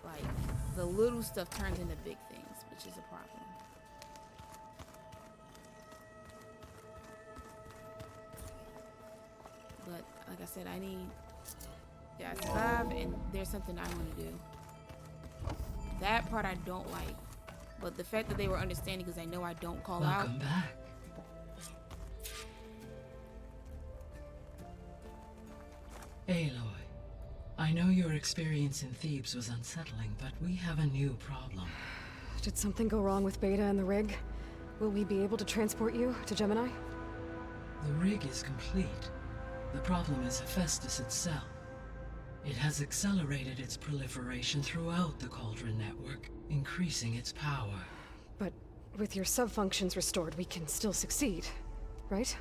like the little stuff turns into big things, which is a problem. But like I said, I need to survive, and there's something I want to do. That part I don't like, but the fact that they were understanding because I know I don't call out. Welcome back. Aloy, I know your experience in Thebes was unsettling, but we have a new problem. Did something go wrong with Beta and the rig? Will we be able to transport you to Gemini? The rig is complete. The problem is Hephaestus itself. It has accelerated its proliferation throughout the Cauldron network, increasing its power. But with your sub-functions restored, we can still succeed, right?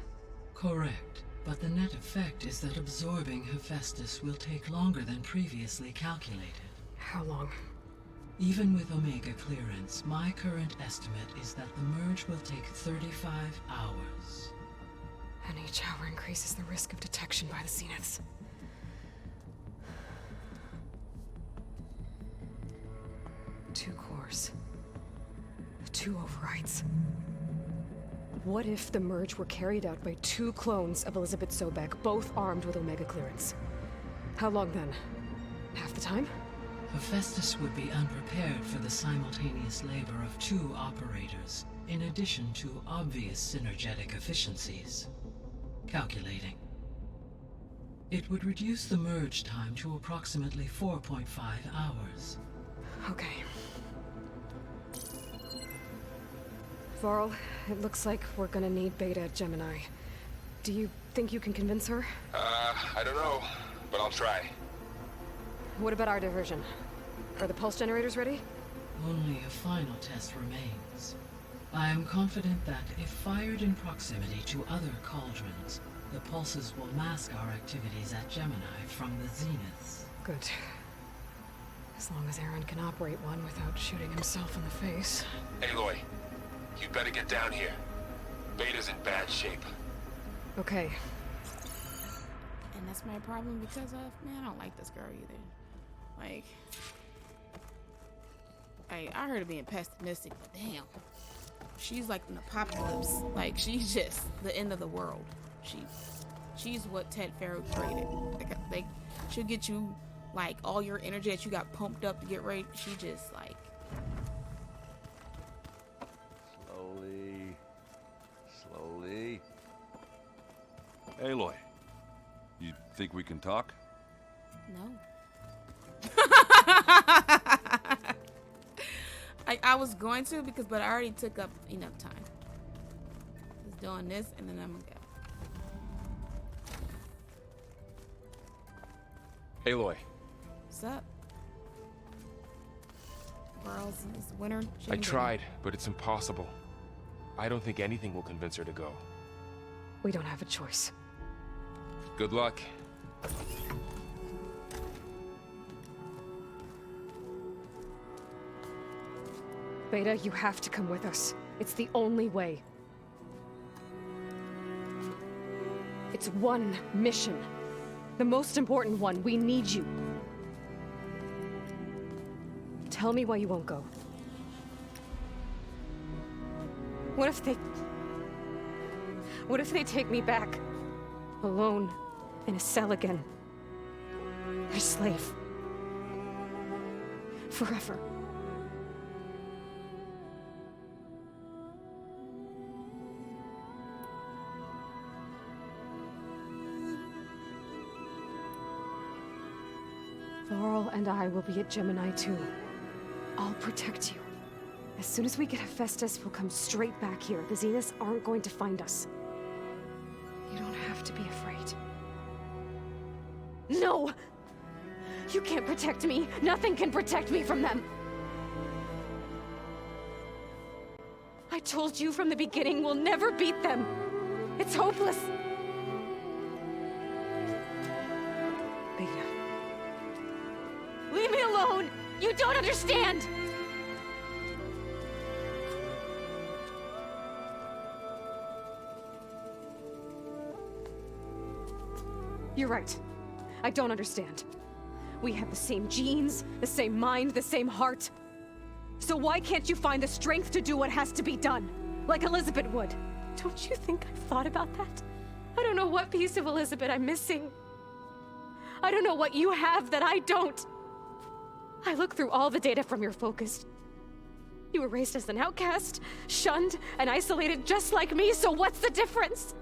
Correct. But the net effect is that absorbing Hephaestus will take longer than previously calculated. How long? Even with Omega clearance, my current estimate is that the merge will take 35 hours. And each hour increases the risk of detection by the Zeniths. Two cores. Two overrides. What if the merge were carried out by two clones of Elizabeth Sobek, both armed with Omega clearance? How long then? Half the time? Hephaestus would be unprepared for the simultaneous labor of two operators, in addition to obvious synergetic efficiencies. Calculating. It would reduce the merge time to approximately 4.5 hours. Okay. Varl, it looks like we're gonna need Beta at Gemini. Do you think you can convince her? I don't know, but I'll try. What about our diversion? Are the pulse generators ready? Only a final test remains. I am confident that if fired in proximity to other cauldrons, the pulses will mask our activities at Gemini from the Zeniths. Good. As long as Aaron can operate one without shooting himself in the face. Aloy, you better get down here. Beta's in bad shape. Okay. And that's my problem because of, man, I don't like this girl either. Like, I heard her being pessimistic, but damn. She's like an apocalypse. Like, she's just the end of the world. She's what Ted Farrow created. Like, she'll get you, like, all your energy that you got pumped up to get ready. She just, like... Slowly. Aloy, you think we can talk? No. I was going to, but I already took up enough time. Just doing this, and then I'm gonna go. Aloy. What's up? Girls, it's winter. I tried, but it's impossible. I don't think anything will convince her to go. We don't have a choice. Good luck. Beta, you have to come with us. It's the only way. It's one mission. The most important one. We need you. Tell me why you won't go. What if they take me back? Alone. In a cell again. A slave. Forever. Laurel and I will be at Gemini too. I'll protect you. As soon as we get Hephaestus, we'll come straight back here. The Zeniths aren't going to find us. You don't have to be afraid. No! You can't protect me. Nothing can protect me from them. I told you from the beginning we'll never beat them. It's hopeless. Beta. Leave me alone! You don't understand! You're right. I don't understand. We have the same genes, the same mind, the same heart. So why can't you find the strength to do what has to be done? Like Elizabeth would. Don't you think I've thought about that? I don't know what piece of Elizabeth I'm missing. I don't know what you have that I don't. I look through all the data from your focus. You were raised as an outcast, shunned, and isolated just like me, so what's the difference?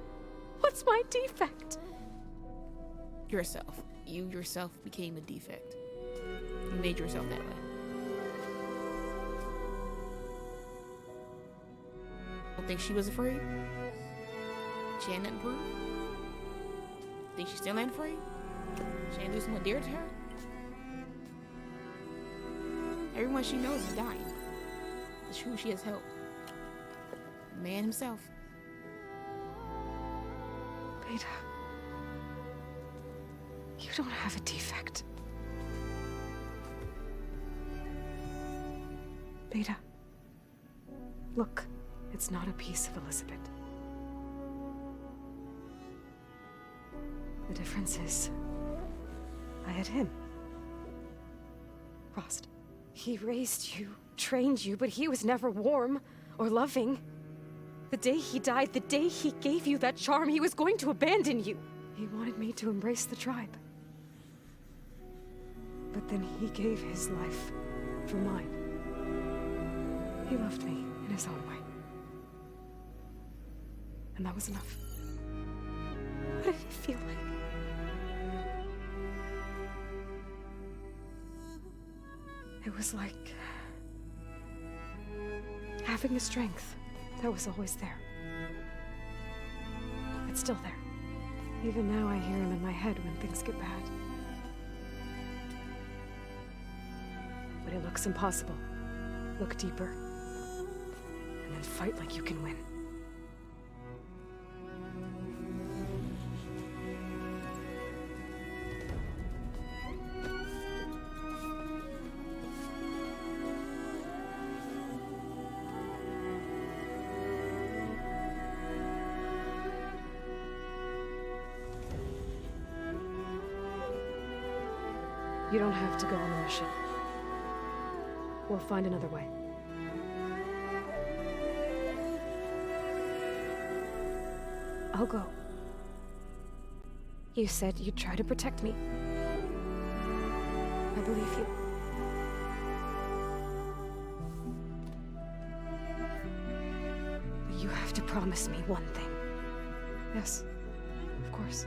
What's my defect? Yourself. You yourself became a defect. You made yourself that way. Don't think she was afraid? She had nothing to prove? Think she still ain't afraid? She ain't losing what dear to her? Everyone she knows is dying. It's who she has helped. The man himself. Beta. You don't have a defect. Beta. Look, it's not a piece of Elizabeth. The difference is, I had him. Rost. He raised you, trained you, but he was never warm or loving. The day he died, the day he gave you that charm, he was going to abandon you. He wanted me to embrace the tribe. But then he gave his life for mine. He loved me in his own way. And that was enough. What did it feel like? It was like having a strength that was always there. It's still there. Even now I hear him in my head when things get bad. But it looks impossible. Look deeper. And then fight like you can win. You don't have to go on the mission. We'll find another way. I'll go. You said you'd try to protect me. I believe you. But you have to promise me one thing. Yes, of course.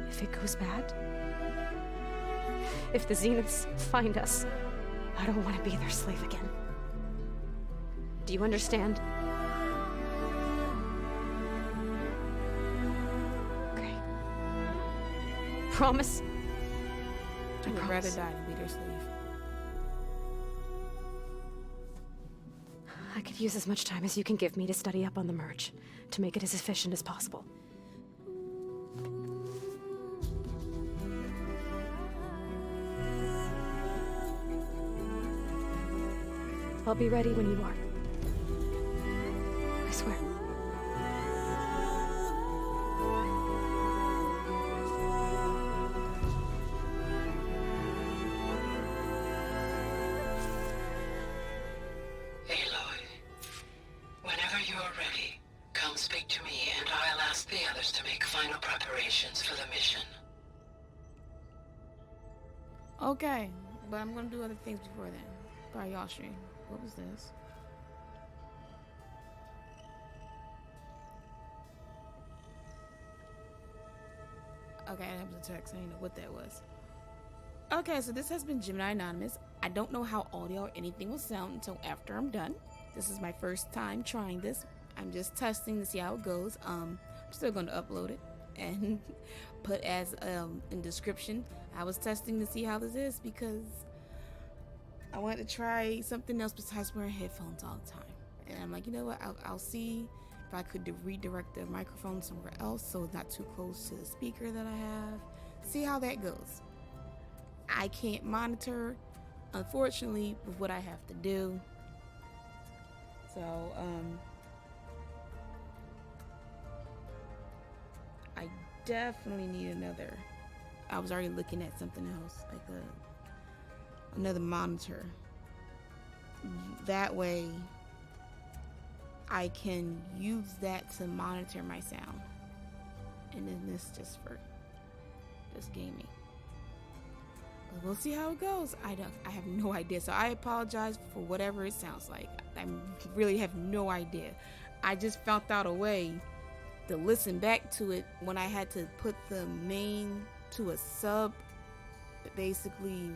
If it goes bad, if the Zeniths find us, I don't want to be their slave again. Do you understand? Okay. Promise? I would rather die than be their slave. I could use as much time as you can give me to study up on the merge, to make it as efficient as possible. I'll be ready when you are. I swear. Aloy, whenever you're ready, come speak to me and I'll ask the others to make final preparations for the mission. Okay, but I'm gonna do other things before then. Bye, y'all stream. What was this? Okay, that was a text. I didn't know what that was. Okay, so this has been GeminiAnonymous. I don't know how audio or anything will sound until after I'm done. This is my first time trying this. I'm just testing to see how it goes. I'm still going to upload it and put as in description. I was testing to see how this is because I wanted to try something else besides wearing headphones all the time. And I'm like, you know what? I'll see if I could redirect the microphone somewhere else so it's not too close to the speaker that I have. See how that goes. I can't monitor, unfortunately, with what I have to do. So, I definitely need another. I was already looking at something else, like another monitor. That way I can use that to monitor my sound. And then this just for just gaming. But we'll see how it goes. I have no idea. So I apologize for whatever it sounds like. I really have no idea. I just found out a way to listen back to it when I had to put the main to a sub. Basically,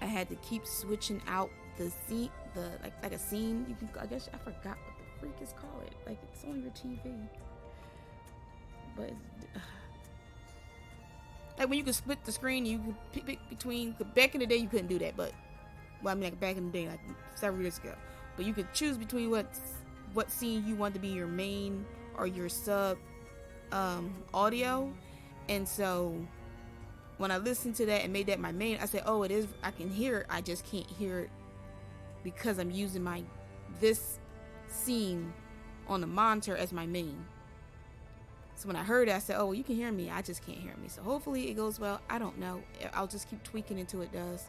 I had to keep switching out the scene, like a scene. You can, I guess I forgot what the freak is called. Like it's on your TV, but like when you can split the screen, you can pick between. Back in the day, you couldn't do that, but well, I mean, like back in the day, like several years ago. But you could choose between what scene you want to be your main or your sub audio, and so when I listened to that and made that my main, I said, oh, it is, I can hear it, I just can't hear it because I'm using this scene on the monitor as my main. So when I heard it, I said, oh, well, you can hear me, I just can't hear me. So hopefully it goes well. I don't know. I'll just keep tweaking until it does.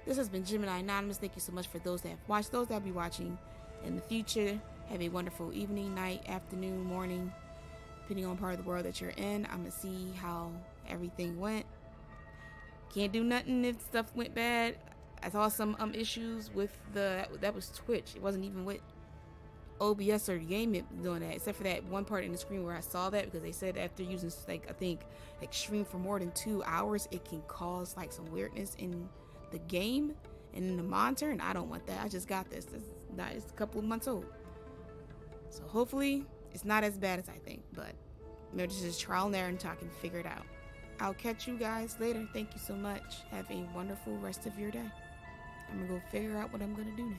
This has been GeminiAnonymous. Thank you so much for those that have watched, those that will be watching in the future. Have a wonderful evening, night, afternoon, morning, depending on part of the world that you're in. I'm going to see how everything went. Can't do nothing if stuff went bad. I saw some issues with that was Twitch. It wasn't even with OBS or Game doing that, except for that one part in the screen where I saw that, because they said after using I think extreme for more than 2 hours, it can cause like some weirdness in the game and in the monitor, and I don't want that. I just got this. It's a couple of months old, so hopefully it's not as bad as I think. But maybe this is trial and error until I can figure it out. I'll catch you guys later. Thank you so much. Have a wonderful rest of your day. I'm gonna go figure out what I'm gonna do now.